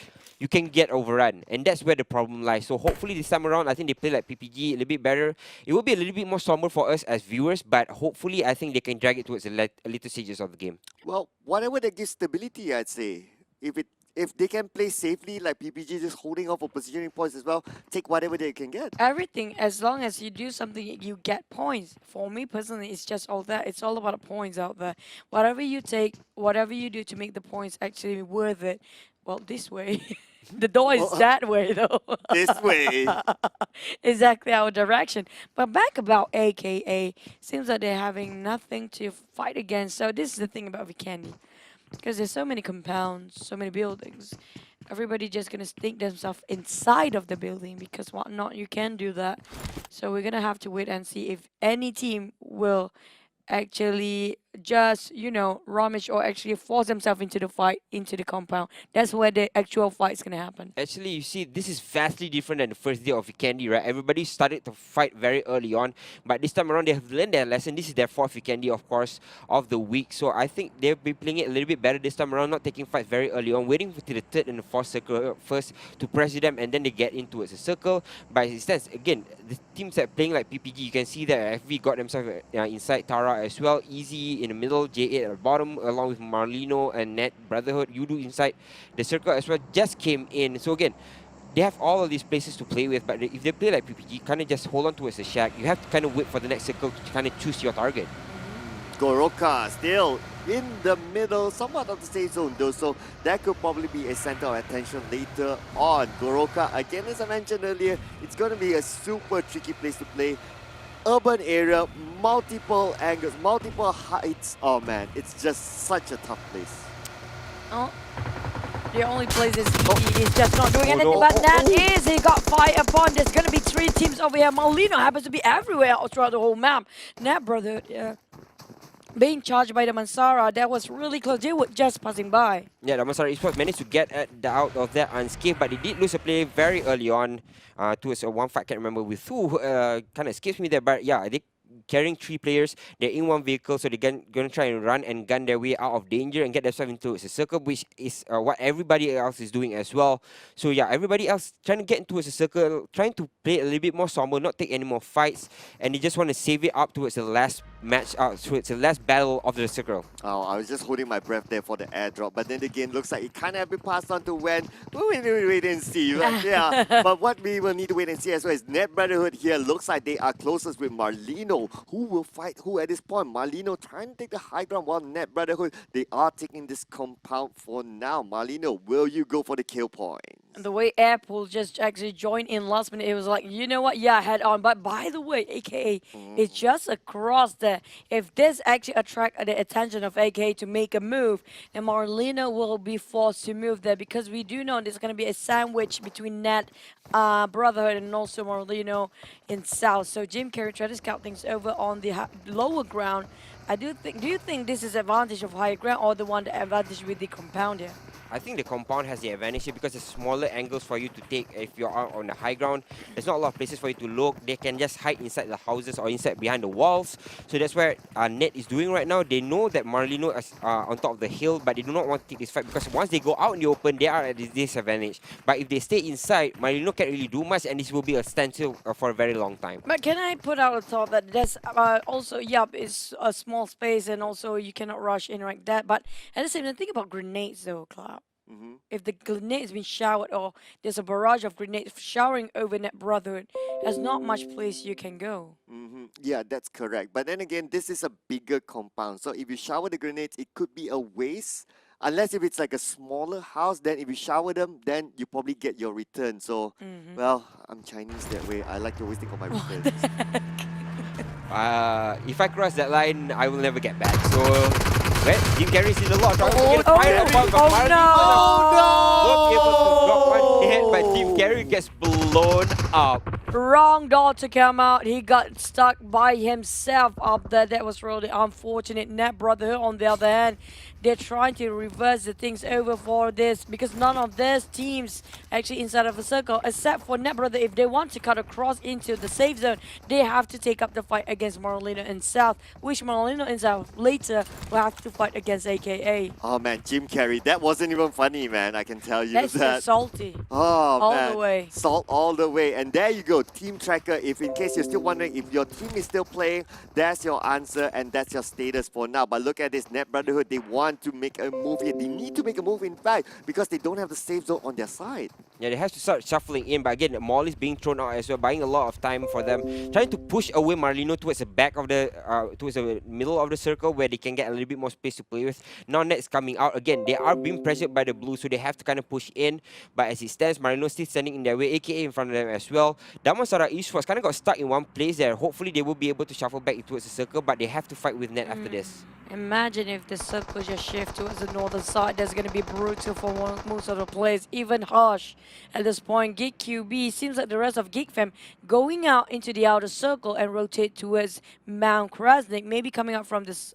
you can get overrun, and that's where the problem lies. So hopefully this time around, I think they play like PPG a little bit better. It will be a little bit more somber for us as viewers, but hopefully I think they can drag it towards the later stages of the game. Well, whatever that gives stability, I'd say. If they can play safely, like PPG just holding off for positioning points as well, take whatever they can get. Everything, as long as you do something, you get points. For me personally, it's just all that. It's all about the points out there. Whatever you take, whatever you do to make the points actually worth it. Well, this way. The door is that way, though. This way. Exactly our direction. But back about AKA, seems like they're having nothing to fight against. So this is the thing about Vikendi. Because there's so many compounds, so many buildings. Everybody just gonna stick themselves inside of the building because whatnot, you can do that. So we're gonna have to wait and see if any team will actually just rummage or actually force themselves into the fight, into the compound. That's where the actual fight is gonna happen. Actually, you see, this is vastly different than the first day of Weekendy, right? Everybody started to fight very early on, but this time around they have learned their lesson. This is their fourth Weekendy, of course, of the week. So I think they'll be playing it a little bit better this time around, not taking fights very early on, waiting to the third and the fourth circle first to press them, and then they get in towards the circle. By instance, again, the teams that are playing like PPG, you can see that FV got themselves inside Tara as well, Easy in the middle, J8 at the bottom, along with Marlino and Net Brotherhood. Yudu inside the circle as well, just came in. So again, they have all of these places to play with, but if they play like PPG, kind of just hold on towards the shack. You have to kind of wait for the next circle to kind of choose your target. Goroka still in the middle, somewhat of the safe zone though, so that could probably be a center of attention later on. Goroka, again, as I mentioned earlier, it's going to be a super tricky place to play. urban area, multiple angles, multiple heights. Oh man, it's just such a tough place. Oh, the only place is Ikuti is just not doing Oh, anything, no. but Oh, that oh. is, he got fired upon. There's gonna be 3 teams over here. Molino happens to be everywhere throughout the whole map. Net Brotherhood, yeah, being charged by the Mansara, that was really close. They were just passing by. Yeah, the Masara Esports managed to get out of that unscathed, but they did lose a play very early on towards a one fight. Can't remember with who. Kind of escapes me there, but yeah, they carrying 3 players. They're in one vehicle, so they're gonna try and run and gun their way out of danger and get themselves into a circle, which is what everybody else is doing as well. So yeah, everybody else trying to get into a circle, trying to play a little bit more somber, not take any more fights, and they just want to save it up towards the last match, towards the last battle of the circle. Oh, I was just holding my breath there for the airdrop, but then again, looks like it kind of been passed on to Wen. We'll wait and see. But yeah, but what we will need to wait and see as well is Net Brotherhood here. Looks like they are closest with Marlino. Who will fight who at this point? Marlino trying to take the high ground while Net Brotherhood, they are taking this compound for now. Marlino, will you go for the kill point? And the way Airpool just actually joined in last minute, it was like, you know what, yeah, head on. But by the way, AKA is just across there. If this actually attract the attention of AKA to make a move, then Marlino will be forced to move there, because we do know there's going to be a sandwich between Net Brotherhood and also Marlino in South. So Jim Carrey tried to scout things over on the lower ground. Do you think this is advantage of higher ground, or the one the advantage with the compound here? I think the compound has the advantage here because there's smaller angles for you to take if you're out on the high ground. There's not a lot of places for you to look. They can just hide inside the houses or inside behind the walls. So that's where Net is doing right now. They know that Marlino is on top of the hill, but they do not want to take this fight because once they go out in the open, they are at a disadvantage. But if they stay inside, Marlino can't really do much, and this will be a standstill for a very long time. But can I put out a thought that there's also, yup, it's a small space, and also you cannot rush in like that. But at the same time, think about grenades though, Cloud. If the grenade has been showered, or there's a barrage of grenades showering over Net Brotherhood, there's not much place you can go. Yeah, that's correct. But then again, this is a bigger compound. So if you shower the grenades, it could be a waste. Unless if it's like a smaller house, then if you shower them, then you probably get your return. So, well, I'm Chinese that way. I like to always think of my returns. If I cross that line, I will never get back. So, well, Jim Carrey's in a lot of trouble. Oh, Get a fire upon, but Marlino won't be able to drop one hit, but Jim Carrey gets blown up. Wrong door to come out. He got stuck by himself up there. That was really unfortunate. Net Brotherhood, on the other hand, they're trying to reverse the things over for this, because none of these teams actually inside of a circle, except for Net Brother. If they want to cut across into the safe zone, they have to take up the fight against Marlino in South, which Marlino in South later will have to fight against AKA. Oh man, Jim Carrey, that wasn't even funny, man. I can tell you That's that. so salty. Oh All man, the way. salt all the way. And there you go, Team Tracker. If in case you're still wondering if your team is still playing, that's your answer and that's your status for now. But look at this, Net Brotherhood, they want to make a move here. They need to make a move, in fact, because they don't have the safe zone on their side. Yeah, they have to start shuffling in, but again, Molly's being thrown out as well, buying a lot of time for them, trying to push away Marlino towards the back of the, towards the middle of the circle where they can get a little bit more space to play with. Now Net's coming out again. They are being pressured by the blue, so they have to kind of push in. But as it stands, Marlino's still standing in their way, AKA in front of them as well. Damansara Esports kind of got stuck in one place there. Hopefully, they will be able to shuffle back towards the circle, but they have to fight with Net after this. Imagine if the circle just shift towards the northern side. That's going to be brutal for most of the players. Even harsh at this point. Geek QB seems like the rest of Geek Fam going out into the outer circle and rotate towards Mount Krasnik, maybe coming out from this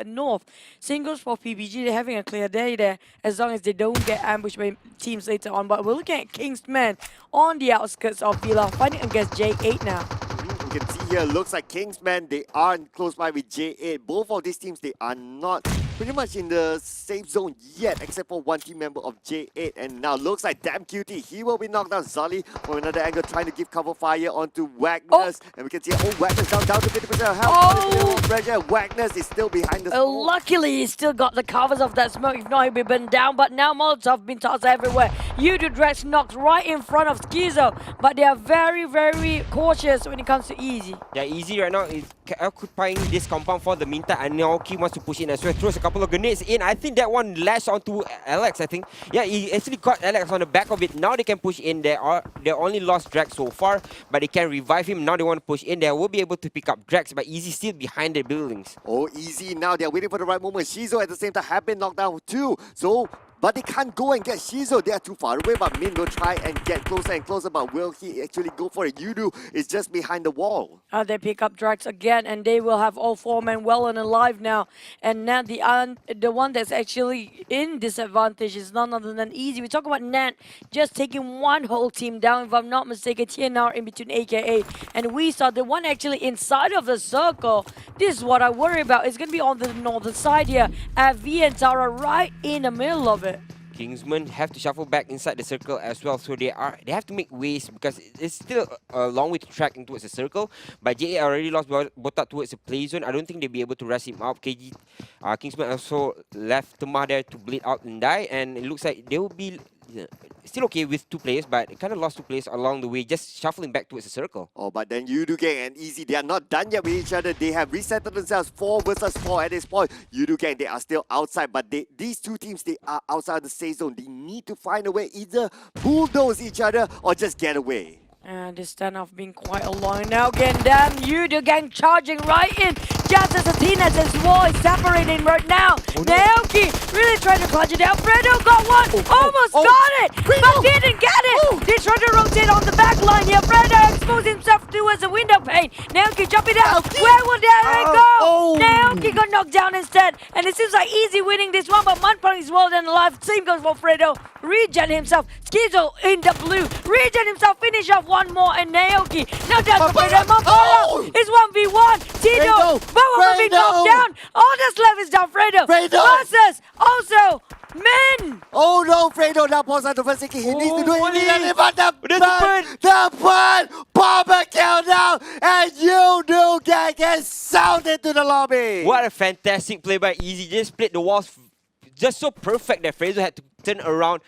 north. Singles for PBG, they're having a clear day there as long as they don't get ambushed by teams later on. But we're looking at Kingsman on the outskirts of Villa, fighting against J8 now. You can see here, looks like Kingsman, they are close by with J8. Both of these teams, they are not pretty much in the safe zone yet, except for one team member of J8. And now looks like damn cutie, he will be knocked down. Zali from another angle trying to give cover fire onto Wagners. And we can see, Wagners down to 50% of health. Pressure. Wagners is still behind the smoke. Luckily, he still got the covers of that smoke. If not, he'd be been down. But now Molotov been tossed everywhere. Yudu Drex knocked right in front of Schizo, but they are very, very cautious when it comes to Easy. Yeah, Easy right now is occupying this compound for the meantime, and Naoki wants to push in as well. Throws a couple of grenades in. I think that one lashed onto Alex, I think. Yeah, he actually got Alex on the back of it. Now they can push in. They only lost Drax so far, but they can revive him. Now they want to push in. They will be able to pick up Drax, but Easy still behind the buildings. Oh, Easy now. They're waiting for the right moment. Shizo at the same time have been knocked down too. So, but they can't go and get Shizo. They are too far away, but Min will try and get closer and closer. But will he actually go for it? Yudu is just behind the wall. They pick up Drax again, and they will have all 4 men well and alive now. And Nat, the one that's actually in disadvantage is none other than Easy. We talk about Nat just taking one whole team down, if I'm not mistaken. TNR in between AKA, and we saw the one actually inside of the circle. This is what I worry about. It's going to be on the northern side here. V and Tara right in the middle of it. Kingsman have to shuffle back inside the circle as well, so they have to make ways because it's still a long way to track in towards the circle. But JA already lost Botak towards the play zone. I don't think they'll be able to rush him out. Kingsman also left Temah there to bleed out and die, and it looks like they will be still okay with 2 players, but kind of lost 2 players along the way, just shuffling back towards the circle. Oh, but then Yudu Gang and Easy, they are not done yet with each other. They have resettled themselves 4 versus 4 at this point. Yudu Gang, they are still outside, but these 2 teams, they are outside the safe zone. They need to find a way, either bulldoze each other or just get away. And this standoff being quite a long now. Again, damn Yudu Gang charging right in. Just as Athena's wall is separating right now. Oh, no. Naoki really trying to clutch it down. Fredo got one. Almost got it. But didn't get it. They tried to rotate on the back line here. Fredo exposed himself towards the window pane. Naoki jumping down. Where will Derek go? Naoki got knocked down instead. And it seems like Easy winning this one. But Manpang is well done alive. Same goes for Fredo. Regen himself. Schizo in the blue. Regen himself. Finish off one more. And Naoki. Now down to Fredo. Mapolo is 1v1. Tito. Boa will be knocked down. All that's left is down Fredo. Versus also Min. Oh no, Fredo now pulls out the first kick. He needs to do it. But the burn. Bomber kill now. And Yudu Gang gets sounded to the lobby. What a fantastic play by Easy. Just played the walls just so perfect that Fraser had to turn around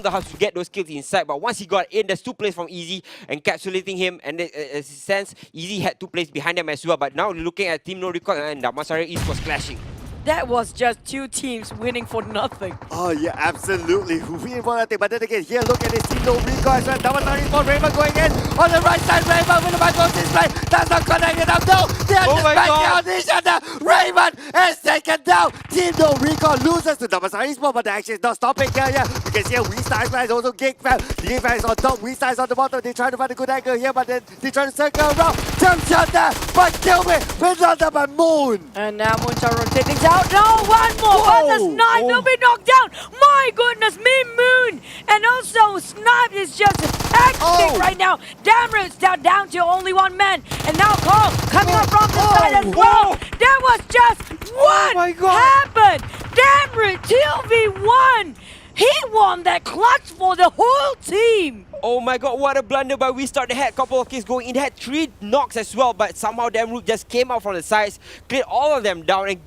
the house to get those kills inside. But once he got in, there's 2 plays from Easy encapsulating him, and in a sense, Easy had 2 plays behind them as well. But now looking at Team No Recall and Damansara East was clashing. That was just 2 teams winning for nothing. Oh yeah, absolutely. Winning for nothing. But then again, here, look at this Team No Recall as well. Damansara for Raven going in. On the right side, Raven with the microsis play. That's not connected enough. No, they are just backing on each other. Raven is taken down. Team No Recall loses to Damansara Esports, but the action is not stopping here. Yeah, you can see here, WeStar is also Gig Fam. Gig Fam is on top, WeStar is on the bottom. They try to find a good angle here, but then they try to circle around. Jump shot there, but kill me. With under by Moon. And now Moonshot rotating out. No, one more. But the Snipe will be knocked down. My goodness, Moon. And also, Snipe is just hectic right now. Damroot's down to only 1 man. And now Carl coming up from the side as well. That was just what happened. Damroot 2v1. He won that clutch for the whole team. Oh my god, what a blunder by WeStar. They had a couple of kills going in. They had 3 knocks as well, but somehow Damroot just came out from the sides, cleared all of them down, and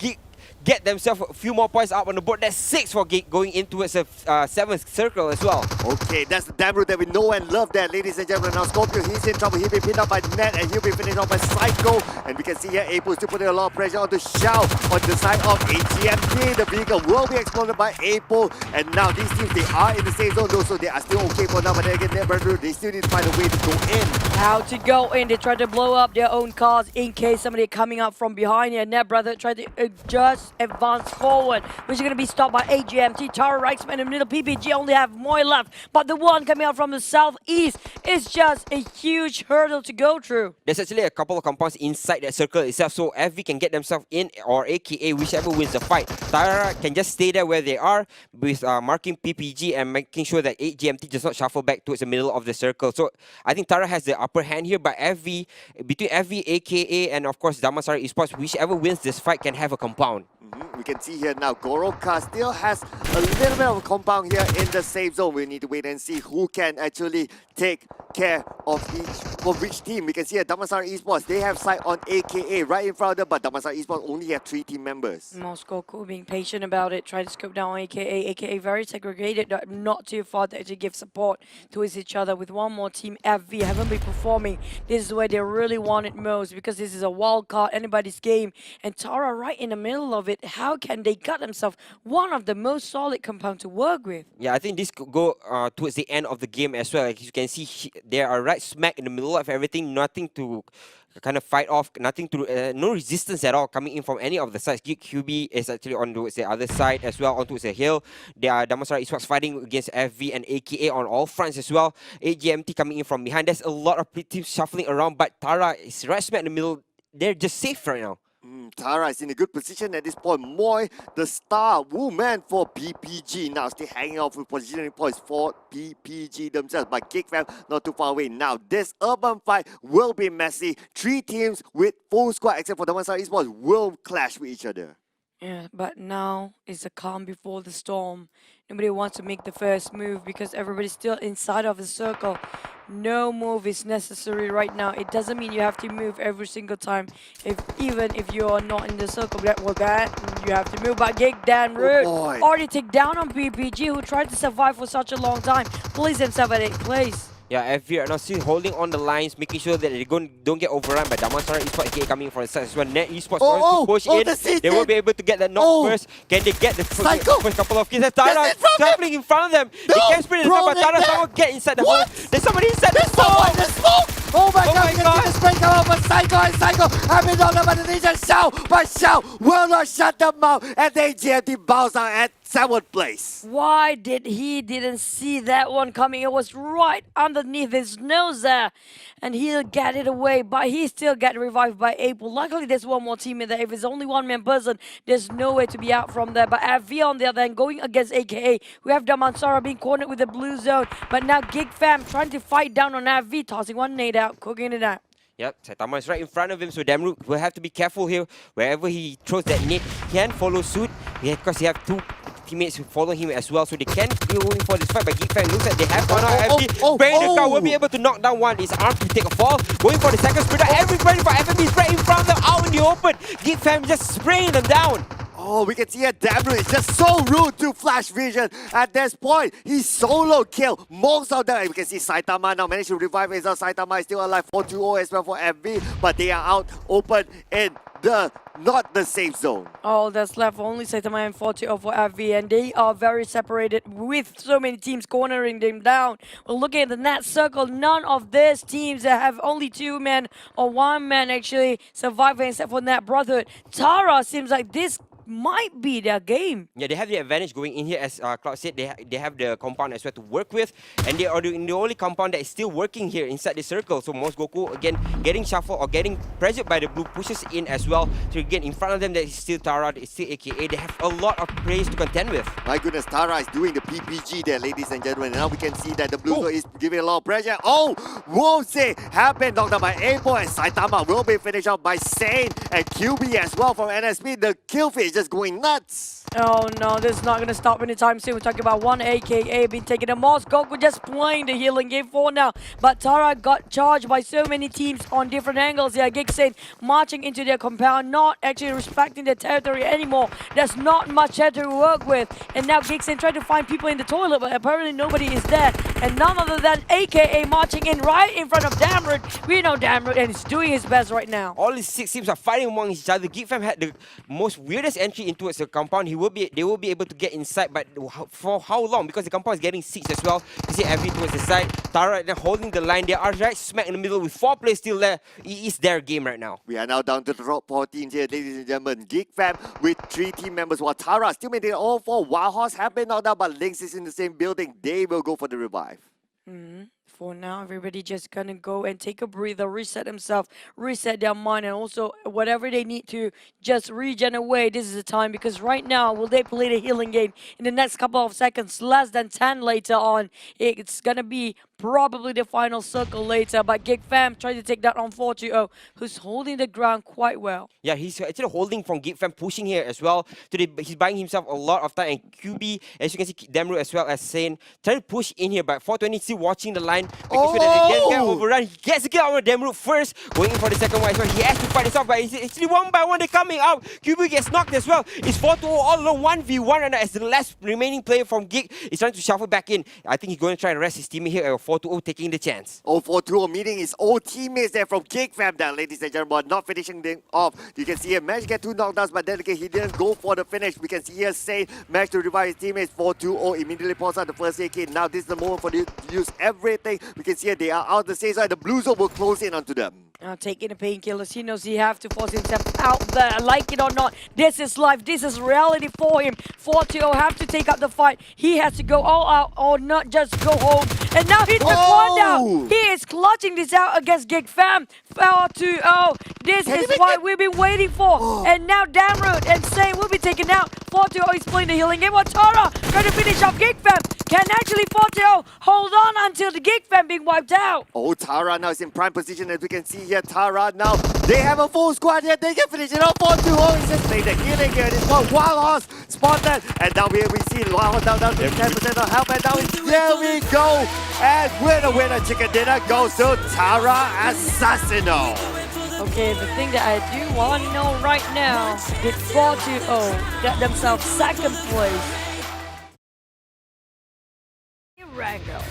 get themselves a few more points up on the board. That's 6 for going in towards the 7th circle as well. Okay, that's the Damroot that we know and love there, ladies and gentlemen. Now Scorpio, he's in trouble. He'll be pinned up by Net, and he'll be finished off by Psycho. And we can see here, Apo is still putting a lot of pressure on the Shao on the side of AGMT. The vehicle will be exploded by Apo. And now these teams, they are in the same zone though, so they are still okay for now. But then again, they still need to find a way to go in. How to go in? They tried to blow up their own cars in case somebody coming up from behind here. Net Brother tried to just advance forward, which is going to be stopped by AGMT. Tara Reichsman in the middle. PPG only have Moy left, but the one coming out from the southeast is just a huge hurdle to go through. There's actually a couple of compounds inside that circle itself, so FV can get themselves in, or AKA whichever wins the fight. Tara can just stay there where they are with marking PPG and making sure that AGMT does not shuffle back towards the middle of the circle. So I think Tara has the upper hand here, but FV, between FV, AKA, and of course Damansara Esports, whichever wins this fight can have a compound. We can see here now, Goroka still has a little bit of a compound here in the safe zone. We need to wait and see who can actually take care of which team. We can see at Damansara Esports, they have sight on AKA right in front of them, but Damansara Esports only have 3 team members. Moscow being patient about it, try to scope down AKA very segregated, not too far to actually give support towards each other. With one more team, FV haven't been performing. This is where they really want it most because this is a wild card, anybody's game. And Tara right in the middle of it. How can they gut themselves one of the most solid compound to work with? Yeah, I think this could go towards the end of the game as well. Like you can see, they are right smack in the middle of everything. Nothing to kind of fight off. Nothing to no resistance at all coming in from any of the sides. QB is actually on towards the other side as well, onto the hill. There are Damansara Esports fighting against FV and AKA on all fronts as well. AGMT coming in from behind. There's a lot of teams shuffling around, but Tara is right smack in the middle. They're just safe right now. Tara is in a good position at this point. Moy, the star woman for PPG, now still hanging off with positioning points for PPG themselves. But GigFam not too far away. Now this urban fight will be messy. 3 teams with full squad except for Damansara Esports will clash with each other. Yeah, but now is the calm before the storm. Nobody wants to make the first move because everybody's still inside of the circle. No move is necessary right now. It doesn't mean you have to move every single time. Even if you are not in the circle, that you have to move. But Gig Dan Root already take down on PPG, who tried to survive for such a long time. Place himself at 8th place. Yeah, FV are now still holding on the lines, making sure that they don't get overrun by Damansara Esports coming from the side as well. Net Esports wants to push in. They will be able to get that knock first. Can they get the first couple of kills? Tara traveling in front of them. They can sprint in front, but Tara somehow get inside the hole. There's somebody inside the smoke. Oh my god, you can see the spray come out, but Psycho have been knocked out by the Ninja Xiao, but Xiao will not shut them out, and they GMT bounce out at 7th place. Why didn't see that one coming? It was right underneath his nose there, and he'll get it away, but he still get revived by April. Luckily, there's one more teammate there. If it's only one-man person, there's no way to be out from there. But FV on the other hand, going against AKA, we have Damansara being cornered with the blue zone, but now GigFam trying to fight down on FV, tossing one nade out, cooking it out. Yep, Saitama is right in front of him, so Damroot will have to be careful here. Wherever he throws that nade, he can follow suit. Because he have 2 teammates who follow him as well, so they can be going for this fight. But GigFam looks like they have one out. FD, the crowd will be able to knock down one. His arm to take a fall. Going for the second splitter. Everybody for FMB is right in front of them, out in the open. GigFam just spraying them down. Oh, we can see a Damru is just so rude to Flash Vision. At this point, he solo killed most of them. We can see Saitama now managed to revive himself. Saitama is still alive, 4-2-0 as well for FV, but they are out open in not the safe zone. All that's left only Saitama and 40 for FV, and they are very separated with so many teams cornering them down. Well, looking at the net circle, none of these teams that have only 2 men or 1 man actually surviving except for Net Brotherhood. Tara seems like this might be their game. Yeah, they have the advantage going in here. As Cloud said, they have the compound as well to work with, and they are the only compound that is still working here inside the circle. So Mos Goku again getting shuffled or getting pressured by the blue, pushes in as well. So again, in front of them, there is still Tara, there is still AKA. They have a lot of praise to contend with. My goodness, Tara is doing the PPG there, ladies and gentlemen. Now we can see that the blue is giving a lot of pressure. Oh, Wose have been knocked out by Abo, and Saitama will be finished out by Sane and QB as well from NSP. The Killfish just going nuts. Oh no, this is not going to stop anytime soon. We're talking about one AKA being taken. And Mos Goku just playing the healing game for now. But Tara got charged by so many teams on different angles. Yeah, Gigsen marching into their compound, not actually respecting their territory anymore. There's not much territory to work with. And now Gigsen trying to find people in the toilet, but apparently nobody is there. And none other than AKA marching in right in front of Damroot. We know Damroot, and he's doing his best right now. All these 6 teams are fighting among each other. GigFam had the most weirdest entry into the compound. They will be able to get inside, but for how long? Because the compound is getting 6 as well. You see every towards the side. Tara now holding the line. They are right smack in the middle with 4 players still there. It is their game right now. We are now down to the top 14 here, ladies and gentlemen. GigFam with 3 team members, while Tara still maintaining all 4. Wild Horse have been knocked out, but Lynx is in the same building. They will go for the revive. For now, everybody just gonna go and take a breather, reset themselves, reset their mind, and also whatever they need to just regen away. This is the time, because right now, will they play the healing game in the next couple of seconds? Less than 10 later on, it's gonna be probably the final circle later. But Gig Fam trying to take that on 4-0, who's holding the ground quite well. Yeah, he's actually holding from Gate Fam, pushing here as well. Today, he's buying himself a lot of time. And QB, as you can see, Demru as well as Saint, trying to push in here. But 420 still watching the line, making sure that they don't get overrun. He gets to get out of Demru first, going in for the second one as well. He has to fight this off, but it's actually one by one they're coming out. QB gets knocked as well. It's 4-2 all alone, 1v1 right now as the last remaining player from Gig is trying to shuffle back in. I think he's going to try and rest his teammate here at 4-2, taking the chance. 4-2 meeting his old teammates there from Gig Fam there, ladies and gentlemen, not finishing them off. You can see here, managed to get 2 knockdowns, but then again, he didn't go for the finish. We can see here, Say managed to revive his teammates. 4-2, immediately pulls out the first AK. Now this is the moment for them to use everything. We can see here, they are out the safe side. The blue zone will close in onto them. Taking the painkillers, he knows he have to force himself out there, like it or not. This is life, this is reality for him. 4-0 have to take up the fight. He has to go all out or not just go home. And now he took one down. He is clutching this out against Gig Fam. 4-0. This is what we've been waiting for. And now Damroot and Saint will be taken out. 4-0 is playing the healing game. Tara trying to finish off Gig Fam. Can actually 4-0 hold on until the Gig Fam being wiped out? Tara now is in prime position as we can see here. Tara now, they have a full squad here. They can finish it off. 4-2. He's just playing the healing here. This one, Wild Horse spotted. And now here we see Wild Horse down to 10% of health. And now there we go. And winner chicken dinner goes to Tara Assassino. Okay, the thing that I do want to know right now, did 4-0 get themselves second place?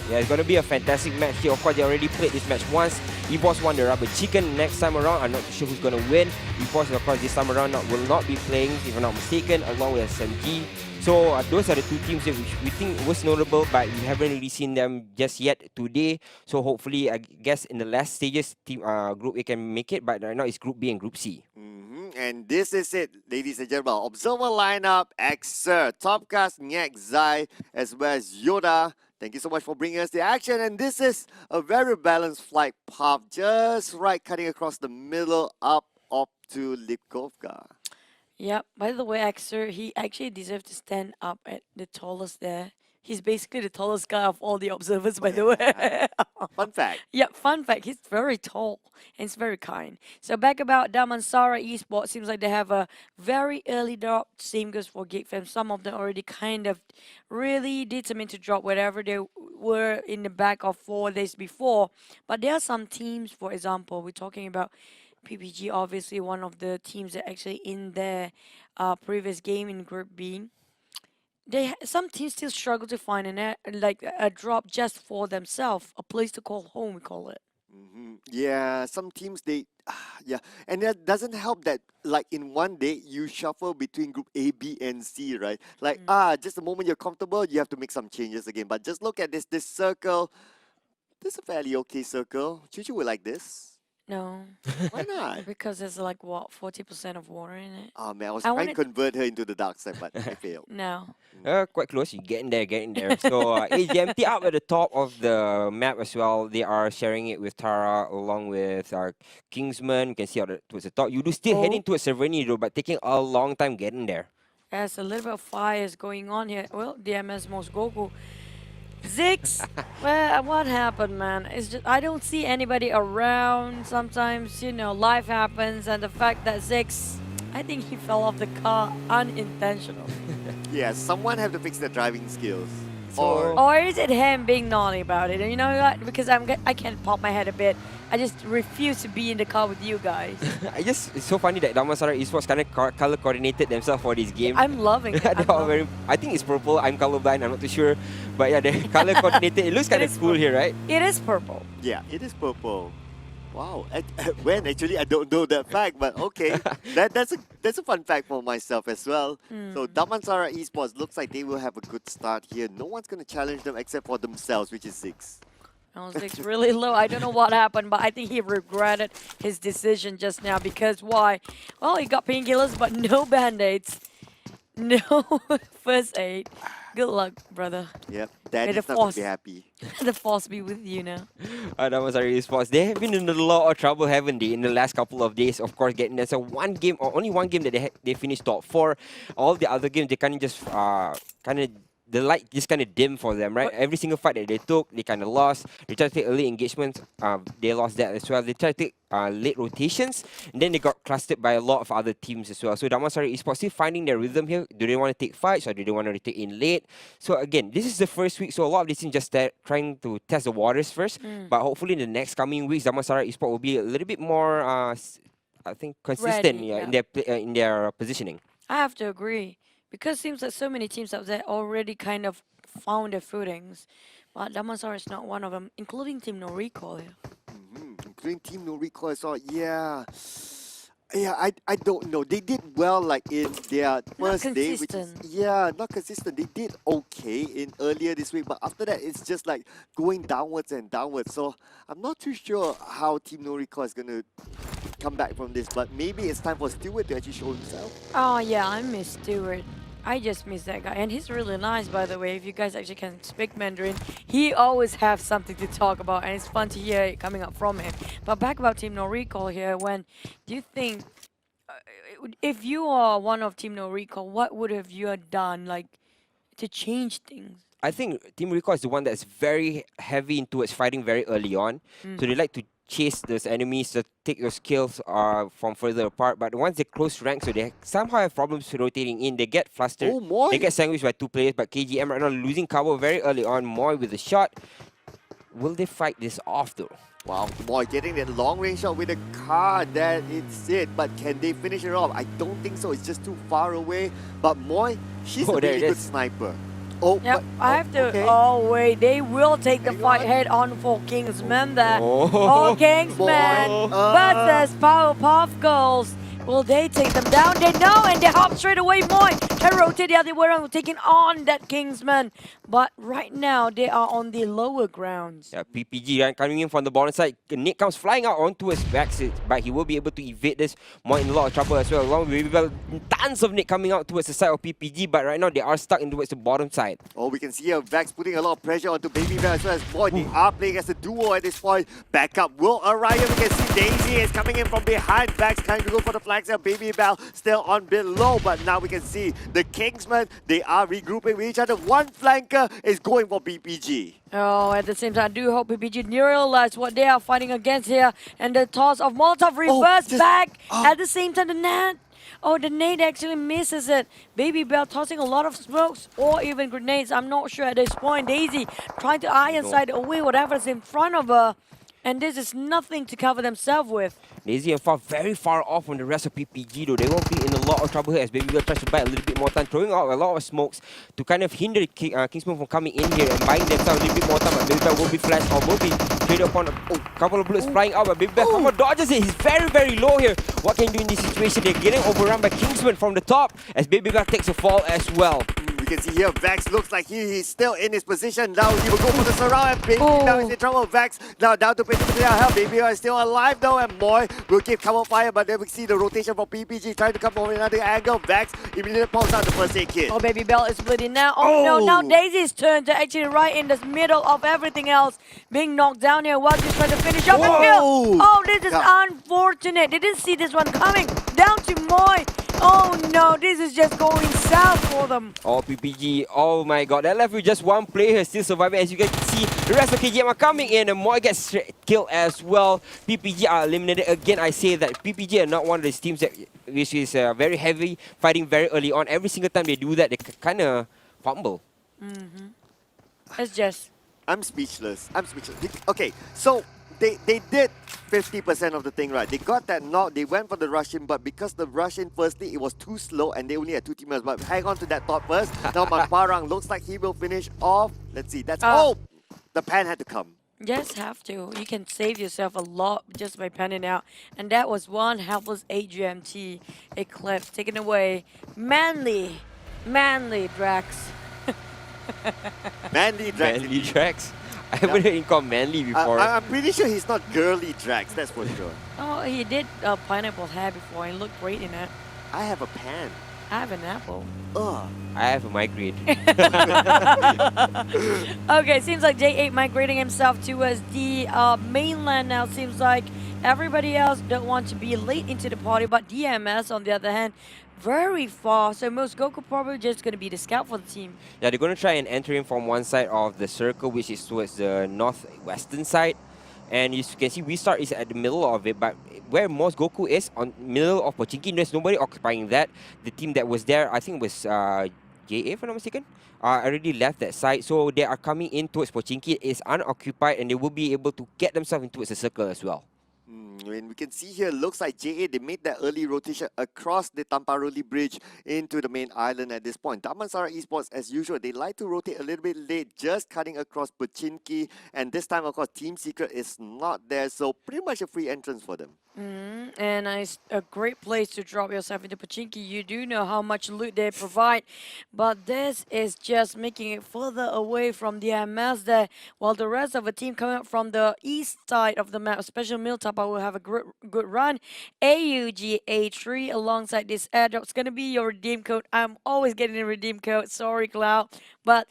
Yeah, it's going to be a fantastic match here. Of course, they already played this match once. EBOS won the rubber chicken. Next time around, I'm not too sure who's going to win. EBOS, of course, this time around will not be playing, if I'm not mistaken, along with SMG. So those are the two teams that we think was notable, but we haven't really seen them just yet today. So hopefully, I guess in the last stages, team Group A can make it. But right now, it's Group B and Group C. And this is it, ladies and gentlemen. Observer lineup, Xer, Topcast, Nyek, Zai, as well as Yoda. Thank you so much for bringing us the action. And this is a very balanced flight path, just right cutting across the middle up to Lipkovka. Yep, by the way, Xer, he actually deserves to stand up at the tallest there. He's basically the tallest guy of all the observers, by the way. Fun fact. Yeah, fun fact. He's very tall and he's very kind. So back about Damansara Esports, seems like they have a very early drop. Same goes for Gig Fam. Some of them already kind of really determined to drop wherever they were in the back of 4 days before. But there are some teams, for example, we're talking about PPG, obviously one of the teams that actually in their previous game in Group B. Some teams still struggle to find a drop just for themselves, a place to call home, we call it. Yeah, some teams yeah, and that doesn't help that like in one day you shuffle between Group A, B, and C, right? Like just the moment you're comfortable, you have to make some changes again. But just look at this circle. This is a fairly okay circle. Chuchu would like this. No. Why not? Because there's like what, 40% of water in it? Oh man, I was trying to convert her into the dark side, but I failed. No. Quite close. You're getting there. So AGMT up at the top of the map as well. They are sharing it with Tara along with Kingsman. You can see towards the top. You do still heading towards Severny though, but taking a long time getting there. There's a little bit of fires going on here. Well, DMS Most Goku. Zix, well, what happened, man? It's just I don't see anybody around. Sometimes, life happens, and the fact that Zix, I think he fell off the car unintentionally. Yeah, someone have to fix their driving skills. Or is it him being naughty about it? And you know what? Because I can't pop my head a bit. I just refuse to be in the car with you guys. It's so funny that Damansara Esports kind of color coordinated themselves for this game. I'm loving it. I think it's purple. I'm colorblind. I'm not too sure. But yeah, they color coordinated. It looks kind of cool here, right? It is purple. Yeah, it is purple. Wow. When actually I don't know that fact, but okay. That's a fun fact for myself as well. So Damansara Esports looks like they will have a good start here. No one's gonna challenge them except for themselves, which is Zix. Zix really low. I don't know what happened, but I think he regretted his decision just now because why? Well, he got painkillers, but no band-aids. No first aid. Good luck, brother. Yep, Daddy's not going to be happy. The force be with you now. Damansara Esports, they have been in a lot of trouble, haven't they, in the last couple of days? Of course, getting there's only one game that they finished top 4. All the other games, they kind of just kind of the light just kind of dim for them, right? But- Every single fight that they took, they kind of lost. They tried to take early engagements, they lost that as well. They tried to take late rotations, and then they got clustered by a lot of other teams as well. So Damansara Esports still finding their rhythm here. Do they want to take fights or do they want to take in late? So again, this is the first week, so a lot of these teams just trying to test the waters first. But hopefully in the next coming weeks, Damansara Esports will be a little bit more, I think, consistent Ready, in their positioning. I have to agree because it seems like so many teams out there already kind of found their footings, but Damansara is not one of them, including Team No Recall here. Including Team No Recall, I saw, I don't know. They did well like in their first day, which is consistent. not consistent. They did okay in earlier this week, but after that it's just like going downwards and downwards. So I'm not too sure how Team No Recall is gonna come back from this, but maybe it's time for Stewart to actually show himself. Oh yeah, I miss Stewart. I just miss that guy, and he's really nice, by the way. If you guys actually can speak Mandarin, he always has something to talk about, and it's fun to hear it coming up from him. But back about Team No Recall here, when do you think, if you are one of Team No Recall, what would have you done, like, to change things? I think Team Recall is the one that's very heavy into its fighting very early on. So they like to chase those enemies to take those kills from further apart. But once they close ranks, so they somehow have problems rotating in. They get flustered. Oh, Moy! They get sandwiched by two players. But KGM right now losing cover very early on. Moy with a shot. Will they fight this off though? Wow, Moy getting that long range shot with a car, that it's it. But can they finish it off? I don't think so. It's just too far away. But Moy, she's a there really it good is. sniper. Oh, Yep, but, I have to. okay. Oh wait, they will take the Hang fight on. head on for Kingsman there. Oh. Kingsman Boy. versus Powerpuff Girls. Will they take them down? They know, and they hop straight away. Moy can rotate the other way around, taking on that Kingsman. But right now, they are on the lower grounds. Yeah, PPG right, coming in from the bottom side. Nick comes flying out onto his back, but he will be able to evade this. More in a lot of trouble as well. Along with Babybel, tons of Nick coming out towards the side of PPG, but right now they are stuck in towards the bottom side. Oh, we can see here Vex putting a lot of pressure onto Babybel as well as Boy. They are playing as a duo at this point. Backup will arrive. We can see Daisy is coming in from behind. Vex trying to go for the flags here. Babybel still on below, but now we can see the Kingsmen. They are regrouping with each other. One flanker is going for PPG. Oh, at the same time, I do hope PPG realize what they are fighting against here. And the toss of Molotov reverse just- back. At the same time, the net. Oh, the nade actually misses it. Babybel tossing a lot of smokes or even grenades. I'm not sure at this point. Daisy trying to ironside away whatever's in front of her. And this is nothing to cover themselves with. Daisy and Far very far off from the rest of PPG though. They will be in a lot of trouble here as Babybel tries to buy a little bit more time, throwing out a lot of smokes to kind of hinder Kingsman from coming in here and buying themselves a little bit more time. But Babybel will be flashed or will be traded upon a couple of bullets flying out. But Babybel somehow dodges it. He's very, very low here. What can he do in this situation? They're getting overrun by Kingsman from the top as Babybel takes a fall as well. We can see here Vex looks like he's still in his position. Now he will go for the surround and Babybel is in trouble. Vex now down to 50% health. Babybel is still alive though, and Moy will give cover fire, but then we see the rotation from PPG trying to come from another angle. Vex immediately pops out the first aid kit. Oh, Babybel is bleeding now. Oh, no, now Daisy's turn to actually right in the middle of everything else. Being knocked down here while she's trying to finish up the kill. Oh, this is unfortunate. They didn't see this one coming. Down to Moy. Oh no, this is just going south for them. Oh, PPG. Oh my god. That left with just one player still surviving. As you can see, the rest of KGM are coming in and Moy gets killed as well. PPG are eliminated. Again, I say that PPG are not one of these teams that which is very heavy, fighting very early on. Every single time they do that, they kind of fumble. It's just... I'm speechless. Okay, so they did 50% of the thing right. They got that knock, they went for the Russian, but because the Russian firstly, it was too slow and they only had 2 teammates. But hang on to that thought first. Now Manparang looks like he will finish off. Let's see, that's... the pan had to come. Just have to. You can save yourself a lot just by panning out. And that was one helpless AGMT Eclipse taken away. Manly Drax. Manly Drax. Manly Drax. I haven't heard him called Manly before. I'm pretty sure he's not girly Drax, that's for sure. Oh, he did pineapple hair before and looked great in it. I have a pan. I have an apple. Ugh. I have a migraine. Okay, seems like J8 migrating himself towards the mainland now. Seems like Everybody else don't want to be late into the party, but DMS on the other hand, very far. So most Goku probably just gonna be the scout for the team. Yeah, they're going to try and enter in from one side of the circle, which is towards the northwestern side. And you can see V-Star is at the middle of it, but where most Goku is, on middle of Pochinki, there's nobody occupying that. The team that was there, I think was JA, if I'm not mistaken, already left that side. So they are coming in towards Pochinki. It's unoccupied, and they will be able to get themselves into the circle as well. And we can see here, looks like JA, they made that early rotation across the Tamparoli Bridge into the main island at this point. Damansara Esports, as usual, they like to rotate a little bit late, just cutting across Pochinki. And this time, of course, Team Secret is not there, so pretty much a free entrance for them. And it's a great place to drop yourself into Pochinki. You do know how much loot they provide, but this is just making it further away from the MS there, while the rest of the team coming up from the east side of the map, especially Miltapa, will have a good run. AUG A3 alongside this airdrop. It's gonna be your redeem code. I'm always getting a redeem code. Sorry, Cloud, but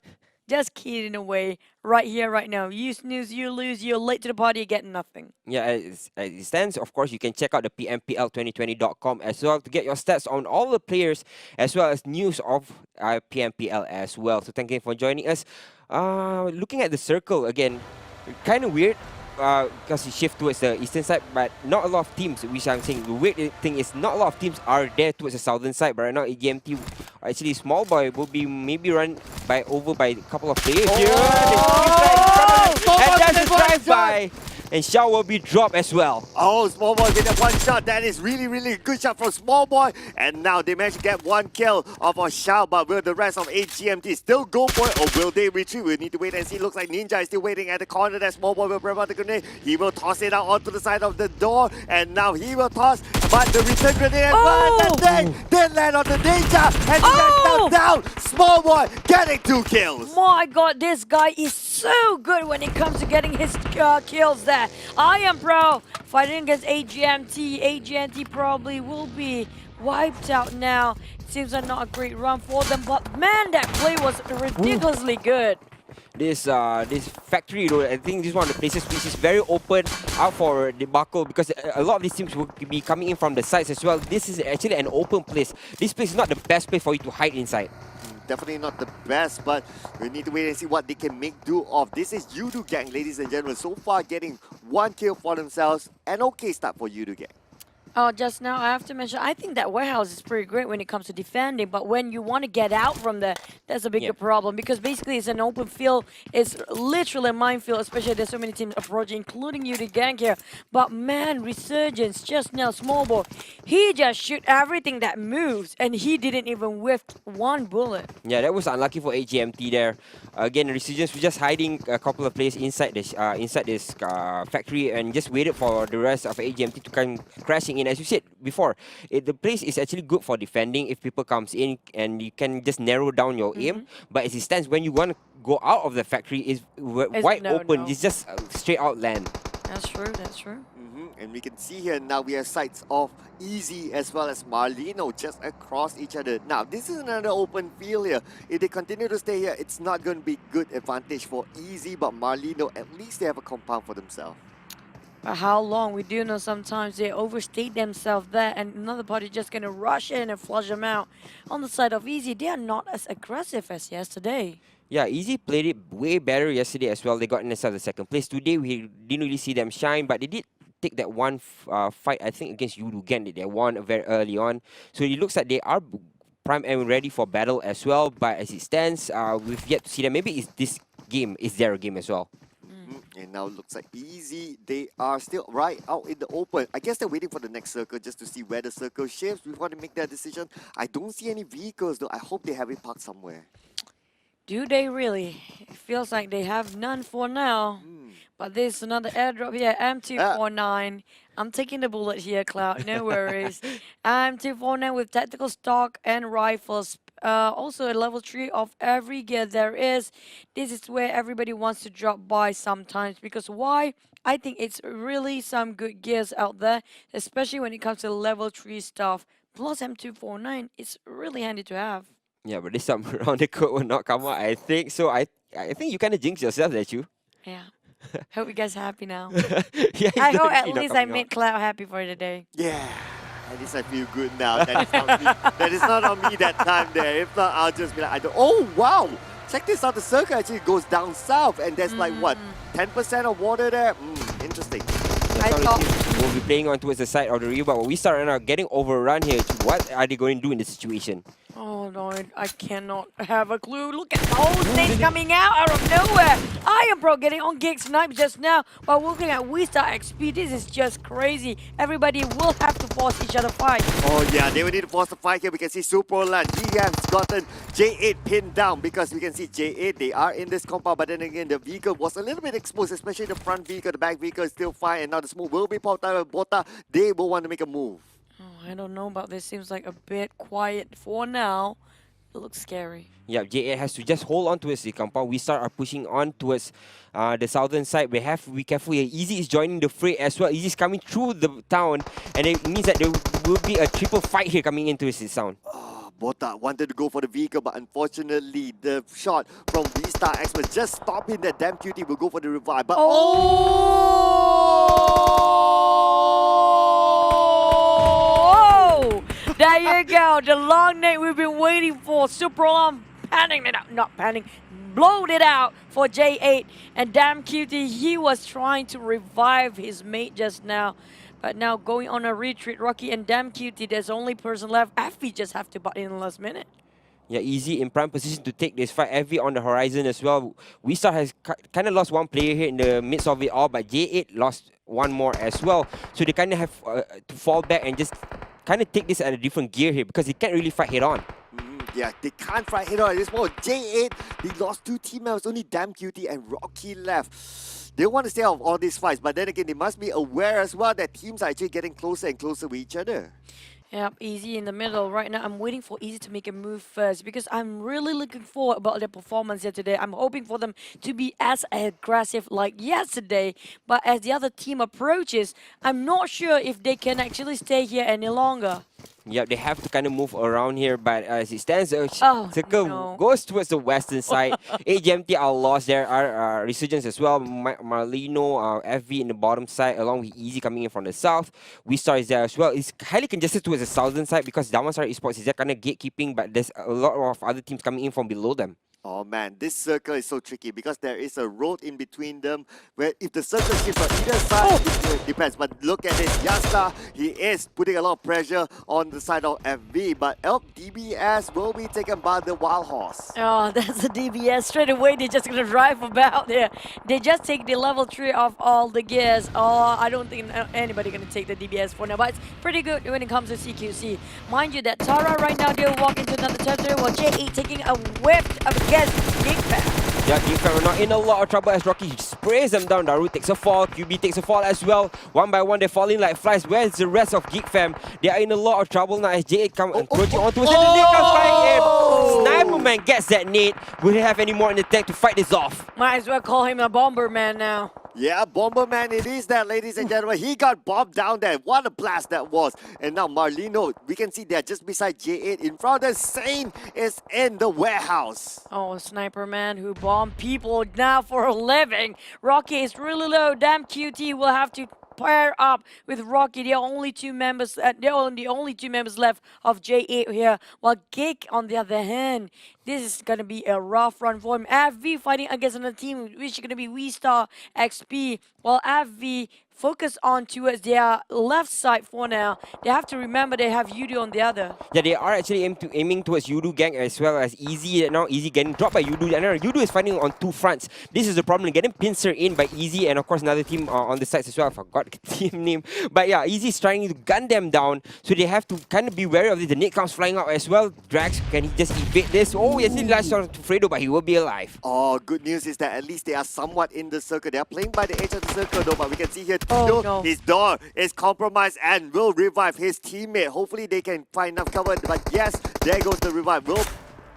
just key it away right here, right now. You snooze, you lose, you're late to the party, you get nothing. Yeah, as it stands, of course, you can check out the PMPL2020.com as well to get your stats on all the players as well as news of PMPL as well. So thank you for joining us. Looking at the circle again, kind of weird because you shift towards the eastern side, but not a lot of teams, which I'm saying the weird thing is not a lot of teams are there towards the southern side, but right now AGMT, actually Small Boy will be maybe run over by a couple of players here. And that's a drive-by! And Xiao will be dropped as well. Oh, Small Boy with that one shot. That is really a good shot from Small Boy. And now they managed to get one kill of a Xiao, but will the rest of HGMT still go for it, or will they retreat? We need to wait and see. Looks like Ninja is still waiting at the corner. That Small Boy will bring out the grenade. He will toss it out onto the side of the door, and now he will toss, but the return grenade then land on the Ninja, and he gets down. Small Boy getting 2 kills. My god, this guy is so good when it comes to getting his kills there. I am pro fighting against AGMT. AGMT probably will be wiped out now. It seems like not a great run for them, but man, that play was ridiculously good. This factory though, I think this is one of the places which is very open out for debacle because a lot of these teams will be coming in from the sides as well. This is actually an open place. This place is not the best place for you to hide inside. Definitely not the best, but we need to wait and see what they can make do of. This is Yudu Gang, ladies and gentlemen. So far, getting 1 kill for themselves. An okay start for Yudu Gang. Just now I have to mention, I think that warehouse is pretty great when it comes to defending, but when you want to get out from there, that's a bigger problem because basically it's an open field. It's literally a minefield, especially there's so many teams approaching, including you, the gang here. But man, Resurgence just now, Small Boy, he just shoot everything that moves and he didn't even whiff one bullet. Yeah, that was unlucky for AGMT there. Again, Resurgence was just hiding a couple of players inside this factory and just waited for the rest of AGMT to come crashing in. As you said before, the place is actually good for defending if people comes in and you can just narrow down your aim. But as it stands, when you want to go out of the factory, it's wide open. No. It's just straight out land. That's true, that's true. And we can see here now we have sights of Easy as well as Marlino just across each other. Now, this is another open field here. If they continue to stay here, it's not going to be good advantage for Easy, but Marlino, at least they have a compound for themselves. But how long? We do know sometimes they overstate themselves there and another party just going to rush in and flush them out. On the side of Easy, they are not as aggressive as yesterday. Yeah, Easy played it way better yesterday as well. They got inside the second place. Today, we didn't really see them shine, but they did take that one fight, I think, against Yudu Gen. They won very early on. So it looks like they are prime and ready for battle as well. But as it stands, we've yet to see them. Maybe this game is their game as well. And now it looks like Easy, they are still right out in the open. I guess they're waiting for the next circle just to see where the circle shifts before they make their decision. I don't see any vehicles though. I hope they have it parked somewhere. Do they really? It feels like they have none for now. But there's another airdrop here, M249. I'm taking the bullet here, Cloud, no worries. M249 with tactical stock and rifles. Also a level 3 of every gear there is. This is where everybody wants to drop by sometimes. Because why? I think it's really some good gears out there, especially when it comes to level 3 stuff. Plus M249, it's really handy to have. Yeah, but this time around the code will not come out, I think. So I think you kind of jinxed yourself, that you. Yeah. Hope you guys happy now. Yeah, he's I hope definitely at not least I coming out. made Cloud happy for today. Yeah. At least I feel good now. That is not me. That is not on me that time there. If not, I'll just be like, I don't. Oh wow! Check this out. The circle actually goes down south, and there's like what, 10% of water there. Interesting. Yeah, I some of thought- the teams will be playing on towards the side of the river, but we start right now getting overrun here. What are they going to do in this situation? Oh Lord, I cannot have a clue. Look at those things coming out of nowhere. I am pro getting on Gig Snipe just now while looking at Star XP. This is just crazy. Everybody will have to force each other fight. Oh yeah, they will need to force the fight here. We can see Superland. He has gotten J8 pinned down because we can see J8. They are in this compound, but then again, the vehicle was a little bit exposed, especially the front vehicle. The back vehicle is still fine, and now the smoke will be popped out of Bota. They will want to make a move. Oh, I don't know about this. Seems like a bit quiet for now. It looks scary. Yeah, J8 has to just hold on towards the compound. We start pushing on towards the southern side. We have to be careful here. Easy is joining the fray as well. Easy is coming through the town, and it means that there will be a triple fight here coming into this town. Bota wanted to go for the vehicle, but unfortunately, the shot from V-Star X was just stopping that. Damn cutie will go for the revive. But Oh! There you go. The long night we've been waiting for. Super Alarm panning it out. Not panning. Blowed it out for J8. And damn cutie, he was trying to revive his mate just now. But now going on a retreat, Rocky and damn cutie, there's only person left. Effie just have to butt in the last minute. Yeah, Easy in prime position to take this fight. Heavy on the horizon as well. Wistar has kind of lost one player here in the midst of it all, but J8 lost one more as well. So they kind of have to fall back and just kind of take this at a different gear here because they can't really fight head on. yeah, they can't fight head on at this moment. J8, they lost 2 team members, only Damn Cutie and Rocky left. They want to stay out of all these fights, but then again, they must be aware as well that teams are actually getting closer and closer with each other. Yep, Easy in the middle. Right now, I'm waiting for Easy to make a move first because I'm really looking forward about their performance here today. I'm hoping for them to be as aggressive like yesterday. But as the other team approaches, I'm not sure if they can actually stay here any longer. Yeah, they have to kind of move around here, but as it stands, the circle no. goes towards the western side. AGMT are lost. There are resurgence as well. Marlino, FV in the bottom side, along with Easy coming in from the south. Wistar is there as well. It's highly congested towards the southern side because Damansara Esports is there kind of gatekeeping, but there's a lot of other teams coming in from below them. Oh man, this circle is so tricky because there is a road in between them where if the circle shifts on either side, it depends. But look at this, Yasta, he is putting a lot of pressure on the side of FV, but DBS will be taken by the Wild Horse. Oh, that's a DBS. Straight away, they're just going to drive about there. They just take the level 3 of all the gears. Oh, I don't think anybody going to take the DBS for now, but it's pretty good when it comes to CQC. Mind you that Tara right now, they'll walk into another territory while J8 taking a whiff against Big Fat. Yeah, Big Fat are not in a lot of trouble as Rocky sprays them down. Daru takes a fall, QB takes a fall as well. One by one, they're falling like flies. Where's the rest of Geek Fam? They are in a lot of trouble now as J8 come approaching onto us. And the nade comes flying in. Sniper Man gets that nade. Will he have any more in the tank to fight this off? Might as well call him a Bomberman now. Yeah, Bomberman, it is that, ladies and gentlemen. He got bombed down there. What a blast that was. And now Marlino, we can see they're just beside J8 in front of the Sane is in the warehouse. Oh, Sniper Man who bomb people now for a living. Rocky is really low. Damn QT will have to pair up with Rocky. There are only 2 members. There are the only 2 members left of J8 here. While Gig, on the other hand, this is gonna be a rough run for him. FV fighting against another team, which is gonna be Star XP. While FV focus on towards their left side for now. They have to remember they have Yudu on the other. Yeah, they are actually aiming towards Yudu gang as well as Easy. Now Easy getting dropped by Yudu. And now Yudu is fighting on 2 fronts. This is the problem, getting pincer in by Easy and of course another team on the sides as well. I forgot the team name. But yeah, Easy is trying to gun them down. So they have to kind of be wary of this. The nade comes flying out as well. Drax, can he just evade this? Oh, yes, he latched on to Fredo, but he will be alive. Oh, good news is that at least they are somewhat in the circle. They are playing by the edge of the circle though, but we can see here Oh, no. his door is compromised and will revive his teammate. Hopefully they can find enough cover, but yes, there goes the revive. Will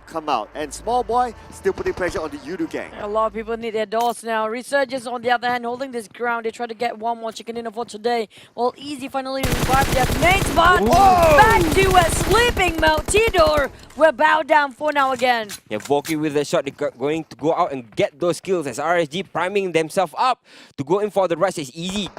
come out. And Small Boy still putting pressure on the Yudu gang. A lot of people need their doors now. Resurgence, on the other hand, holding this ground. They try to get one more chicken dinner for today. Well, Easy finally revived their mates, but back to a sleeping mode. Tidor will bow down for now again. Yeah, Voki with the shot, they're going to go out and get those kills as RSG priming themselves up to go in for the rush. It's Easy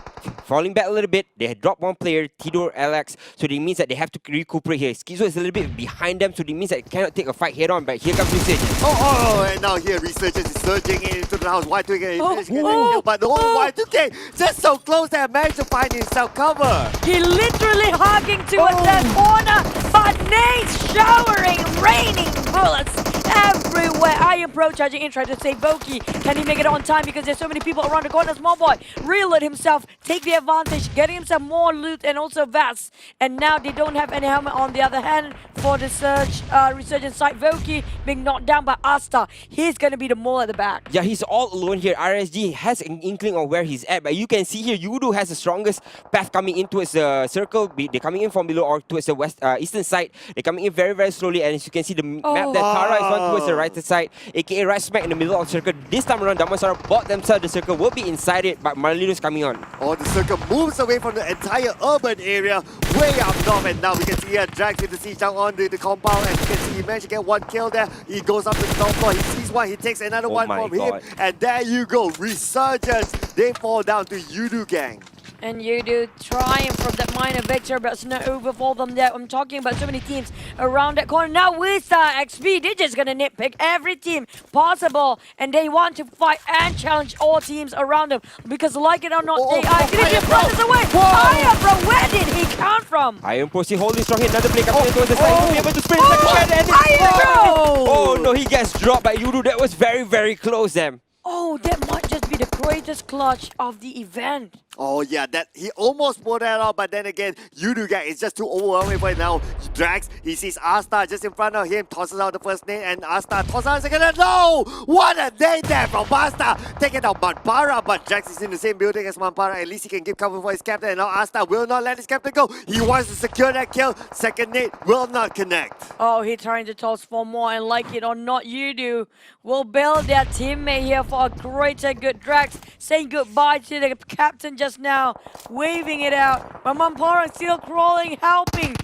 falling back a little bit. They had dropped one player, Tidor, Alex, so it means that they have to recuperate here. Schizo is a little bit behind them, so it means that they cannot take a fight head on, but here comes Resurgence. And now here Resurgence is surging into the house. Y2K, but the whole Y2K just so close that managed to find himself cover. He literally hugging towards that corner, but nades showering, raining bullets everywhere. Iron Pro charging in, trying to save Voki. Can he make it on time because there's so many people around the corner? Small Boy reload himself, take the advantage, getting himself more loot and also vests. And now they don't have any helmet on the other hand for the Resurgence side. Voki being knocked down by Asta. He's going to be the mole at the back. Yeah, he's all alone here. RSG has an inkling of where he's at, but you can see here, Yudu has the strongest path coming in towards the circle. They're coming in from below or towards the eastern side. They're coming in very, very slowly, and as you can see, the map that Tara is on towards the right side, aka right smack in the middle of the circle. This time around, Damansara bought themselves the circle, will be inside it, but Marlino's coming on. The circle moves away from the entire urban area, way up north, and now we can see here Drax with the siege down on the compound, and you can see he managed to get one kill there. He goes up to the top floor, he sees one, he takes another one from him, and there you go, Resurgence. They fall down to Yudu gang. And Yudu trying from that minor victory, but it's not over for them there. I'm talking about so many teams around that corner. Now with XP, they're just gonna nitpick every team possible, and they want to fight and challenge all teams around them, because like it or not, they are gonna just run this away. Iron Pro, where did he come from? Iron Pro still holding strong here. Another play coming towards the side. He'll be able to sprint Iron Pro! Oh no, he gets dropped by Yudu. That was very, very close, them. Oh, that might just be the greatest clutch of the event. Yeah, that he almost pulled that off, but then again, Yudu gang is just too overwhelming right now. Drax, he sees Asta just in front of him, tosses out the first nade, and Asta tosses out the second. And no! What a nade there from Asta! Taking out Manpara, but Drax is in the same building as Manpara. At least he can give cover for his captain, and now Asta will not let his captain go. He wants to secure that kill. Second nade will not connect. Oh, he's trying to toss for more, and like it or not, Yudu will build their teammate here for a greater good. Drax saying goodbye to the captain just now, waving it out. But Manpara still crawling, helping,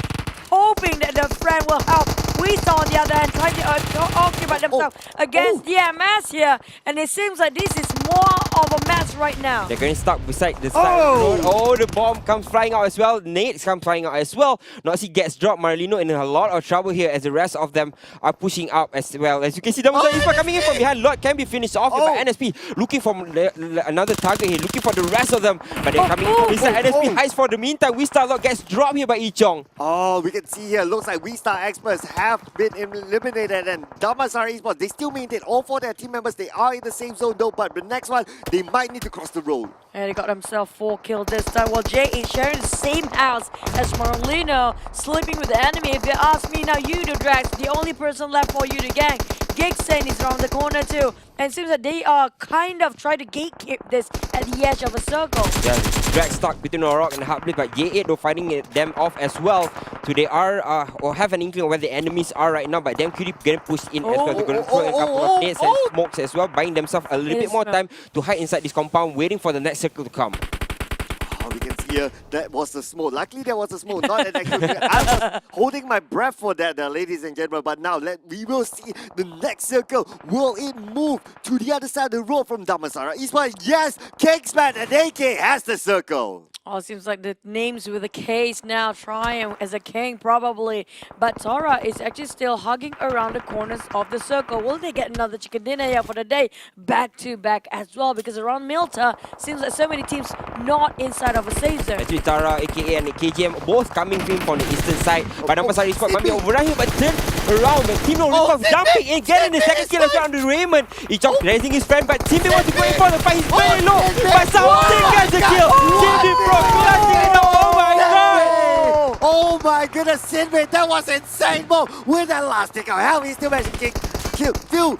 hoping that the friend will help. We saw on the other hand trying to occupy themselves against the MS here, and it seems like this is more of a mess right now. They're getting stuck beside the side of the road. Oh, the bomb comes flying out as well. Nades comes flying out as well. Noxie gets dropped. Marlino in a lot of trouble here as the rest of them are pushing up as well. As you can see, Damansara coming in from behind. Lot can be finished off here by NSP. Looking for another target here, looking for the rest of them. But they're coming in from inside. NSP hides for the meantime. Wistar Lot gets dropped here by Ichong. We can see here, looks like V-Star Experts have been eliminated, and Damansara Esports, they still maintain all four their team members. They are in the same zone though, but the next one, they might need to cross the road. And he got himself 4 kills this time. Well, Jay is sharing the same house as Marlino, sleeping with the enemy. If you ask me now, Yudu Drax, the only person left for Yudu gang. Gigsen is around the corner too. And it seems that they are kind of trying to gatekeep this at the edge of a circle. Yeah, Drax stuck between a rock and a hard place, but Ye8 though fighting them off as well. So they are, or have an inkling of where the enemies are right now, but them Ikuti getting pushed in as well. They're going to throw a couple of nades and smokes as well, buying themselves a little bit more time to hide inside this compound, waiting for the next circle to come. We can see here, that was the smoke. Luckily, there was a smoke, not an actual. I was holding my breath for that, ladies and gentlemen. But now, we will see the next circle. Will it move to the other side of the road from Damansara Esports? Yes, Kingsman and AK has the circle. Oh, it seems like the names with the K's now trying as a king probably. But Tora is actually still hugging around the corners of the circle. Will they get another chicken dinner here for the day? Back to back as well, because around Milta, seems like so many teams not inside of a safe zone. Actually, Tara, aka and KGM, both coming in from the eastern side. But Damansara Esports might be overrun here, but turn around. But Team No jumping in, getting the second kill as well on the Raymond. Ichong raising his friend, but Timmy wants to go in for the fight. He's very low, but something gets the kill. Timmy Pro clutching it up. Oh my god! Oh my goodness, Sinmei, that was insane move with that last take out. How he still managed to kill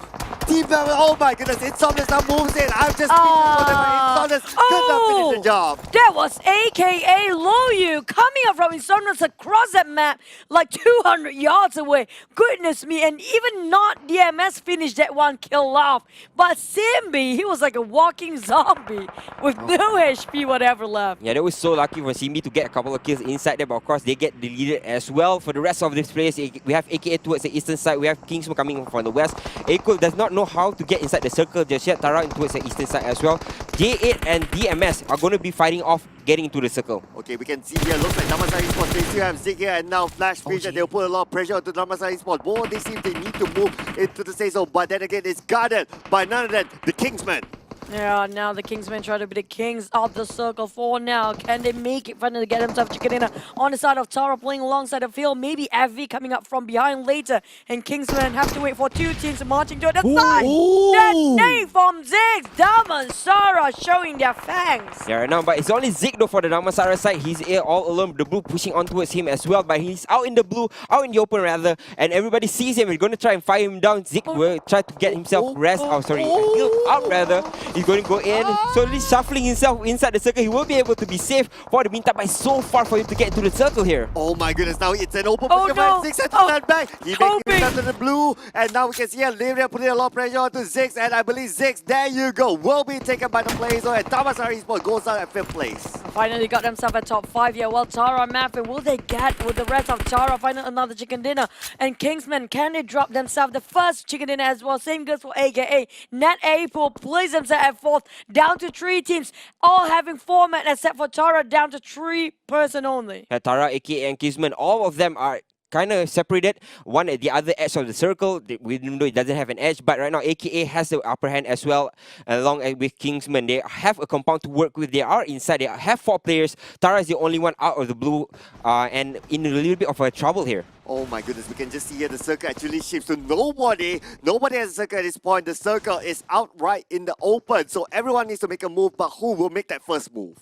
team member. Oh my goodness, Insomnia's now moves in. I'm just speaking for them, but Insomnia's could not finish the job. That was AKA Loyu coming up from Insomnia's across that map like 200 yards away. Goodness me, and even not DMS finished that one kill off. But Simbi, he was like a walking zombie with no HP whatever left. Yeah, that was so lucky for Simbi to get a couple of kills inside there, but of course they get deleted as well. For the rest of this place, we have AKA towards the eastern side, we have Kingsman coming from the west. Equal does not know how to get inside the circle just yet. Tara towards the eastern side as well. J8 and DMS are going to be fighting off getting into the circle. Okay, we can see here, looks like Damansara Esports, they still have Zig here and now Flash Vision. They'll put a lot of pressure onto Damansara Esports. Both they seem they need to move into the safe zone, but then again it's guarded by none of them, the Kingsmen. Yeah, now the Kingsmen try to be the kings of the circle for now. Can they make it finally get themselves chicken dinner on the side of Tara playing alongside the field? Maybe FV coming up from behind later. And Kingsmen have to wait for two teams marching to the side. That name from Ziggs. Damansara showing their fangs. Yeah, right now, but it's only Zig though for the Damansara side. He's here all alone. The blue pushing on towards him as well, but he's out in the blue, out in the open rather, and everybody sees him. He's going to try and fire him down. Zig will try to get himself healed out rather. He's going to go in, slowly shuffling himself inside the circle. He will be able to be safe for the meantime, but it's so far for him to get into the circle here. Oh my goodness, now it's an open position for Ziggs had to stand back. He makes it into the blue, and now we can see Lyria putting a lot of pressure onto Ziggs, and I believe Ziggs, there you go, will be taken by the players, and Damansara Esports goes out at 5th place. Finally got themselves at top 5 here. Well, Tara and Mappin, will they get with the rest of Tara? Find another chicken dinner. And Kingsman, can they drop themselves the first chicken dinner as well? Same goes for AKA. Nat April plays themselves at 4th, down to 3 teams, all having 4 men except for Tara, down to 3 person only. Yeah, Tara, AKA, and Kingsman, all of them are kind of separated, one at the other edge of the circle, even though it doesn't have an edge, but right now AKA has the upper hand as well, along with Kingsman. They have a compound to work with, they are inside, they have 4 players. Tara is the only one out of the blue, and in a little bit of a trouble here. Oh my goodness, we can just see here the circle actually shifts to nobody. Nobody has a circle at this point. The circle is outright in the open, so everyone needs to make a move, but who will make that first move?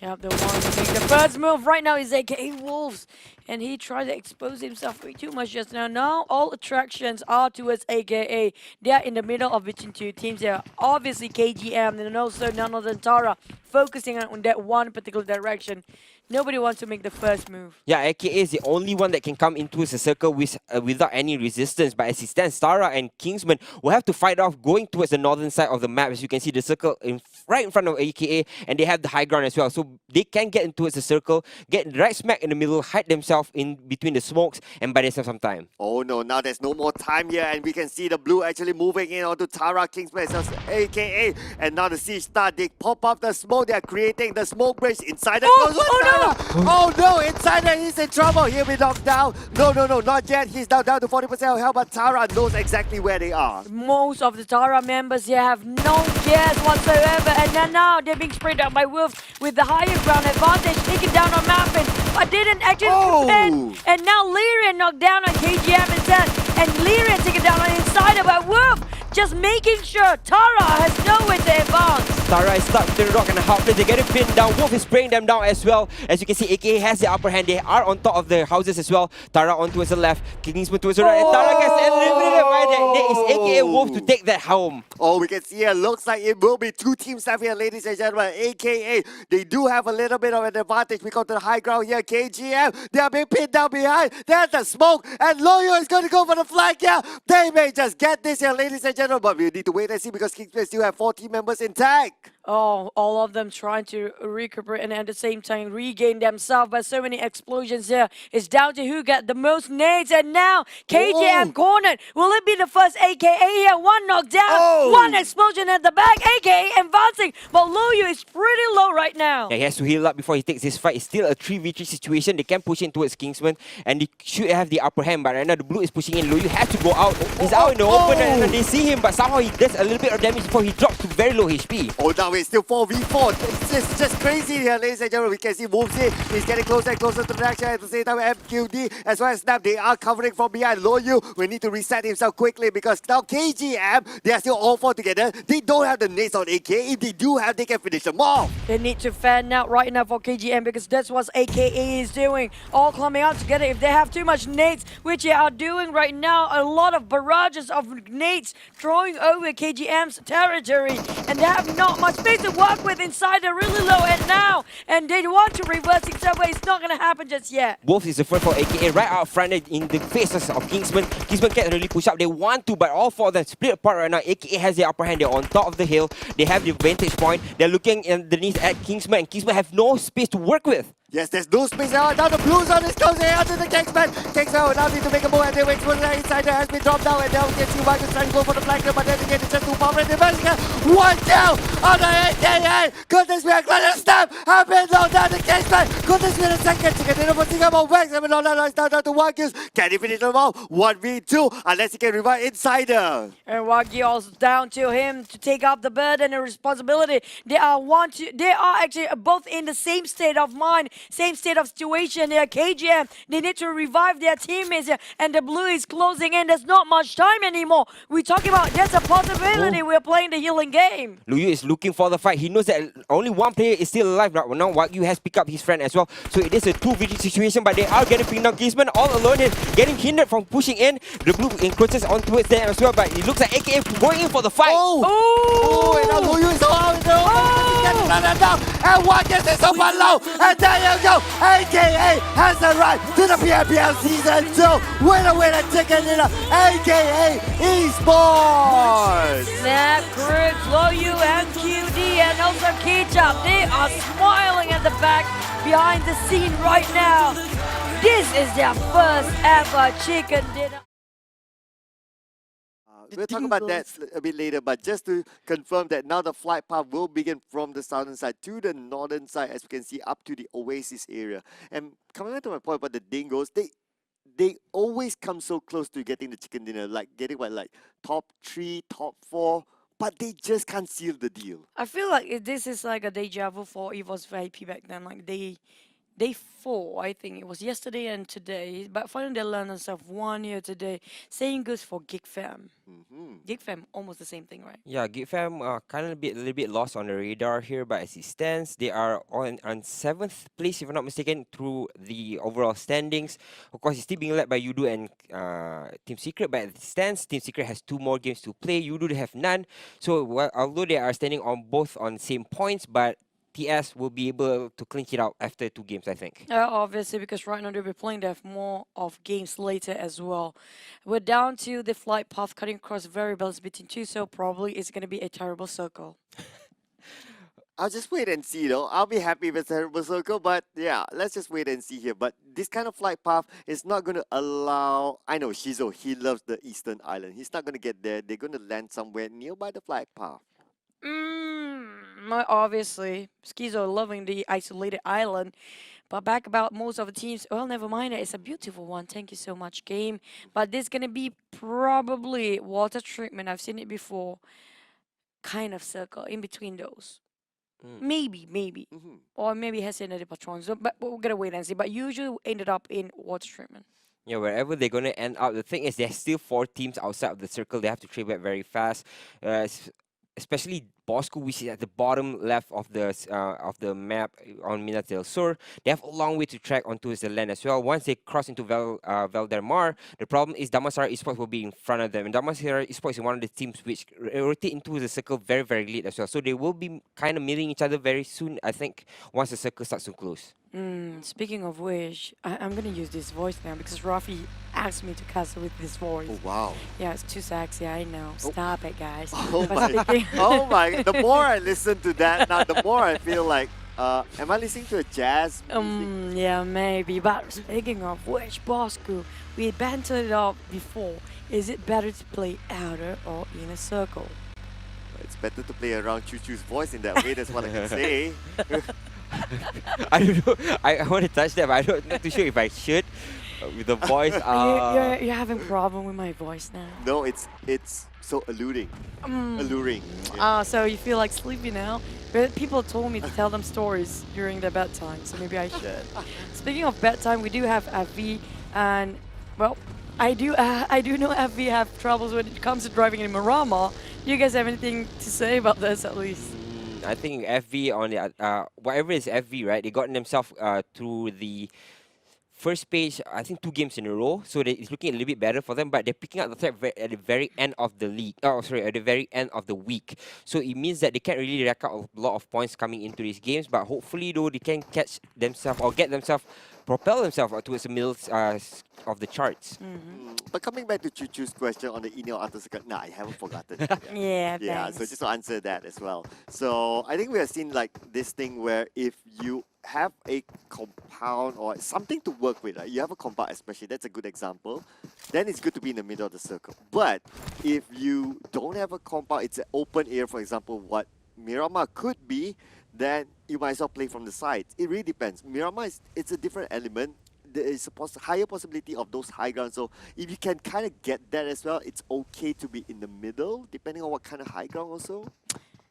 Yep, the one to make the first move right now is AKA Wolves. And he tried to expose himself way too much just now. Now all attractions are towards AKA. They are in the middle of between 2 teams. They are obviously KGM and also none other than Tara focusing on that one particular direction. Nobody wants to make the first move. Yeah, AKA is the only one that can come into the circle without any resistance. But as it stands, Tara and Kingsman will have to fight off going towards the northern side of the map. As you can see, the circle right in front of AKA, and they have the high ground as well. So they can get into the circle, get right smack in the middle, hide themselves in between the smokes, and buy themselves some time. Oh no, now there's no more time here, and we can see the blue actually moving in onto Tara, Kingsman, AKA. And now the siege start, they pop up the smoke, they are creating the smoke bridge inside the Oh no, Insider is in trouble. He'll be knocked down. No, not yet. He's now down to 40% of health, but Tara knows exactly where they are. Most of the Tara members here have no guess whatsoever, and then now they're being sprayed out by Wolves with the higher ground advantage, taking down on Mappin, but didn't actually defend. And now Lyrian knocked down on KGM instead, and Lyrian taken down on Insider by Wolf, just making sure Tara has nowhere to advance. Tara is stuck to the rock and a hard place. They're getting pinned down. Wolf is spraying them down as well. As you can see, AKA has the upper hand. They are on top of the houses as well. Tara on towards the left, Kingsman towards the right, and Tara gets eliminated by that. There is AKA Wolf to take that home. Oh, we can see here, looks like it will be 2 teams left here, ladies and gentlemen. AKA, they do have a little bit of an advantage. We come to the high ground here. KGM, they are being pinned down behind. There's the smoke, and Loyo is going to go for the flag here. They may just get this here, ladies and gentlemen, but we need to wait and see because Kingsman still have 4 team members intact. Oh, all of them trying to recuperate and at the same time regain themselves. But so many explosions here. It's down to who got the most nades. And now KGM cornered. Will it be the first AKA here? 1 knockdown, 1 explosion at the back. AKA advancing. But Loyu is pretty low right now. Yeah, he has to heal up before he takes this fight. It's still a 3v3 situation. They can push in towards Kingsman and they should have the upper hand. But right now the blue is pushing in. Loyu has to go out. He's out in the open and they see him. But somehow he does a little bit of damage before he drops to very low HP. Oh Oh, now it's still 4v4. It's just crazy here, ladies and gentlemen. We can see Wolfsy is getting closer and closer to the action. At the same time, MQD as well as Snap, they are covering from behind. Loyu will need to reset himself quickly because now KGM, they are still all four together. They don't have the nades on AK. If they do have, they can finish them off. They need to fan out right now for KGM because that's what AKA is doing. All clumping out together. If they have too much nades, which they are doing right now, a lot of barrages of nades throwing over KGM's territory. And they have not much space to work with inside. They're really low end now. And they want to reverse itself, but it's not going to happen just yet. Wolf is the first for AKA right out front in the faces of Kingsman. Kingsman can't really push up. They want to, but all four of them split apart right now. AKA has the upper hand. They're on top of the hill. They have the vantage point. They're looking underneath at Kingsman, and Kingsman have no space to work with. Yes, there's no space now. Now the blue zone is closing out to the Kingsman. Kingsman will now need to make a move, and they wait for the insider has been dropped down, and now we can see Marcus trying to go for the flanker, but then again it's just too far. And the one down on the AKA. Goodness me, Glenn Snap have been low down the Kingsman. Goodness me, the second chicken dinner for Singapore Wax. And all that down to Wagyu. Can he finish them off? 1v2, unless he can revive insider. And Wagyu also down to him to take up the burden and responsibility. They are actually both in the same state of mind. Same state of situation here. KGM, they need to revive their teammates here. And the blue is closing in. There's not much time anymore. We're talking about there's a possibility we're playing the healing game. Luyu is looking for the fight. He knows that only one player is still alive. Now Wagyu has picked up his friend as well. So it is a 2v2 situation, but they are getting pinned down. Kingsman all alone here, getting hindered from pushing in. The blue encroaches on towards them as well, but it looks like AKA going in for the fight. Oh, and now Loyu is out. And Wagyu is super low. And there you go. AKA has arrived to the PMPL Season 2. Winner, chicken dinner. AKA Esports. Snap, Cribs, Loyu, MQD, and also Ketchup. They are smiling at the back behind the scene right now. This is their first ever chicken dinner. We'll talk about that a bit later, but just to confirm that now the flight path will begin from the southern side to the northern side, as we can see, up to the Oasis area. And coming back to my point about the Dingoes, they always come so close to getting the chicken dinner, like getting like top 3, top 4, but they just can't seal the deal. I feel like this is like a deja vu for EVOS VIP back then. Like Day 4, I think it was yesterday and today. But finally they learned themselves 1 year today. Same goes for Gig Fam. Gig Fam, almost the same thing, right? Yeah, Gig Fam kind of a little bit lost on the radar here, but as it stands, they are on 7th place, if I'm not mistaken, through the overall standings. Of course, it's still being led by Yudu and Team Secret, but as it stands, Team Secret has 2 more games to play. Yudu they have none. So although they are standing on both on same points, but TS will be able to clinch it out after 2 games, I think. Obviously, because right now they'll be playing, they have more of games later as well. We're down to the flight path cutting across variables between 2, so probably it's going to be a terrible circle. I'll just wait and see though. I'll be happy if it's a terrible circle, but yeah, let's just wait and see here. But this kind of flight path is not going to allow... I know Shizo, he loves the Eastern Island. He's not going to get there. They're going to land somewhere nearby the flight path. Obviously, Schizo loving the isolated island. But back about most of the teams, well, never mind. It's a beautiful one. Thank you so much, game. But this is going to be probably water treatment. I've seen it before. Kind of circle in between those. Maybe. Or maybe has another patrons. So, but we're going to wait and see. But usually ended up in water treatment. Yeah, wherever they're going to end up, the thing is there's still 4 teams outside of the circle. They have to trade back very fast. Especially Bosco, which is at the bottom left of the map on Minas del Sur. They have a long way to track onto the land as well. Once they cross into Valdermar, the problem is Damansara Esports will be in front of them. And Damansara Esports is one of the teams which rotate into the circle very, very late as well. So they will be kind of meeting each other very soon, I think, once the circle starts to close. Speaking of which, I'm going to use this voice now because Rafi asked me to cast with this voice. Oh, wow. Yeah, it's too sexy, I know. Stop it, guys. Oh my. The more I listen to that, now the more I feel like, am I listening to a jazz music? Yeah, maybe. But speaking of which, Bosco, we bantered it up before. Is it better to play outer or in a circle? It's better to play around Choo Choo's voice in that way, that's what I can say. I don't know. I want to touch that, but I'm not too sure if I should. with the voice. You're having problem with my voice now. No, it's so alluring. Mm. Alluring. Yeah. So you feel like sleepy now? But people told me to tell them stories during their bedtime, so maybe I should. Speaking of bedtime, we do have FV, and well, I do know FV have troubles when it comes to driving in Marama. Do you guys have anything to say about this at least? I think FV on the whatever is FV, right? They gotten themselves through the first page, I think 2 games in a row, so it's looking a little bit better for them. But they're picking up the threat at the very end of the league. Oh, sorry, at the very end of the week. So it means that they can't really rack up a lot of points coming into these games. But hopefully, though, they can catch themselves or get themselves, propel themselves towards the middle of the charts. But coming back to Chuchu's question on the Inel Outer Circle, nah, I haven't forgotten. Yeah, Yeah, thanks. so just to answer that as well. So I think we have seen like this thing where if you have a compound or something to work with, right? You have a compound especially, that's a good example, then it's good to be in the middle of the circle. But if you don't have a compound, it's an open area, for example, what Miramar could be, then you might as well play from the sides. It really depends. Miramar it's a different element. There is a higher possibility of those high grounds. So if you can kind of get that as well, it's okay to be in the middle, depending on what kind of high ground also.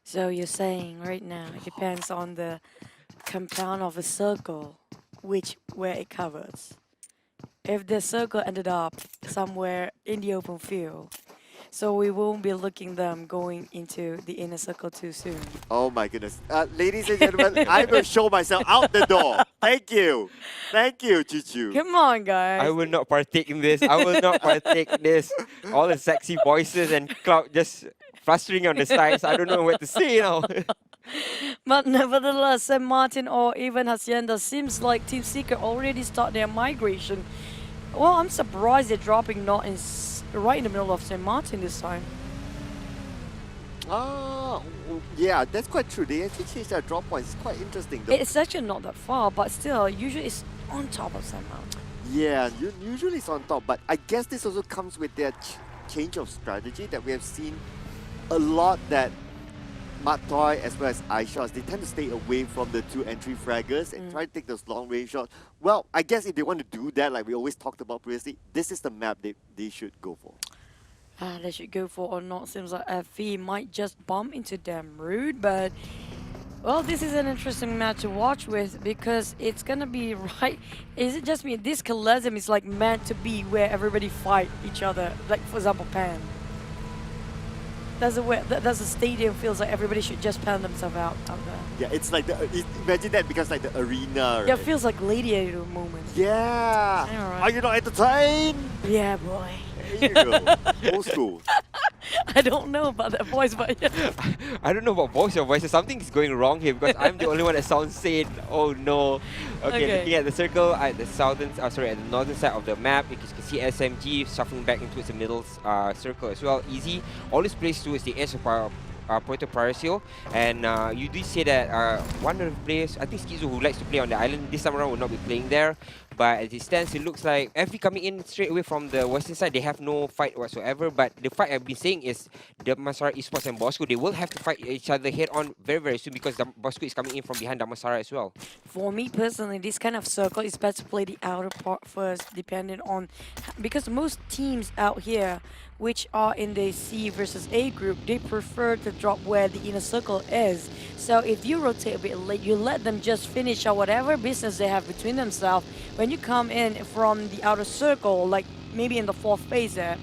So you're saying right now it depends on the compound of a circle, where it covers. If the circle ended up somewhere in the open field, so we won't be looking them going into the inner circle too soon. Oh my goodness. Ladies and gentlemen, I will show myself out the door. Thank you. Thank you, Chuchu. Come on, guys. I will not partake in this. I will not partake in this. All the sexy voices and Cloud just flustering on the sides. I don't know what to say now. But nevertheless, St. Martin or even Hacienda seems like Team Secret already start their migration. Well, I'm surprised they're dropping not right in the middle of St. Martin this time. Ah, yeah, that's quite true. They actually changed their drop points. It's quite interesting though. It's actually not that far, but still, usually it's on top of St. Martin. Yeah, usually it's on top, but I guess this also comes with their change of strategy that we have seen a lot that Matoy as well as iShots, they tend to stay away from the 2 entry fraggers and try to take those long range shots. Well, I guess if they want to do that, like we always talked about previously, this is the map they should go for. They should go for or not. Seems like FV might just bump into them rude, but well, this is an interesting match to watch with because it's gonna be right. Is it just me? This Kalezim is like meant to be where everybody fight each other. Like for example, Pan. That's a stadium feels like everybody should just pan themselves out there. Yeah, it's like imagine that because like the arena. Right? Yeah, it feels like gladiator moment. Yeah. Alright. Are you not entertained? Yeah, boy. There you go. Old school. I don't know about that voice, but yeah. I don't know about voice or voices. Something is going wrong here because I'm the only one that sounds sane. Oh no. Okay, looking at the circle at the at the northern side of the map, you can see SMG shuffling back into the middle circle as well. Easy. Always plays towards the edge of Puerto Paraíso, and you do say that one of the players, I think Schizo, who likes to play on the island, this time around will not be playing there. But as it stands, it looks like FV coming in straight away from the western side, they have no fight whatsoever. But the fight I've been saying is Damansara Esports and Bosco, they will have to fight each other head on very, very soon because Bosco is coming in from behind Damansara as well. For me personally, this kind of circle is best to play the outer part first, depending on because most teams out here which are in the C versus A group, they prefer to drop where the inner circle is. So if you rotate a bit late, you let them just finish out whatever business they have between themselves. When you come in from the outer circle, like maybe in the 4th phase there,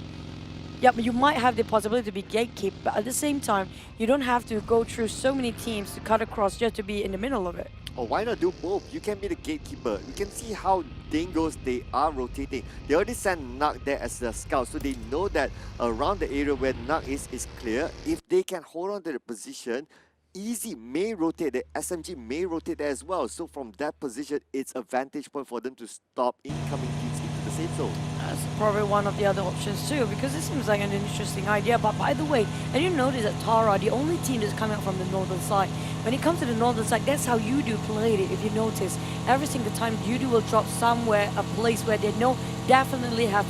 yeah, but you might have the possibility to be gatekeep, but at the same time, you don't have to go through so many teams to cut across just to be in the middle of it. Or why not do both? You can be the gatekeeper. You can see how Dingos, they are rotating. They already sent Nug there as a scout, so they know that around the area where Nug is clear. If they can hold on to the position, Easy may rotate, the SMG may rotate there as well. So from that position, it's a vantage point for them to stop incoming teams into the safe zone. That's probably one of the other options too, because it seems like an interesting idea. But by the way, and you notice that Tara, the only team that's coming out from the northern side, when it comes to the northern side, that's how Yudu played it. If you notice, every single time Yudu will drop somewhere, a place where they know definitely have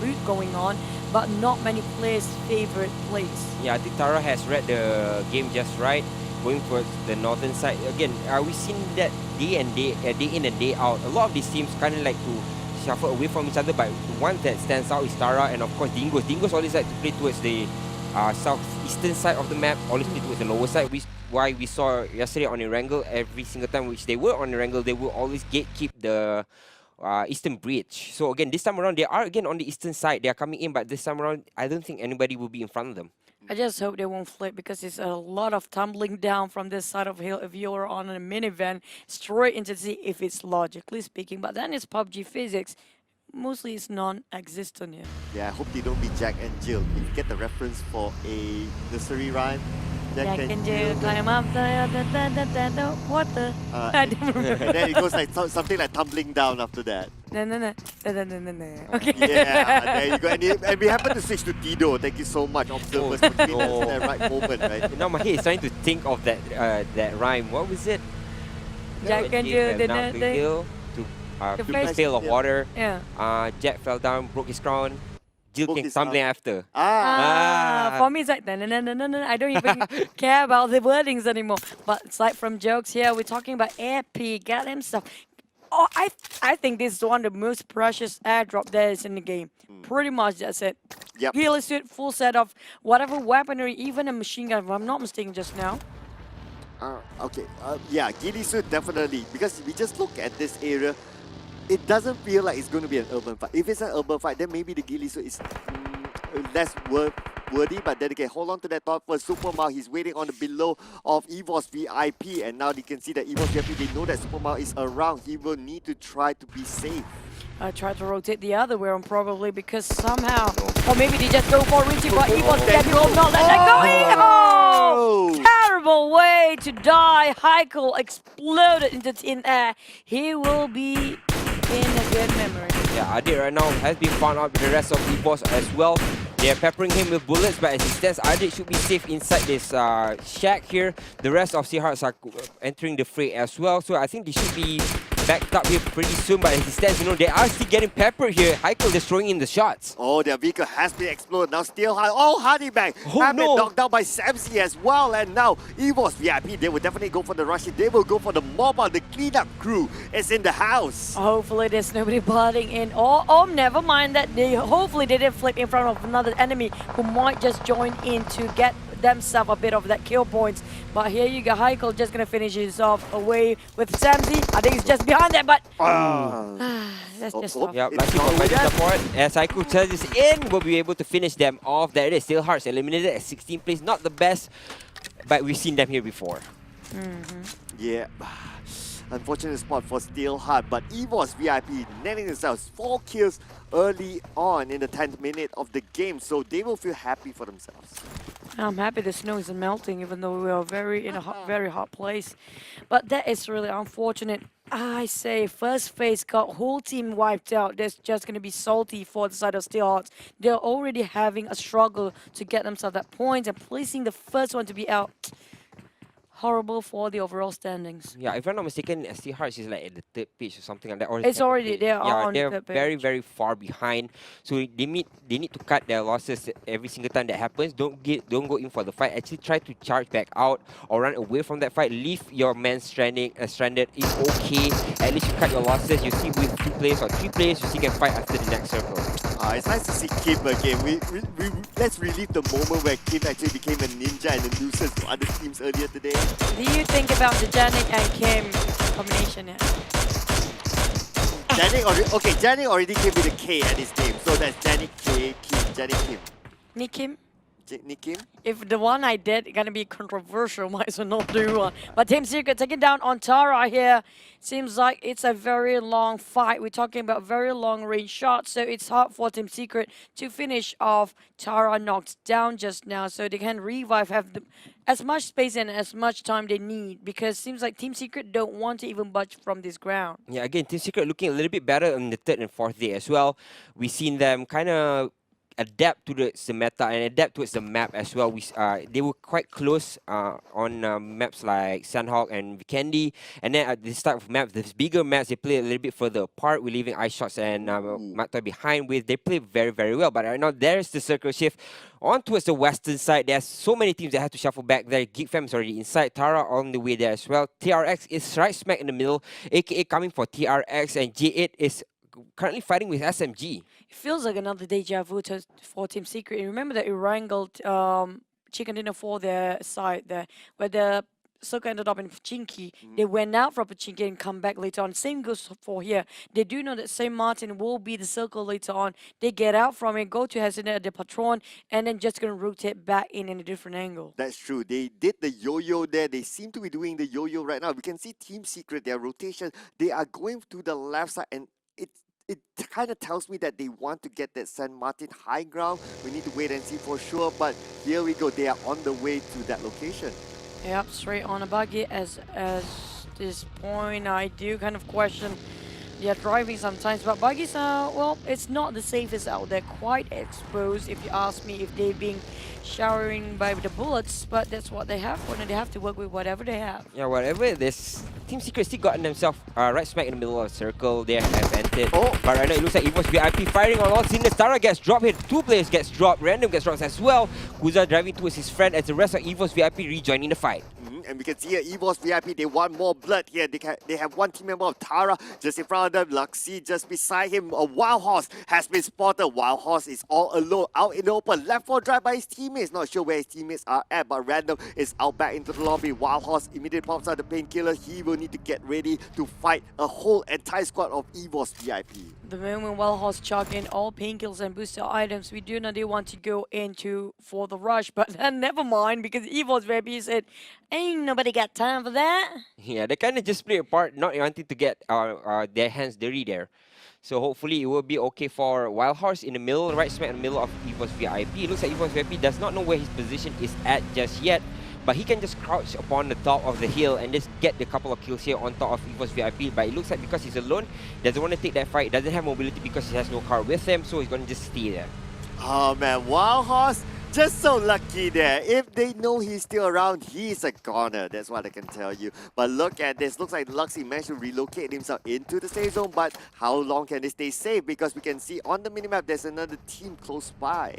loot going on, but not many players' favorite place. Yeah, I think Tara has read the game just right, going for the northern side. Again, we've seen that day in and day out. A lot of these teams kind of like to shuffle away from each other, but the one that stands out is Tara and of course Dingos. Dingos always like to play towards the southeastern side of the map, always play towards the lower side, which why we saw yesterday on Erangel, every single time which they were on Erangel, they will always gatekeep the eastern bridge. So again, this time around, they are again on the eastern side. They are coming in, but this time around, I don't think anybody will be in front of them. I just hope they won't flip because it's a lot of tumbling down from this side of hill if you're on a minivan straight into the sea if it's logically speaking. But then it's PUBG physics. Mostly it's non-existent here. Yeah, I hope they don't be Jack and Jill. If you get the reference for a nursery rhyme, Jack and Jill climb up the what the? I don't remember. and then it goes like something like tumbling down after that. No. Okay. Yeah, there you go. And we happen to switch to Tido. Thank you so much, observers, for giving us that right moment, right? Now my head is trying to think of that rhyme. What was it? Jack and Jill did not to that. hill, to face- pail of water. Yeah. Jack fell down, broke his crown. Jill Broke came his tumbling arm. after. For me, it's like, no. I don't even care about the wordings anymore. But aside from jokes here, we're talking about AP, goddamn stuff. Oh, I think this is one of the most precious airdrop there is in the game. Pretty much that's it. Yep. Ghillie suit, full set of whatever weaponry, even a machine gun, if I'm not mistaken just now. Okay, yeah, Ghillie suit definitely. Because we just look at this area, it doesn't feel like it's going to be an urban fight. If it's an urban fight, then maybe the Ghillie suit is less worthy. But then again, hold on to that thought first. Super Mao, he's waiting on the below of EVOS VIP. And now you can see that EVOS VIP, they know that Super Mao is around. He will need to try to be safe. I tried to rotate the other way around probably because somehow, or maybe they just go for Richie, but EVOS VIP will not let that go. Oh! Terrible way to die. Heikel exploded into thin air. He will be in a good memory. Yeah, Adit right now has been found out with the rest of the boss as well. They are peppering him with bullets, but as it stands, Adit should be safe inside this shack here. The rest of Seahawks are entering the fray as well, so I think they should be backed up here pretty soon. But as it stands, you know, they are still getting peppered here. Heikel just throwing in the shots. Oh, their vehicle has been exploded. Now still high. Oh, Hardybank Oh, have been no. knocked down by Samsey as well. And now EVOS VIP, they will definitely go for the rush. They will go for the mobile. The cleanup crew is in the house. Hopefully there's nobody butting in. Oh, never mind that. Hopefully they didn't flip in front of another enemy who might just join in to get themselves a bit of that kill points. But here you go, Heikel just gonna finish his off away with Samsey. I think he's just behind that, but that's just tough. Yeah, It's lucky not for fighting over support. As Heikel charges in, will be able to finish them off. There it is. Still Hearts eliminated at 16th place. Not the best, but we've seen them here before. Yeah. Unfortunate spot for Steelheart, but EVOS VIP netting themselves 4 kills early on in the 10th minute of the game, so they will feel happy for themselves. I'm happy the snow isn't melting, even though we are in a very hot place. But that is really unfortunate. I say first phase got whole team wiped out. That's just going to be salty for the side of Steelhearts. They're already having a struggle to get themselves that points, and placing the first one to be out. Horrible for the overall standings. Yeah, if I'm not mistaken, ST Hearts is like at the third page or something like that. Or It's second already page. there Yeah, on they're the very, page. very far behind. So they need to cut their losses every single time that happens. Don't go in for the fight. Actually, try to charge back out or run away from that fight. Leave your man stranded. It's okay. At least you cut your losses. You see with 2 players or 3 players, you still can fight after the next circle. It's nice to see Kim again. Let's relive the moment where Kim actually became a ninja and a nuisance to other teams earlier today. Do you think about the Janik and Kim combination here? Janik already came with a K at his name, so that's Janik K Kim. Janik Kim. Nick Kim? Nick Kim? If the one I did gonna be controversial, might as well not do one. But Team Secret taking down on Tara here. Seems like it's a very long fight. We're talking about very long range shots, so it's hard for Team Secret to finish off. Tara knocked down just now, so they can revive, have as much space and as much time they need, because seems like Team Secret don't want to even budge from this ground. Yeah, again, Team Secret looking a little bit better on the 3rd and 4th day as well. We've seen them kind of adapt to the meta and adapt towards the map as well. They were quite close on maps like Sandhawk and Vikendi, and then at this type of maps, these bigger maps, they play a little bit further apart. We're leaving Ice Shots and Matoi behind with. They play very, very well, but right now there's the circle shift on towards the western side. There's so many teams that have to shuffle back there. Geek Fam is already inside. Tara on the way there as well. TRX is right smack in the middle, aka coming for TRX, and J8 is currently fighting with SMG. It feels like another deja vu for Team Secret. You remember the Erangel chicken dinner for their side there, where the circle ended up in Pachinki. They went out from Pachinki and come back later on. Same goes for here. They do know that Saint Martin will be the circle later on. They get out from it, go to Hesinet, the Patron, and then just gonna rotate back in a different angle. That's true. They did the yo-yo there. They seem to be doing the yo-yo right now. We can see Team Secret, their rotation. They are going to the left side, and it kind of tells me that they want to get that San Martin high ground. We need to wait and see for sure. But here we go. They are on the way to that location. Yep, straight on a buggy. As this point, I do kind of question their driving sometimes, but buggies are, well, it's not the safest out there. Quite exposed, if you ask me, if they're being showering by the bullets, but that's what they have for, and they have to work with whatever they have. Yeah, whatever it is, Team Secret still gotten themselves right smack in the middle of the circle. They have entered. Oh. But right now it looks like EVOS VIP firing on all cylinders. Tara gets dropped here. 2 players gets dropped. Random gets dropped as well. Kuza driving towards his friend as the rest of EVOS VIP rejoining the fight. And we can see here, EVOS VIP, they want more blood here. They have one team member of Tara just in front of them. Luxy just beside him. A Wild Horse has been spotted. Wild Horse is all alone, out in the open. Left for drive by his teammates. Not sure where his teammates are at, but Random is out back into the lobby. Wild Horse immediately pops out the painkiller. He will need to get ready to fight a whole entire squad of EVOS VIP. The moment Wild Horse chuck in all painkillers and booster items, we do know they want to go into for the rush, but then never mind, because EVOS VIP said, ain't nobody got time for that. Yeah, they kind of just play a part, not wanting to get their hands dirty there. So hopefully it will be okay for Wild Horse in the middle, right smack in the middle of EVOS VIP. It looks like EVOS VIP does not know where his position is at just yet, but he can just crouch upon the top of the hill and just get the couple of kills here on top of EVOS VIP. But it looks like because he's alone, doesn't want to take that fight, doesn't have mobility because he has no car with him, so he's going to just stay there. Oh man, Wild Horse, just so lucky there. If they know he's still around, he's a goner. That's what I can tell you. But look at this. Looks like Luxy managed to relocate himself into the safe zone. But how long can they stay safe? Because we can see on the minimap there's another team close by.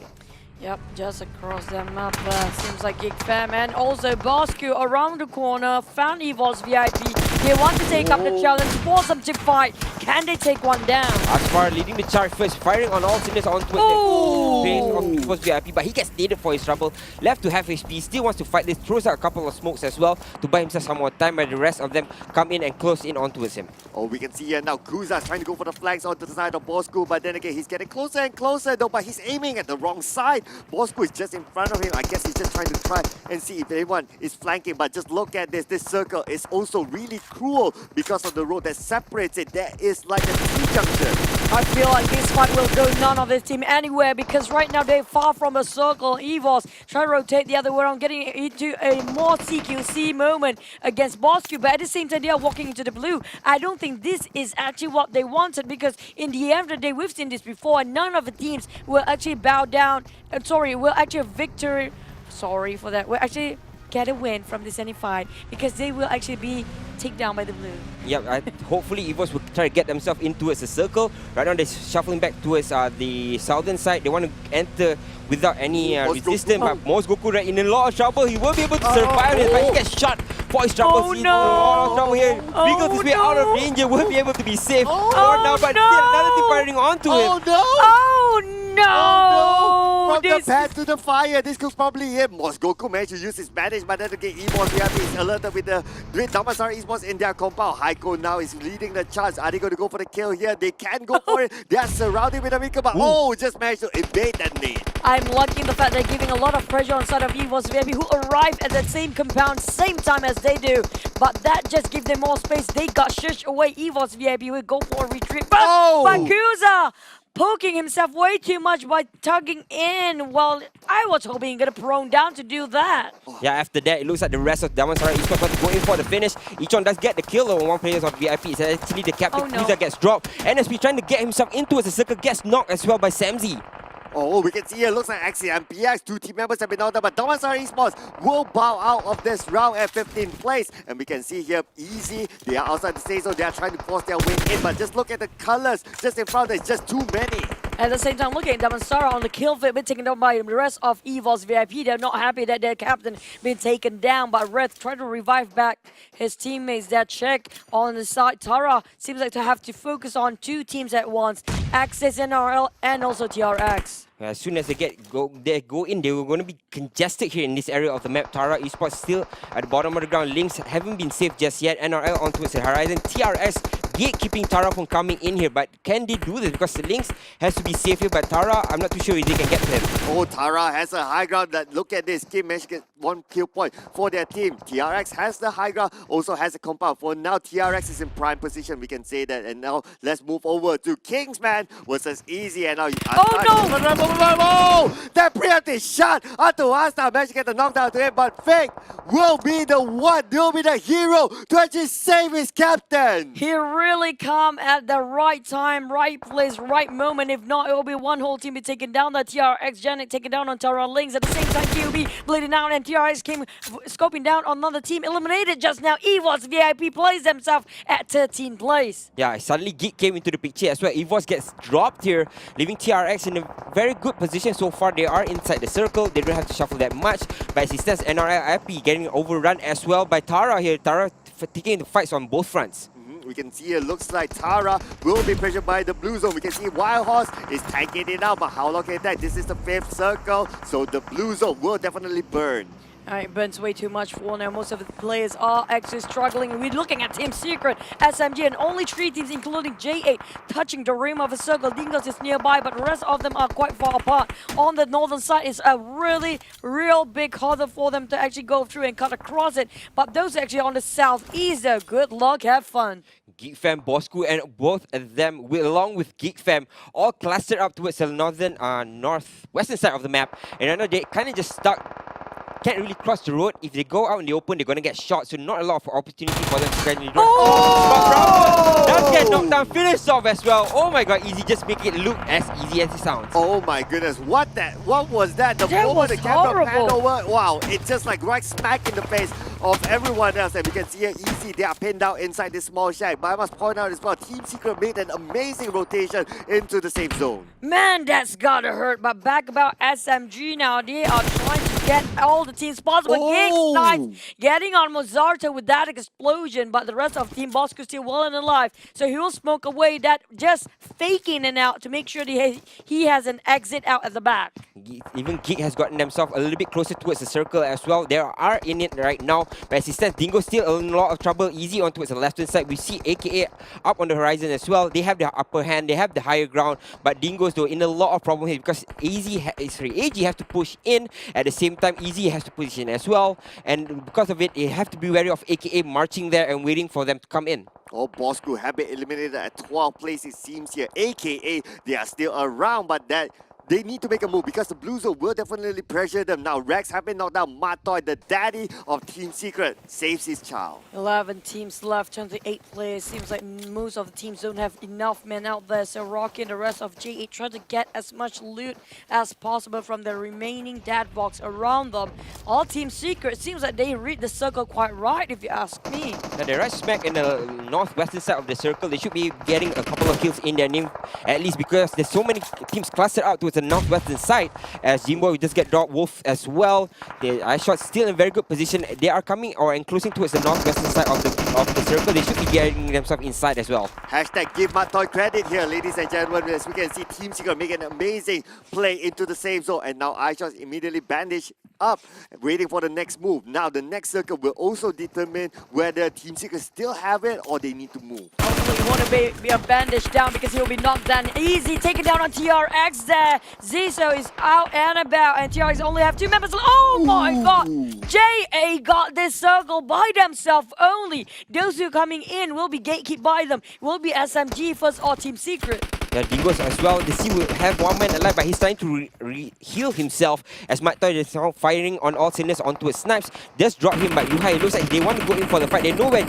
Yep, just across the map seems like Geek Fam, and also Bosku around the corner found EVOS VIP. They want to take up the challenge, force them to fight. Can they take one down? Aspar leading the charge first, firing on all cylinders on towards the EVOS VIP, but he gets naded for his trouble. Left to half HP, still wants to fight this, throws out a couple of smokes as well to buy himself some more time, but the rest of them come in and close in on towards him. Oh, we can see here now Kuza's trying to go for the flanks onto the side of Bosku, but then again he's getting closer and closer though, but he's aiming at the wrong side. Bosku is just in front of him. I guess he's just trying to try and see if anyone is flanking, but just look at this. This circle is also really cruel because of the road that separates it. There is like a T-junction. I feel like this fight will go none of this team anywhere because right now they're far from a circle. EVOS try to rotate the other way around, getting into a more CQC moment against Bosku, but at the same time they are walking into the blue. I don't think this is actually what they wanted because in the end of the day, we've seen this before and none of the teams will actually bow down. Will actually victory. Sorry for that. Will actually get a win from this any fight because they will actually be taken down by the blue. Yeah, hopefully EVOS will try to get themselves in towards the circle. Right now they're shuffling back towards the southern side. They want to enter without any resistance, but Mos Goku right in a lot of trouble. He will be able to survive it, but he gets shot for his trouble. Oh, He's in a lot of trouble here. Wriggles his way out of danger, will be able to be safe for now, but still another team firing onto him. Oh no! From the pad to the fire, this could probably hit. Mos Goku managed to use his manage, but then again, EVOS VIP is alerted with the Damasar Esports in their compound. Heiko now is leading the charge. Are they going to go for the kill here? They can go for it. They are surrounded with a Mika, but just managed to evade that nade. I'm lucky in the fact they're giving a lot of pressure on side of EVOS VIP who arrived at that same compound, same time as they do. But that just gives them more space. They got shushed away. EVOS VIP will go for a retreat. But Bakuza poking himself way too much by tugging in. Well, I was hoping he got prone down to do that. Yeah, after that, it looks like the rest of Damansara Esports want to go in for the finish. Ichon does get the kill on one player of VIP. It's actually the captain Kuza gets dropped. NSP trying to get himself into the circle, gets knocked as well by Samzy. Oh, we can see here, looks like Axie and PX, two team members have been out there, but Damasar Esports will bow out of this round at 15th place. And we can see here, easy, they are outside the stage zone, they are trying to force their way in, but just look at the colors just in front, there's just too many. At the same time, looking at Damansara on the kill feed, been taken down by the rest of EVO's VIP. They're not happy that their captain been taken down, but Red tried to revive back his teammates. That check on the side. Tara seems like to have to focus on two teams at once, Access NRL and also TRX. As soon as they go in, they were going to be congested here in this area of the map. Tara Esports still at the bottom of the ground. Links haven't been saved just yet. NRL on towards the horizon. TRS gatekeeping Tara from coming in here, but can they do this? Because the Links has to be safe here, but Tara, I'm not too sure if they can get to him. Oh, Tara has a high ground. Look at this. Kim managed to get 1 kill point for their team. TRX has the high ground, also has a compound. For now, TRX is in prime position. We can say that. And now let's move over to Kingsman versus Easy. And now that preemptive shot onto Asta managed to get the knockdown to him, but Fake will be the one, will be the hero to actually save his captain. He really come at the right time, right place, right moment. If not, it will be one whole team be taken down. The TRX Janet taken down on Tara Links. At the same time, QB bleeding out, and TRX came scoping down on another team. Eliminated just now. EVOS VIP plays themselves at 13th place. Yeah, suddenly Geek came into the picture as well. EVOS gets dropped here, leaving TRX in a very good position so far. They are inside the circle. They don't have to shuffle that much. By assistance, NRL IP getting overrun as well by Tara here. Tara taking the fights on both fronts. We can see it looks like Tara will be pressured by the blue zone. We can see Wild Horse is tanking it out, but how long can that? This is the 5th circle, so the blue zone will definitely burn. Alright, burns way too much for now. Most of the players are actually struggling. We're looking at Team Secret, SMG, and only 3 teams, including J8, touching the rim of a circle. Dingos is nearby, but the rest of them are quite far apart. On the northern side, it's a real big hurdle for them to actually go through and cut across it. But those actually on the southeast, good luck, have fun. Geek Fam, Bosku, and both of them, along with Geek Fam, all clustered up towards the northwestern side of the map. And I know they kind of just stuck. Can't really cross the road. If they go out in the open, they're going to get shot. So not a lot of opportunity for them to get in the road. Oh! Does get knocked down, finished off as well. Oh my god, Easy just make it look as easy as it sounds. Oh my goodness, what was that? The That moment was the camera horrible. panned over, wow, it's just like right smack in the face of everyone else. And we can see here, Easy, they are pinned down inside this small shack. But I must point out as well, Team Secret made an amazing rotation into the safe zone. Man, that's gotta hurt. But back about SMG now, they are trying to get all the teams possible. Oh. Geeks getting on Mozarto with that explosion, but the rest of Team Bosco still well and alive. So he will smoke away that, just faking it out to make sure that he has an exit out at the back. Even Geek has gotten themselves a little bit closer towards the circle as well. They are in it right now. By assistance, Dingo still in a lot of trouble. Easy on towards the left-hand side. We see AKA up on the horizon as well. They have the upper hand. They have the higher ground. But Dingo's though in a lot of problem here because AG have to push in. At the same time, Easy has to push in as well. And because of it, they have to be wary of AKA marching there and waiting for them to come in. Oh, Bosco have been eliminated at 12th place, it seems here. AKA, they are still around, but that they need to make a move because the Blue Zone will definitely pressure them. Now, Rex have been knocked down. Matoy, the daddy of Team Secret, saves his child. 11 teams left, 28 players. Seems like most of the teams don't have enough men out there. So Rocky and the rest of J8 try to get as much loot as possible from the remaining dad box around them. All Team Secret seems like they read the circle quite right, if you ask me. Now they're right smack in the northwestern side of the circle. They should be getting a couple of kills in their name, at least because there's so many teams clustered out towards the northwestern side. As Jimbo will just get dropped, Wolf as well. The iShot still in very good position. They are coming or enclosing towards the northwestern side of the circle. They should be getting themselves inside as well. Hashtag give Matoy credit here, ladies and gentlemen. As we can see, Team Secret make an amazing play into the safe zone. And now iShot immediately bandaged up, waiting for the next move. Now the next circle will also determine whether Team Secret still have it or they need to move. Hopefully you want to be a bandage down because he'll be knocked down. Easy taken down on TRX there. Zizo is out and about and TRX only have 2 members. Oh my god! JA got this circle by themselves only. Those who are coming in will be gatekept by them. Will be SMG first or Team Secret. Yeah, Dingos as well. The C will have 1 man alive, but he's trying to heal himself as Matoy is now firing on all cylinders onto his snipes. Just drop him by Yuhai. It looks like they want to go in for the fight. They know where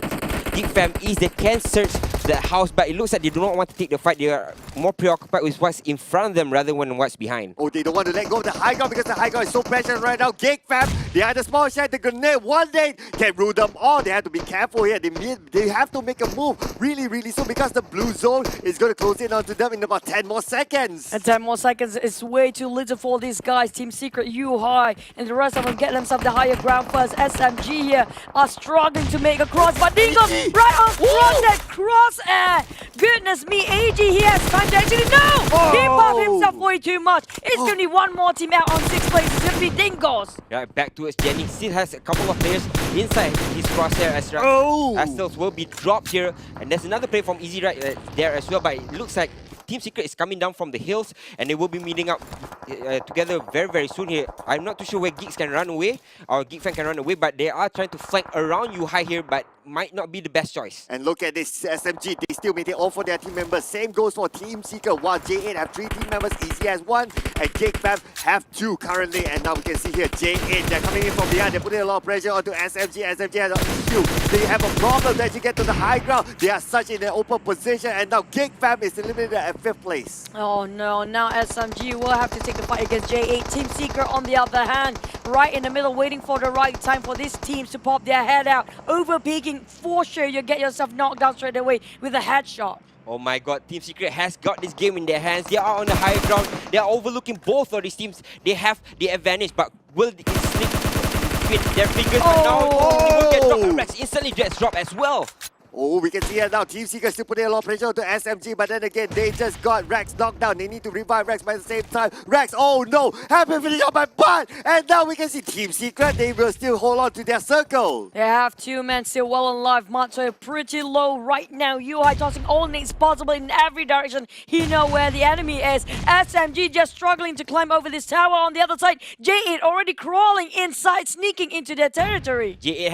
Geek Fam is. They can search the house, but it looks like they do not want to take the fight. They are more preoccupied with what's in front of them rather than what's behind. Oh, they don't want to let go of the high ground because the high ground is so pressured right now. Geek Fam, behind the small shack, the grenade, one nade can rule them all. They have to be careful here. They have to make a move really soon because the blue zone is going to close in onto them in about 10 more seconds. And 10 more seconds is way too little for these guys. Team Secret, U High, and the rest of them get themselves the higher ground first. SMG here are struggling to make a cross, but Dingo's right on front that cross air. Goodness me, AG he has time to actually he popped himself way too much. It's going to be one more team out on 6th place. It's going to be Dingo's. Right, back towards Jenny. Still has a couple of players inside his crosshair as well. Astles will be dropped here. And there's another player from Easy right there as well. But it looks like Team Secret is coming down from the hills and they will be meeting up together very soon here. I'm not too sure where Geeks can run away or Geek Fan can run away, but they are trying to flank around U High here, but might not be the best choice. And look at this SMG, they still maintain all for their team members. Same goes for Team Seeker, while J8 have 3 team members, Easy has 1, and Geek Fan have 2 currently. And now we can see here J8, they're coming in from behind, they're putting a lot of pressure onto SMG. SMG has an issue. They have a problem that you get to the high ground. They are such in an open position, and now Geek Fan is eliminated at 5th place. Oh no, now SMG will have to take the fight against J8. Team Seeker on the other hand, right in the middle, waiting for the right time for these teams to pop their head out. Overpeaking, for sure you get yourself knocked down straight away with a headshot. Oh my god, Team Secret has got this game in their hands. They are on the high ground. They are overlooking both of these teams. They have the advantage, but will it slip between their fingers? But now, he will get dropped. Rex instantly gets dropped as well. Oh, we can see it now. Team Seeker still putting a lot of pressure onto SMG, but then again, they just got Rex knocked down. They need to revive Rex by the same time. Rex, oh no, haven't finished on my butt. And now we can see Team Secret, they will still hold on to their circle. They have 2 men still well alive. Mato pretty low right now. UI tossing all nades possible in every direction. He know where the enemy is. SMG just struggling to climb over this tower on the other side. J8 already crawling inside, sneaking into their territory. J8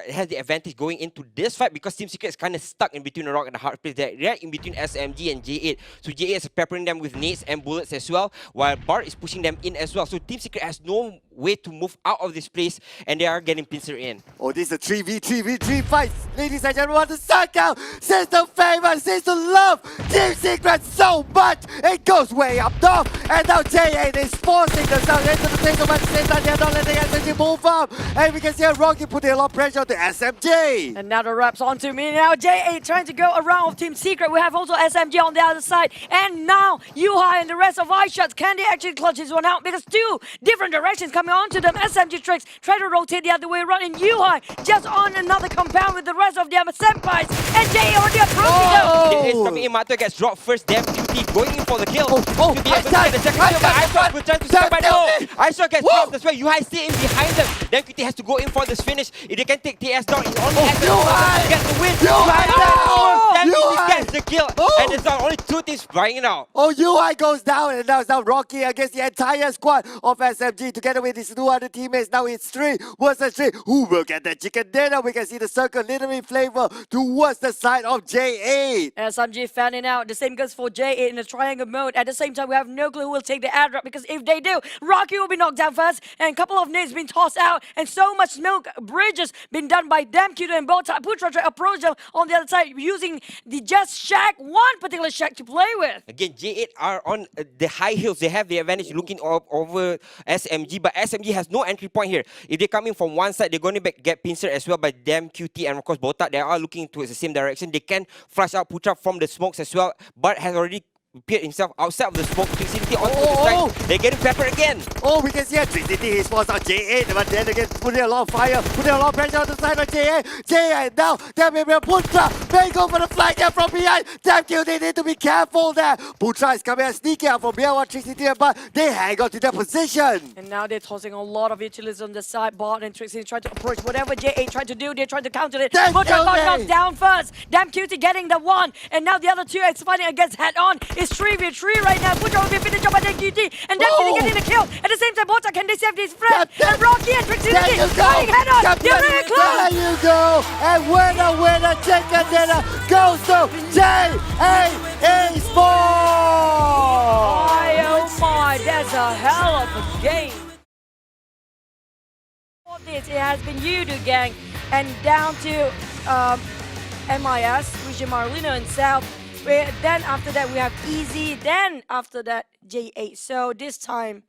has the advantage going into this fight because Team Secret is kind of stuck in between a rock and a hard place. They're right in between SMG and J8. So J8 is peppering them with nades and bullets as well, while Bart is pushing them in as well. So Team Secret has no way to move out of this place and they are getting pincered in. Oh, this is a 3v3v3 fight. Ladies and gentlemen, the circle says the favor, says the love. Team Secret so much, it goes way up top. And now J8 is forcing themselves into the table, but at the same time, they're not letting SMG move up. And we can see Rocky putting a lot of pressure on the SMG. And now the reps onto me. Now J8 trying to go around with Team Secret. We have also SMG on the other side. And now Yuhai and the rest of iShots, can they actually clutch this one out? Because 2 different directions coming onto them. SMG tricks, try to rotate the other way around. And Yuhai just on another compound with the rest of the other senpais. And J8 already approaching them. J8 coming in, Mato gets dropped first. Damn QT going in for the kill. Oh, to be able to get the second kill, but iShot will try to stop by no. iShot gets dropped as well. Yuhai still in behind them. Then QT has to go in for this finish. If they can take TS down, it's only SMG gets the win. Yuhai gets the kill. And there's not only 2 teams flying out. Oh, UI goes down, and now it's now Rocky against the entire squad of SMG together with his 2 other teammates. Now it's 3 versus 3. Who will get the chicken dinner? We can see the circle literally flavor towards the side of J8. SMG fanning out. The same goes for J8 in the triangle mode. At the same time, we have no clue who will take the airdrop because if they do, Rocky will be knocked down first, and a couple of nades been tossed out, and so much smoke bridges been done by them, Kudo and Bota. Putra try to approach them on the other side using the just shack, one particular shack to play with. Again, J8 are on the high hills. They have the advantage looking over SMG, but SMG has no entry point here. If they come in from one side, they're going to get pincered as well by them, QT, and of course Botak. They are looking towards the same direction. They can flush out Putra from the smokes as well, but has already appeared himself outside of the smoke. Trixity onto the side. They're getting peppered again. Oh, we can see a Trixity. He spawns out J8, but then again, putting a lot of fire, putting a lot of pressure on the side of J8. J8 now, damn it, Putra may go for the flank there from behind. Damn you, they need to be careful there. Putra is coming and sneaking out from behind Trixity, but they hang on to their position. And now they're tossing a lot of utilities on the side. Bart and Trixie trying to approach whatever J8 tried to do. They're trying to counter it. Putra got knocked down first. Damn Cutie getting the 1. And now the other 2 is fighting against head on. It's 3v3 right now. Putra will be finished up by Damn Cutie. And Damn Cutie getting the kill. At the same time, Bota, can they save his friend? And Rocky and Trixie fighting head on. They're very close. There you go. And winner, chicken dinner goes to J8 Esports. Oh my, that's a hell of a game. For this, it has been Yudu gang and down to MIS, Regime Marlino and South. Then after that we have Easy. Then after that J8. So this time,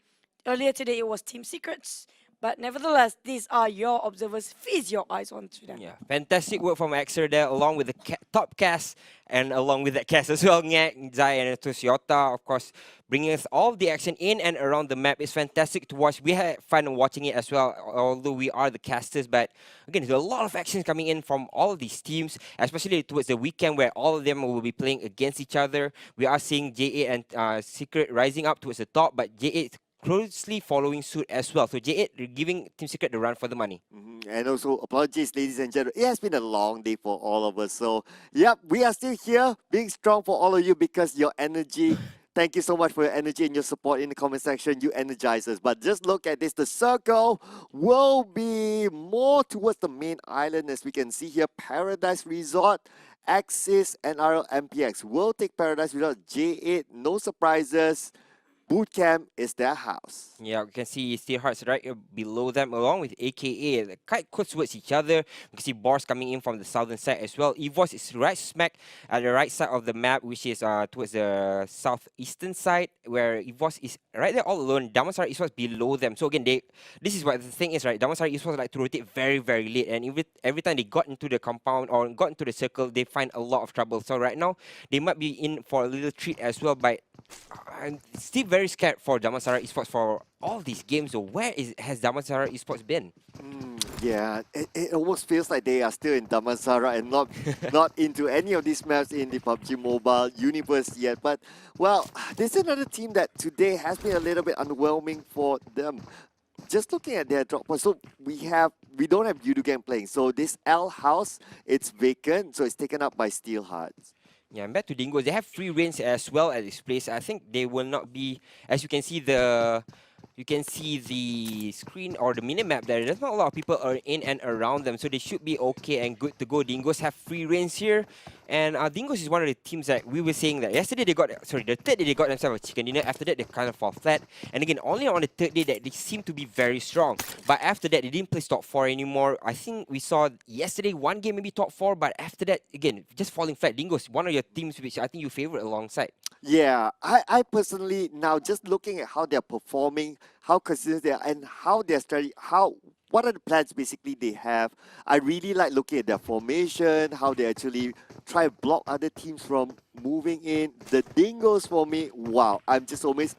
earlier today it was Team Secrets, But nevertheless, these are your observers. Feast your eyes onto them. Yeah, fantastic work from Exer there, along with the top cast, and along with that cast as well, Ngek, Zai, and Tosyota, of course, bringing us all the action in and around the map. It's fantastic to watch. We had fun watching it as well, although we are the casters. But again, there's a lot of actions coming in from all of these teams, especially towards the weekend where all of them will be playing against each other. We are seeing J8 and Secret rising up towards the top, but J8 closely following suit as well. So J8 giving Team Secret the run for the money. And also, apologies, ladies and gentlemen. It has been a long day for all of us. So, yep, we are still here, being strong for all of you because your energy. Thank you so much for your energy and your support in the comment section. You energize us. But just look at this. The circle will be more towards the main island, as we can see here. Paradise Resort, Axis, and RLMPX will take Paradise Resort. J8, no surprises. Bootcamp is their house. Yeah, we can see Steel Hearts right below them, along with AKA. They're quite close towards each other. We can see Boris coming in from the southern side as well. EVOS is right smack at the right side of the map, which is towards the southeastern side, where EVOS is right there all alone. Damansara Esports below them. So again, this is what the thing is, right? Damansara Esports like to rotate very, very late, and every time they got into the compound or got into the circle, they find a lot of trouble. So right now, they might be in for a little treat as well, but I'm still very scared for Damansara Esports for all these games. So has Damansara Esports been? Yeah, it almost feels like they are still in Damansara and not into any of these maps in the PUBG Mobile universe yet. But, well, this is another team that today has been a little bit underwhelming for them. Just looking at their drop points, so we don't have Yudugang playing. So this L house, it's vacant, so it's taken up by Steel Hearts. Yeah, and back to Dingos. They have free reigns as well at this place. I think they will not be, as you can see the screen or the minimap there. There's not a lot of people are in and around them, so they should be okay and good to go. Dingos have free reigns here, and Dingos is one of the teams that we were saying that yesterday the third day they got themselves a chicken dinner. After that, they kind of fall flat, and again only on the third day that they seem to be very strong. But after that, they didn't play top 4 anymore. I think we saw yesterday one game maybe top 4, but after that again just falling flat. Dingos, one of your teams which I think you favorite alongside. Yeah, I personally now just looking at how they're performing, how consistent they are, and how their strategy, what are the plans basically they have. I really like looking at their formation, how they actually try to block other teams from moving in. The Dingoes for me, wow, I'm just amazed.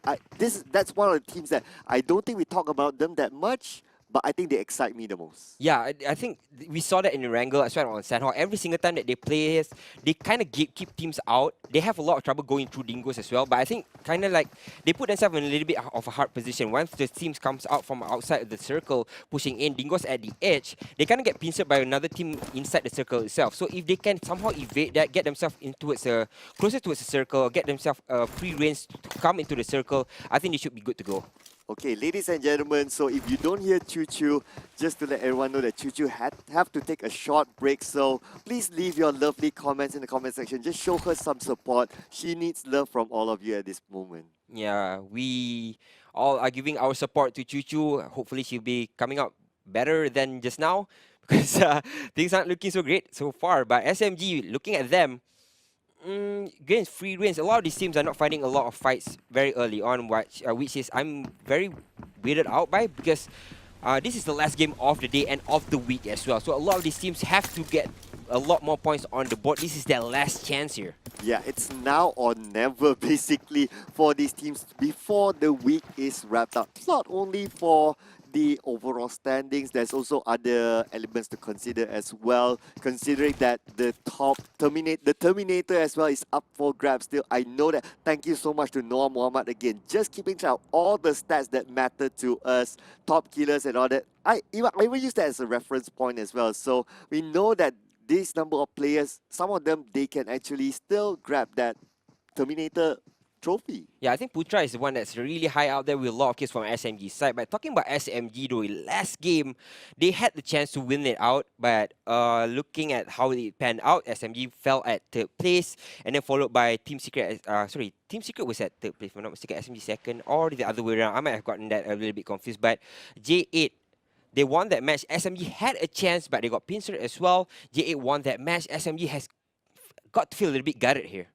That's one of the teams that I don't think we talk about them that much, but I think they excite me the most. Yeah, I think we saw that in the Wrangle as well on Sandhawk. Every single time that they play, they kind of keep teams out. They have a lot of trouble going through Dingos as well. But I think kind of like they put themselves in a little bit of a hard position. Once the teams comes out from outside of the circle, pushing in, Dingos at the edge, they kind of get pinched by another team inside the circle itself. So if they can somehow evade that, get themselves closer towards the circle, get themselves free range to come into the circle, I think they should be good to go. Okay, ladies and gentlemen, so if you don't hear Choo Choo, just to let everyone know that Choo Choo have to take a short break, so please leave your lovely comments in the comment section. Just show her some support. She needs love from all of you at this moment. Yeah, we all are giving our support to Choo Choo. Hopefully she'll be coming out better than just now because things aren't looking so great so far. But SMG, looking at them, against free reigns, a lot of these teams are not finding a lot of fights very early on, which is I'm very weirded out by because this is the last game of the day and of the week as well. So a lot of these teams have to get a lot more points on the board. This is their last chance here. Yeah, it's now or never basically for these teams before the week is wrapped up. It's not only for the overall standings, there's also other elements to consider as well, considering that the Terminator as well is up for grabs still. I know that. Thank you so much to Noah Muhammad again, just keeping track of all the stats that matter to us, top killers and all that. I even use that as a reference point as well. So we know that this number of players, some of them, they can actually still grab that Terminator trophy. Yeah, I think Putra is the one that's really high out there with a lot of kills from SMG side. But talking about SMG though, last game, they had the chance to win it out. But looking at how it panned out, SMG fell at third place. And then followed by Team Secret. Team Secret was at third place, if I'm not mistaken. SMG second or the other way around. I might have gotten that a little bit confused. But J8, they won that match. SMG had a chance, but they got pinched as well. J8 won that match. SMG has got to feel a little bit gutted here.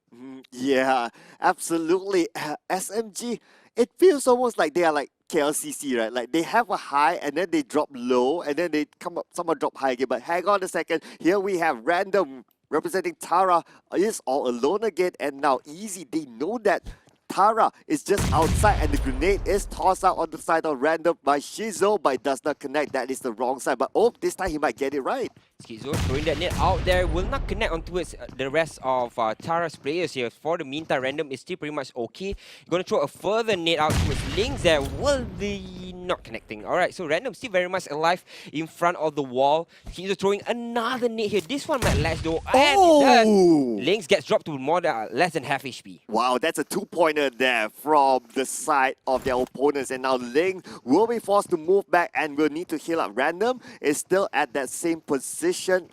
Yeah, absolutely. SMG, it feels almost like they are like KLCC, right? Like they have a high and then they drop low and then they come up, somehow drop high again. But hang on a second. Here we have Random representing Tara is all alone again, and now Easy, they know that Tara is just outside and the grenade is tossed out on the side of Random by Shizo, but it does not connect. That is the wrong side. But oh, this time he might get it right. Schizo throwing that net out there will not connect on towards the rest of Tara's players here. For the meantime, Random is still pretty much okay. Gonna throw a further net out towards Links there. Will be not connecting. Alright, so Random still very much alive in front of the wall. Schizo throwing another net here. This one might latch though. And Links gets dropped to more than less than half HP. Wow, that's a two-pointer there from the side of their opponents. And now Ling will be forced to move back and will need to heal up. Random is still at that same position.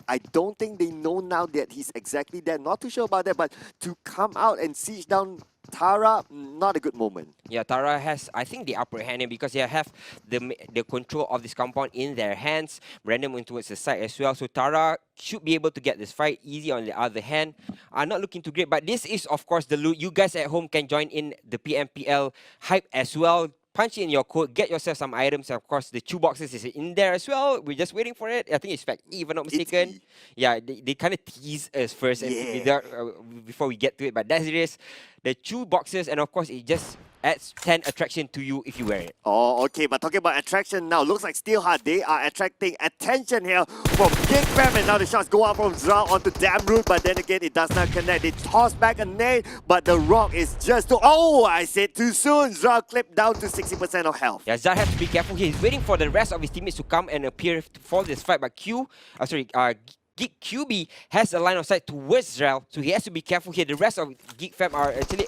I don't think they know now that he's exactly there. Not too sure about that, but to come out and siege down Tara, not a good moment. Yeah, Tara has, I think, the upper hand here because they have the control of this compound in their hands. Random went towards the side as well. So Tara should be able to get this fight easy on the other hand. Not looking too great, but this is, of course, the loot. You guys at home can join in the PMPL hype as well. Punch in your code, get yourself some items. Of course, the chew boxes is in there as well. We're just waiting for it. I think it's Spec E, if I'm not mistaken. Yeah, they kind of tease us first and before we get to it. But that's it is. The chew boxes, and of course, it just adds 10 attraction to you if you wear it. Oh, okay, but talking about attraction now, looks like Steelheart, they are attracting attention here from Gigfam, and now the shots go out from Zral onto Damroot, but then again, it does not connect. They toss back a nade, but the rock is just too... Oh, I said too soon. Zral clipped down to 60% of health. Yeah, Zral has to be careful here. He's waiting for the rest of his teammates to come and appear for this fight, but Geek QB has a line of sight towards Zral, so he has to be careful here. The rest of Geek Fam are actually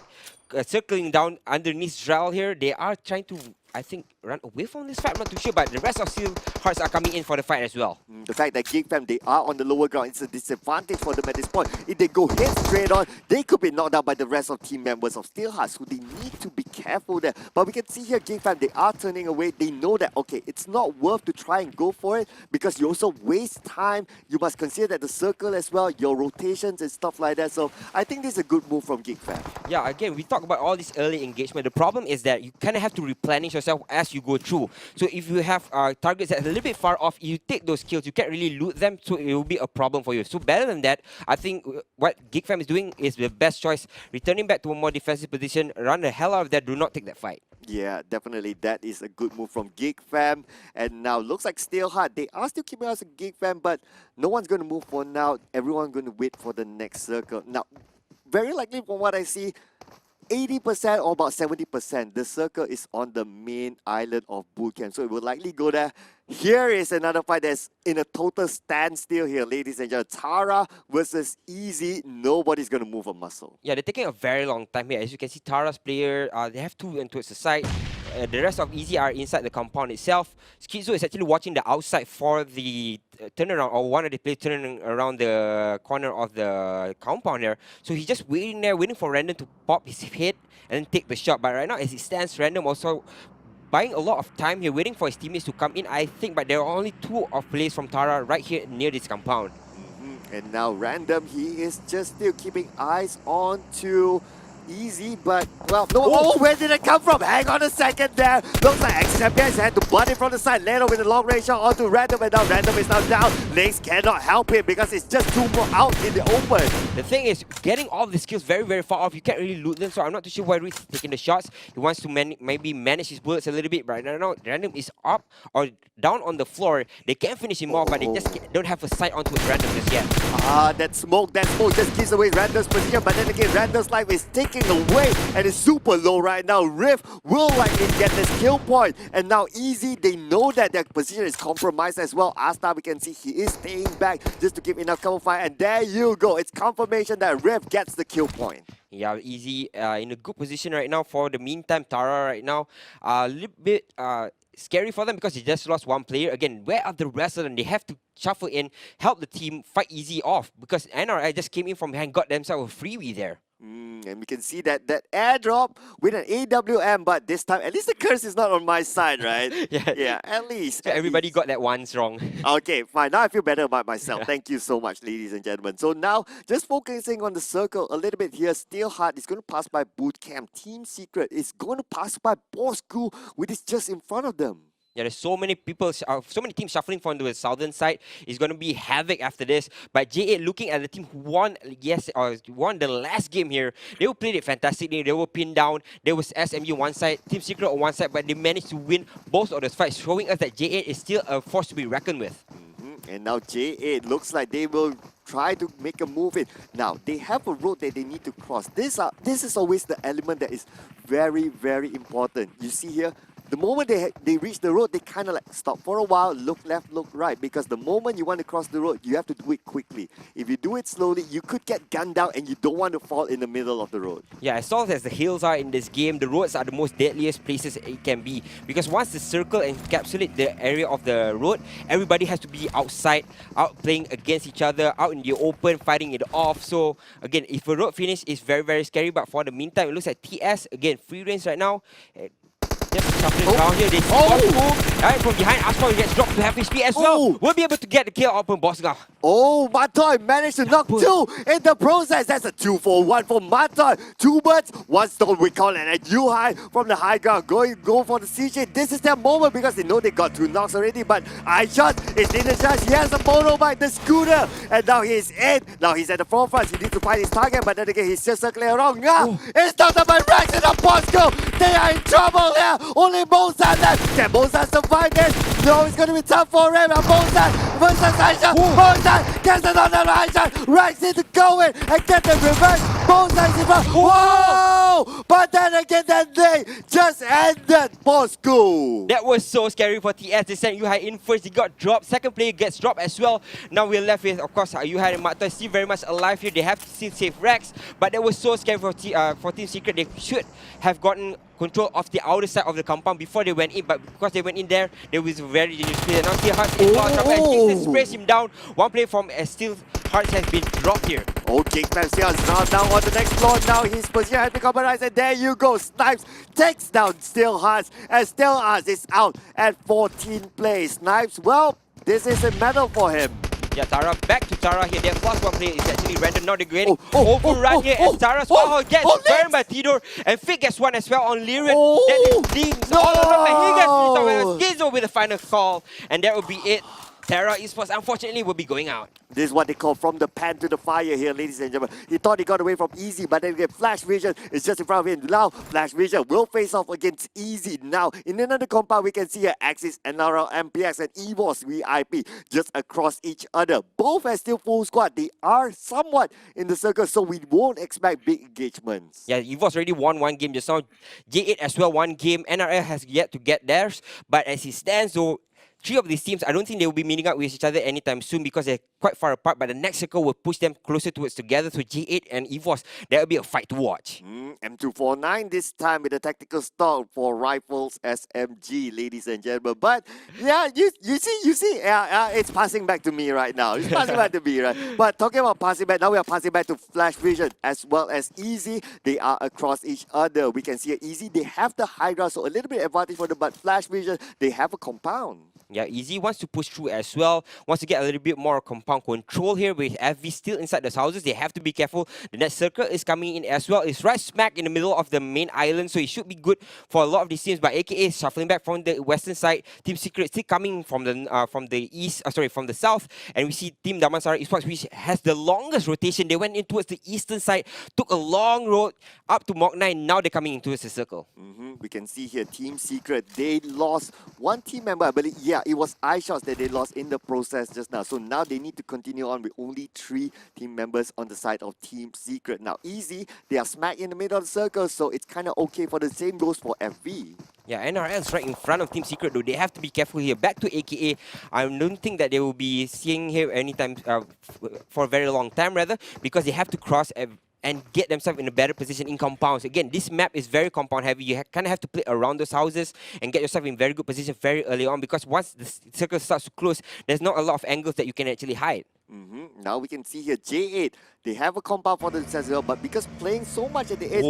circling down underneath Zral here. They are trying to, I think, run away from this fight. I'm not too sure, but the rest of Steel Hearts are coming in for the fight as well. The fact that Geek Fam, they are on the lower ground, it's a disadvantage for them at this point. If they go head straight on, they could be knocked out by the rest of team members of Steel Hearts, so they need to be careful there. But we can see here, Geek Fam, they are turning away. They know that, okay, it's not worth to try and go for it because you also waste time. You must consider that the circle as well, your rotations and stuff like that. So I think this is a good move from Geek Fam. Yeah, again, we talk about all this early engagement. The problem is that you kind of have to replenish yourself as you go through. So if you have targets that are a little bit far off, you take those kills, you can't really loot them, so it will be a problem for you. So better than that, I think what Geek Fam is doing is the best choice. Returning back to a more defensive position, run the hell out of that, do not take that fight. Yeah, definitely. That is a good move from Geek Fam. And now looks like Steelheart, they are still keeping us a Geek Fam, but no one's going to move for now. Everyone's going to wait for the next circle. Now, very likely from what I see, 80% or about 70%, the circle is on the main island of Bootcamp. So it will likely go there. Here is another fight that's in a total standstill here, ladies and gentlemen. Tara versus Easy. Nobody's going to move a muscle. Yeah, they're taking a very long time here. As you can see, Tara's player, they have two and towards the side. The rest of Easy are inside the compound itself. Schizo is actually watching the outside for the turnaround, or one of the players turning around the corner of the compound there. So he's just waiting there, waiting for Random to pop his head and then take the shot. But right now, as it stands, Random also buying a lot of time here, waiting for his teammates to come in, I think. But there are only two of players from Tara right here near this compound. And now Random, he is just still keeping eyes on to Easy, but, well, no. Oh, where did it come from? Hang on a second there. Looks like XMPS had to butt it from the side. Land with a long range shot onto Random, and now Random is now down. Links cannot help him because it's just two more out in the open. The thing is, getting all the skills very, very far off, you can't really loot them, so I'm not too sure why he's taking the shots. He wants to maybe manage his bullets a little bit, but right now, Random is up or down on the floor. They can finish him off, but they just don't have a sight onto Random just yet. That smoke just gives away Random's position, but then again, Random's life is taking away and it's super low right now. Rift will likely get this kill point, and now Easy, they know that their position is compromised as well. Asta, we can see he is staying back just to give enough cover fire, and there you go. It's confirmation that Rift gets the kill point. Yeah, Easy in a good position right now. For the meantime, Tara right now, a little bit scary for them because they just lost one player. Again, where are the rest of them? They have to shuffle in, help the team fight Easy off because NRI just came in from behind, got themselves a freebie there. And we can see that airdrop with an AWM, but this time at least the curse is not on my side, right? Yeah. Yeah, at least. So at everybody least. got that once wrong. Okay, fine. Now I feel better about myself. Thank you so much, ladies and gentlemen. So now, just focusing on the circle a little bit here, Steelheart is going to pass by Bootcamp. Team Secret is going to pass by Bosku, which is just in front of them. Yeah, there's so many people, so many teams shuffling from the southern side. It's going to be havoc after this. But J8 looking at the team who won, won the last game here. They were played it fantastically. They were pinned down. There was SMU on one side, Team Secret on one side, but they managed to win both of those fights, showing us that J8 is still a force to be reckoned with. And now J8 looks like they will try to make a move in. Now, they have a road that they need to cross. This is always the element that is very, very important. You see here, the moment they reach the road, they kind of like stop for a while, look left, look right. Because the moment you want to cross the road, you have to do it quickly. If you do it slowly, you could get gunned down and you don't want to fall in the middle of the road. Yeah, as tall as the hills are in this game, the roads are the most deadliest places it can be. Because once the circle encapsulates the area of the road, everybody has to be outside, out playing against each other, out in the open, fighting it off. So again, if a road finish is very, very scary. But for the meantime, it looks like TS, again, free range right now. Just shuffling around here. They see Bosku, right from behind. Asphalt gets dropped to half HP as well. We'll be able to get the kill up on Bosku. Oh, Matoy managed to knock two in the process. That's a 2-for-1 for Matoy. Two birds, one stone. We call it. And Yuhai from the high ground go for the CJ. This is their moment because they know they got two knocks already. But iShot is in the charge. He has a motorbike, the scooter. And now he's in. Now he's at the forefront. He needs to find his target. But then again, he's just circling around. It's not the Rex and the Bosku. They are in trouble here. Only Mozart left. Can Mozart survive this? No, it's going to be tough for him. And Mozart versus iShot. Mozart gets it on the iShot. Rex needs to go in and get the revenge. Mozart is in front. Whoa! But then again, that day just ended Bosku. That was so scary for TS. They sent Yuhai in first. He got dropped. Second player gets dropped as well. Now we're left with, of course, Yuhai and Matoy still very much alive here. They have to still save Rex. But that was so scary for Team Secret. They should have gotten control of the outer side of the compound before they went in, but because they went in there, there was a very dangerous player. Now Steelheart is lost, and Kingston sprays him down. One player from Steelheart has been dropped here. Okay, Snipes here is now down on the next floor. Now his position has been compromised, and there you go. Snipes takes down Steelheart, and Steelheart is out at 14th place. Snipes, well, this is a medal for him. Yeah, Tara back to Tara here. Their plus one player is actually random. Now they're getting overrun here as Tara's power gets burned by Tidor. And Fig gets one as well on Lyrian. Then it dings all around, and he gets Schizo with the final call. And that will be it. Terra Esports, unfortunately, will be going out. This is what they call from the pan to the fire here, ladies and gentlemen. He thought he got away from Easy, but then again, Flash Vision is just in front of him. Now, Flash Vision will face off against Easy. Now, in another compound, we can see here Axis, NRL, MPX, and EVOS VIP just across each other. Both are still full squad. They are somewhat in the circle, so we won't expect big engagements. Yeah, EVOS already won one game just now. J8 as well, one game. NRL has yet to get theirs. But as it stands, though, three of these teams, I don't think they will be meeting up with each other anytime soon because they're quite far apart. But the next circle will push them closer towards together. So J8 and EVOS, that will be a fight to watch. M249 this time with a tactical stall for Rifles SMG, ladies and gentlemen. But yeah, you see, it's passing back to me right now. It's passing back to me, right? But talking about passing back, now we are passing back to Flash Vision as well as Easy. They are across each other. We can see Easy, they have the high ground, so a little bit advantage for them. But Flash Vision, they have a compound. Yeah, Easy wants to push through as well. Wants to get a little bit more compound control here with FV still inside those houses. They have to be careful. The next circle is coming in as well. It's right smack in the middle of the main island, so it should be good for a lot of these teams. But AKA is shuffling back from the western side. Team Secret still coming from the east, from the south. And we see Team Damansara Esports, which has the longest rotation. They went in towards the eastern side, took a long road up to Mach 9. Now they're coming in towards the circle. We can see here Team Secret, they lost one team member, I believe. Yeah, it was iShots that they lost in the process just now. So now they need to continue on with only 3 team members on the side of Team Secret. Now Easy, they are smack in the middle of the circle, so it's kind of okay for the same goes for FV. Yeah, NRL is right in front of Team Secret though. They have to be careful here. Back to AKA, I don't think that they will be seeing here anytime for a very long time rather, because they have to cross and get themselves in a better position in compounds. Again, this map is very compound heavy. You kind of have to play around those houses and get yourself in very good position very early on, because once the circle starts to close, there's not a lot of angles that you can actually hide. Now we can see here J8. They have a compound for themselves as well, but because playing so much at the edge,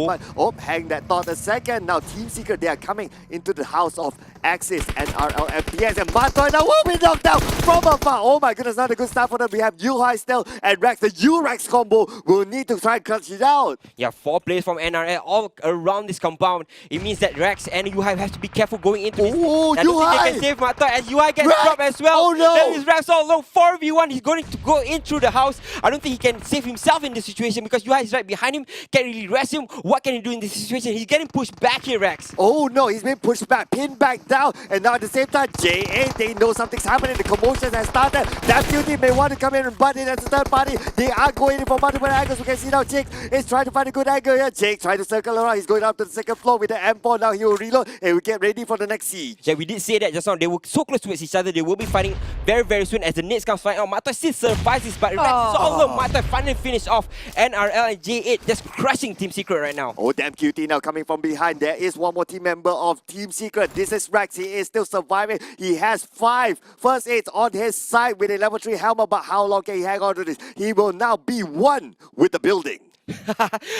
hang that thought a second. Now Team Secret, they are coming into the house of Axis and RLFPS, and Matoy now will be knocked down from afar. Oh my goodness, not a good start for them. We have Yuhai still and Rex. The U-Rex combo will need to try and clutch it out. Yeah, 4 players from NRL all around this compound. It means that Rex and Yuhai have to be careful going into this. Oh, I don't think they can save Matoy as Yuhai gets dropped as well. Oh no! There is Rex all alone. 4v1. He's going to go in through the house. I don't think he can save himself in this situation because Yuhai is right behind him. Can't really rest him. What can he do in this situation? He's getting pushed back here, Rex. Oh no, he's been pushed back, pinned back down, and now at the same time, J8, they know something's happening. The commotion has started. That team may want to come in and butt in as a third party. They are going in for multiple angles. We can see now Jake is trying to find a good angle here. Jake trying to circle around. He's going up to the second floor with the M4. Now he will reload and we get ready for the next siege. Yeah, we did say that just now. They were so close towards each other. They will be fighting very, very soon as the nades comes flying out. Matoy still survives this, but Rex is all alone. Matoy finally finished off. NRL and J8 just crushing Team Secret right now. Oh, damn QT now coming from behind. There is one more team member of Team Secret. This is Rex. He is still surviving. He has 5 first aids on his side with a level 3 helmet, but how long can he hang on to this? He will now be one with the building.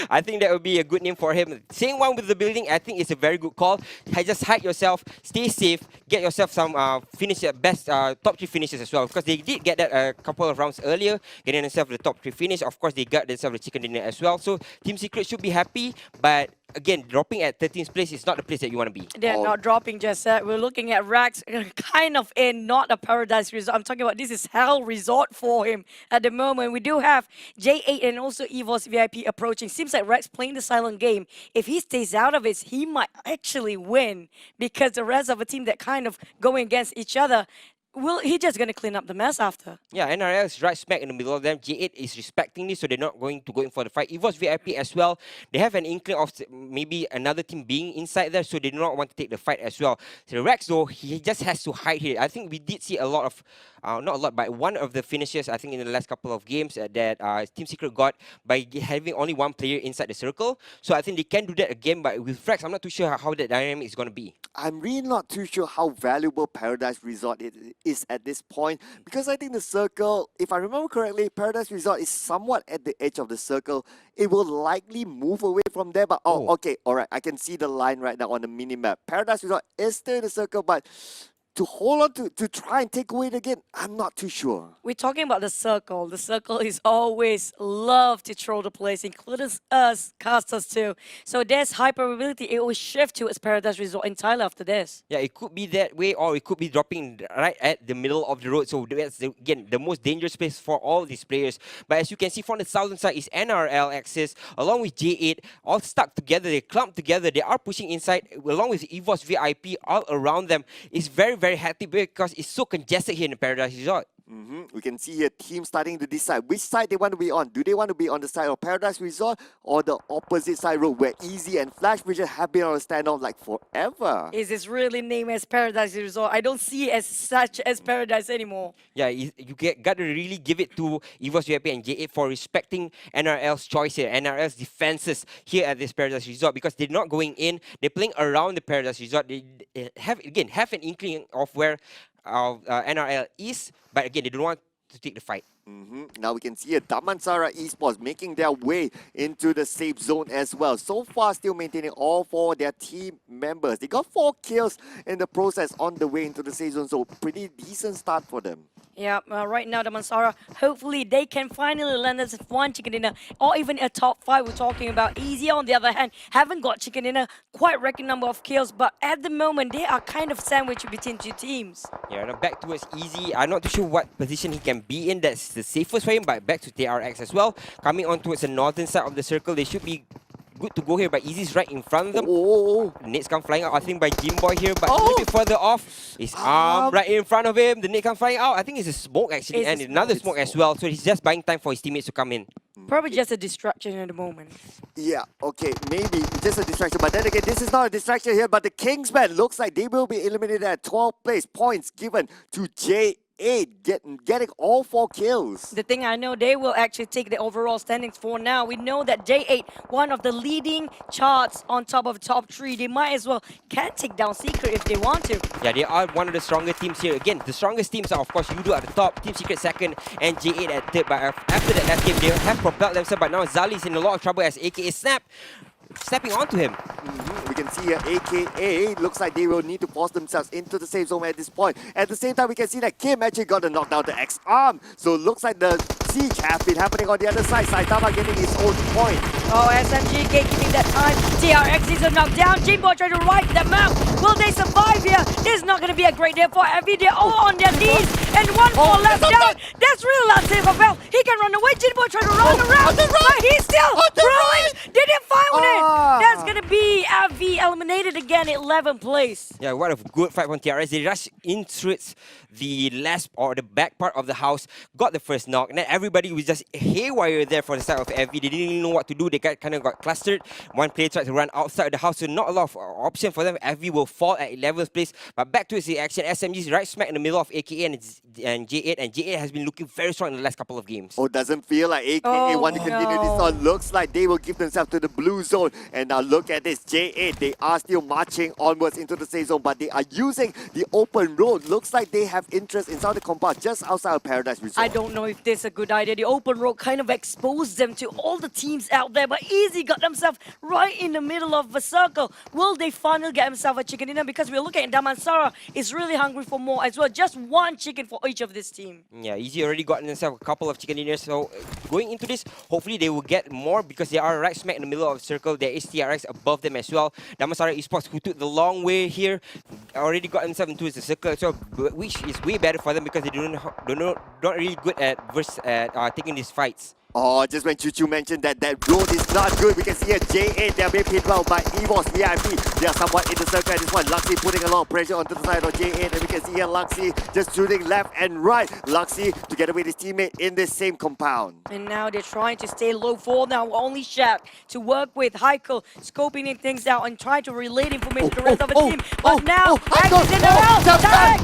I think that would be a good name for him. Saying one with the building, I think it's a very good call. Just hide yourself, stay safe, get yourself some best top 3 finishes as well. Because they did get that a couple of rounds earlier, getting themselves the top 3 finish. Of course, they got themselves the chicken dinner as well. So Team Secret should be happy, but again, dropping at 13th place is not the place that you want to be. They're not dropping just that. We're looking at Rax kind of in not a paradise resort. I'm talking about this is hell resort for him at the moment. We do have J8 and also EVOS VIP approaching. Seems like Rex playing the silent game. If he stays out of it, he might actually win because the rest of the team that kind of going against each other, he's just going to clean up the mess after. Yeah, NRL is right smack in the middle of them. J8 is respecting this, so they're not going to go in for the fight. EVOS VIP as well, they have an inkling of maybe another team being inside there, so they do not want to take the fight as well. So Rex, though, he just has to hide here. I think we did see a lot of, not a lot, but one of the finishes, I think in the last couple of games that Team Secret got by having only one player inside the circle. So I think they can do that again, but with Rex, I'm not too sure how that dynamic is going to be. I'm really not too sure how valuable Paradise Resort is at this point, because I think the circle, if I remember correctly, Paradise Resort is somewhat at the edge of the circle. It will likely move away from there, but okay, alright, I can see the line right now on the mini-map. Paradise Resort is still in the circle, but to hold on to try and take away it again, I'm not too sure. We're talking about the circle. The circle is always love to throw the place, including us, casters too. So there's high probability it will shift towards Paradise Resort entirely after this. Yeah, it could be that way, or it could be dropping right at the middle of the road. So that's, again, the most dangerous place for all these players. But as you can see from the southern side is NRL Axis, along with J8, all stuck together. They clumped together. They are pushing inside, along with EVOS VIP all around them. It's very happy because it's so congested here in the Paradise Resort. We can see here teams starting to decide which side they want to be on. Do they want to be on the side of Paradise Resort or the opposite side road where Easy and Flash Vision have been on a standoff like forever? Is this really named as Paradise Resort? I don't see it as such as Paradise anymore. Yeah, you got to really give it to EVOS VIP and J8 for respecting NRL's choice here, NRL's defenses here at this Paradise Resort, because they're not going in, they're playing around the Paradise Resort. They have an inkling of where NRL is, but again, they don't want to take the fight. Now we can see a Damansara Esports making their way into the safe zone as well. So far, still maintaining all 4 of their team members. They got 4 kills in the process on the way into the safe zone, so pretty decent start for them. Yeah, right now the Mansara, hopefully they can finally land us one chicken dinner or even a top 5 we're talking about. Easy on the other hand, haven't got chicken dinner, quite record number of kills, but at the moment they are kind of sandwiched between 2 teams. Yeah, now back towards Easy. I'm not too sure what position he can be in. That's the safest for him, but back to TRX as well. Coming on towards the northern side of the circle, they should be good to go here, but Easy's right in front of them. The nades come flying out, I think, by Jim Boy here, but a little bit further off. His arm right in front of him. The nade come flying out. I think it's a smoke actually, and another smoke as well. So he's just buying time for his teammates to come in. Probably just a distraction at the moment. Yeah, okay, maybe just a distraction. But then again, this is not a distraction here, but the Kingsmen looks like they will be eliminated at 12th place. Points given to J8. J8 getting all 4 kills. The thing I know, they will actually take the overall standings for now. We know that J8, one of the leading charts on top of top 3. They might as well can take down Secret if they want to. Yeah, they are one of the stronger teams here. Again, the strongest teams are, of course, Yudo at the top, Team Secret second, and J8 at third. But after that last game, they have propelled themselves. But now Zali is in a lot of trouble as AKA Snap stepping onto him. We can see here, AKA, looks like they will need to force themselves into the safe zone at this point. At the same time, we can see that Kim actually got a knockdown to X-Arm. So it looks like the siege has been happening on the other side. Saitama getting his own point. Oh, SMG gatekeeping that time. TRX is a knockdown. Jimbo trying to ride the map. Will they survive here? This is not going to be a great day for Evie. They're all on their knees. And one more left down. That's really not safe for Bell. He can run away. Jimbo trying to run around. But he's still rolling. They didn't find it. That's going to be Evie eliminated again at 11th place. Yeah, what a good fight from TRS. They rushed into the last or the back part of the house, got the first knock, and then everybody was just haywire there for the side of Evie. They didn't even know what to do. They kind of got clustered. One player tried to run outside of the house, so not a lot of option for them. Evie will fall at 11th place. But back to its action, SMG is right smack in the middle of AKA and J8, and J8 has been looking very strong in the last couple of games. Oh, doesn't feel like AKA want to continue this on. Looks like they will give themselves to the blue zone. And now look at this, J8, they are still marching onwards into the safe zone, but they are using the open road. Looks like they have interest inside the compound just outside of Paradise Resort. I don't know if this is a good idea. The open road kind of exposed them to all the teams out there, but Easy got themselves right in the middle of the circle. Will they finally get themselves a chicken dinner? Because we're looking at Damansara is really hungry for more as well. Just one chicken for each of this team. Yeah, Easy already gotten themselves a couple of chicken dinners, so going into this, hopefully they will get more because they are right smack in the middle of the circle. There is TRX above them as well. Damansara Esports, who took the long way here, already got themselves into the circle, so which is way better for them because they not really good at taking these fights. Oh, just when Chuchu mentioned that road is not good, we can see here J8, they are being pinned well by EVOS VIP. They are somewhat in the circle at this point. Luxy putting a lot of pressure onto the side of J8, and we can see here Luxy just shooting left and right. Luxy together with his teammate in this same compound. And now they're trying to stay low for now. Only Shaq to work with Heiko, scoping things out and trying to relay the information to the rest of the team. But now, Heiko's in the round.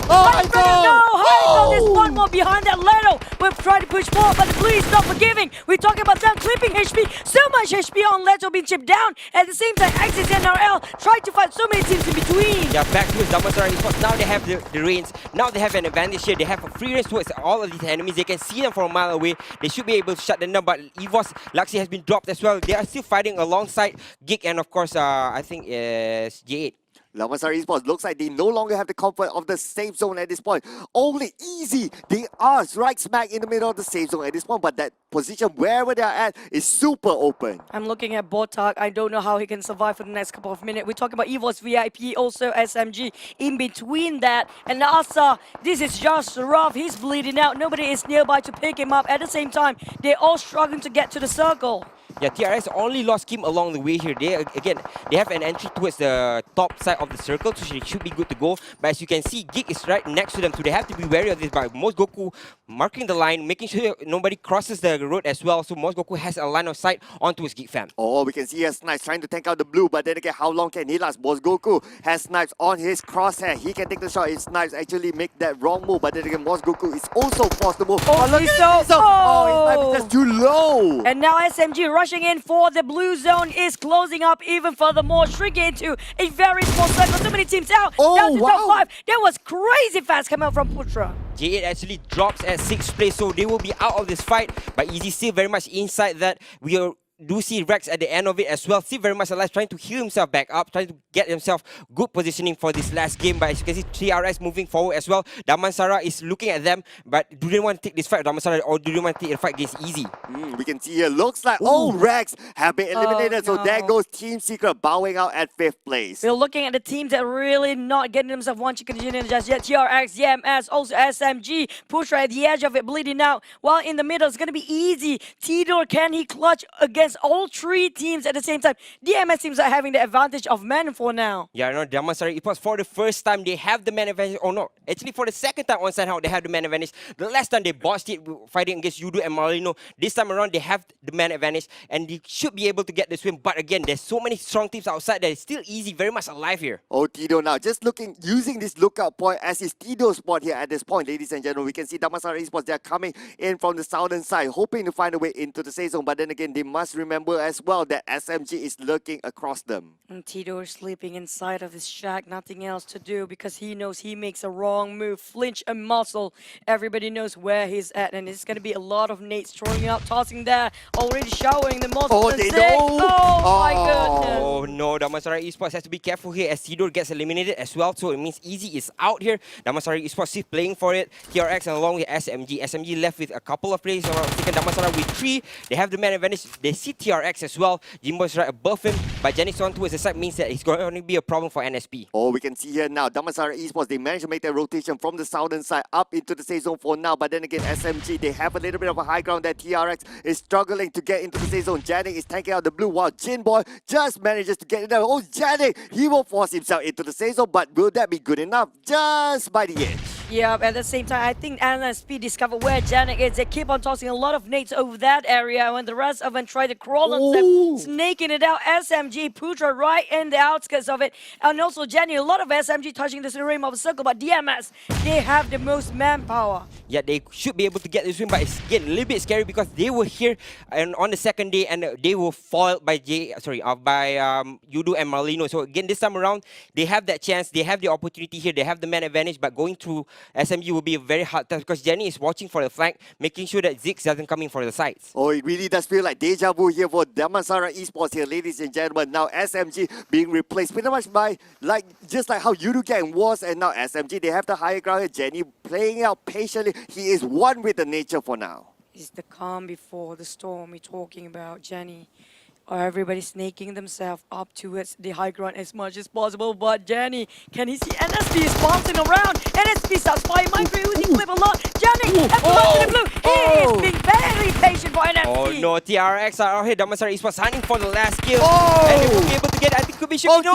Heiko, there's one more behind that Leto. We're trying to push forward, but the blue is not forgiving. We're talking about them clipping HP. So much HP on Leto being chipped down. At the same time, Axis and NRL trying to fight so many teams in between. Yeah, back to Damansara Esports. Now they have the reins. Now they have an advantage here. They have a free range towards all of these enemies. They can see them from a mile away. They should be able to shut them down. But EVOS, Luxy has been dropped as well. They are still fighting alongside Geek and of course, I think J8. Damansara Esports looks like they no longer have the comfort of the safe zone at this point. Only Easy, they are right smack in the middle of the safe zone at this point, but that position wherever they are at is super open. I'm looking at Botak. I don't know how he can survive for the next couple of minutes. We're talking about EVOS VIP, also SMG in between that. And Asa, this is just rough. He's bleeding out. Nobody is nearby to pick him up. At the same time, they're all struggling to get to the circle. Yeah, TRS only lost Kim along the way here. They have an entry towards the top side of the circle, so she should be good to go. But as you can see, Geek is right next to them, so they have to be wary of this. But Most Goku marking the line, making sure nobody crosses the road as well. So Most Goku has a line of sight onto his Geek fam. Oh, we can see here Snipes trying to tank out the blue, but then again, how long can he last? Most Goku has Snipes on his crosshair. He can take the shot if Snipes actually make that wrong move, but then again, Most Goku is also forced to move. Oh, his Snipes is just too low. And now SMG rushing in for the blue zone is closing up even furthermore, shrinking into a very small circle. So many teams out, down to top 5. That was crazy fast coming out from Putra. J8 actually drops at 6th place, so they will be out of this fight. But Easy still very much inside that. We do see Rex at the end of it as well, still very much alive, trying to heal himself back up, trying to get himself good positioning for this last game. But as you can see, TRS moving forward as well. Damansara is looking at them, but do they want to take this fight, Damansara, or do they want to take the fight against Easy? We can see here, looks like Rex have been eliminated, so there goes Team Secret bowing out at 5th place. We're looking at the teams that really not getting themselves one chicken dinner just yet. TRX, YMS, also SMG, Push right at the edge of it, bleeding out. While in the middle, it's going to be Easy. Tidor, can he clutch against against all three teams at the same time. DMS seems like having the advantage of men for now. Yeah, no, Damansara Esports for the first time they have the man advantage. Oh no, actually for the second time on side how they have the man advantage. The last time they bossed it fighting against Yudu and Marlino. This time around they have the man advantage and they should be able to get this win. But again, there's so many strong teams outside that it's still easy, very much alive here. Oh, Tito now, just using this lookout point as his Tito spot here at this point, ladies and gentlemen. We can see Damansara Esports, they're coming in from the southern side, hoping to find a way into the safe zone. But then again, they must remember as well that SMG is lurking across them. And Tito is sleeping inside of his shack, nothing else to do because he knows he makes a wrong move, flinch a muscle. Everybody knows where he's at, and it's going to be a lot of nades throwing out, tossing there, already showering the muscle. Oh, they know! Oh, my goodness. Oh no, Damansara Esports has to be careful here as Sidor gets eliminated as well. So it means Easy is out here. Damansara Esports is playing for it. TRX and along with SMG. SMG left with a couple of players around second. Damansara with 3. They have the man advantage. They see TRX as well. Jimbo is right above him. But Janix on towards the side means that it's going to be a problem for NSP. Oh, we can see here now, Damansara Esports, they managed to make their rotation from the southern side up into the safe zone for now. But then again, SMG, they have a little bit of a high ground that TRX is struggling to get into the safe zone. Janik is tanking out the blue while Jinboy just manages to get in there. Oh, Janik, he will force himself into the safe zone, but will that be good enough? Just by the edge. Yeah, at the same time, I think NSP discovered where Janik is. They keep on tossing a lot of nades over that area when the rest of them try to crawl on them, snaking it out. SMG, Putra right in the outskirts of it. And also Jenny, a lot of SMG touching this rim of the circle, but DMS, they have the most manpower. Yeah, they should be able to get this win, but it's getting a little bit scary because they were here and on the second day and they were foiled by Yudu and Marlino. So again, this time around, they have that chance, they have the opportunity here, they have the man advantage, but going through SMG will be a very hard task because Jenny is watching for the flank, making sure that Ziggs doesn't come in for the sides. Oh, it really does feel like deja vu here for Damansara Esports here, ladies and gentlemen. Now SMG being replaced pretty much by just like how Yudu Gang was, and now SMG, they have the higher ground here. Jenny playing out patiently. He is one with the nature for now. It's the calm before the storm we're talking about, Jenny. Everybody snaking themselves up towards the high ground as much as possible. But Jenny, can he see NSP is bouncing around? NSP starts firing Mindfree Uzi clip a lot. Jenny, and the blue. He is being very patient for NSP. Oh no, TRX are out here. Damansara Esports hunting for the last kill. And they will be able to get, I think could be should be no.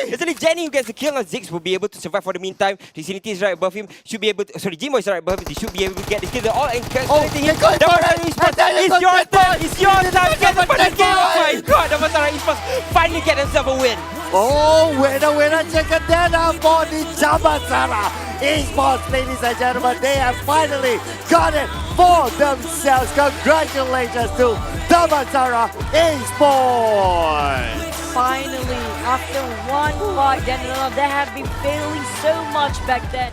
It's only Jenny who gets the kill, and Ziggs will be able to survive for the meantime. Vicinity is right above him. Should be able to, sorry, Jimbo is right above him. They should be able to get the kill. They're all encapsulating him. Damansara Esports, it's your turn. It's your time. Get the fucking kill. Oh my god, Damansara Esports finally get themselves a win. Oh, winner, chicken dinner for the Damansara Esports, ladies and gentlemen. They have finally got it for themselves. Congratulations to Damansara Esports. Finally, after one fight, then they have been failing so much back then.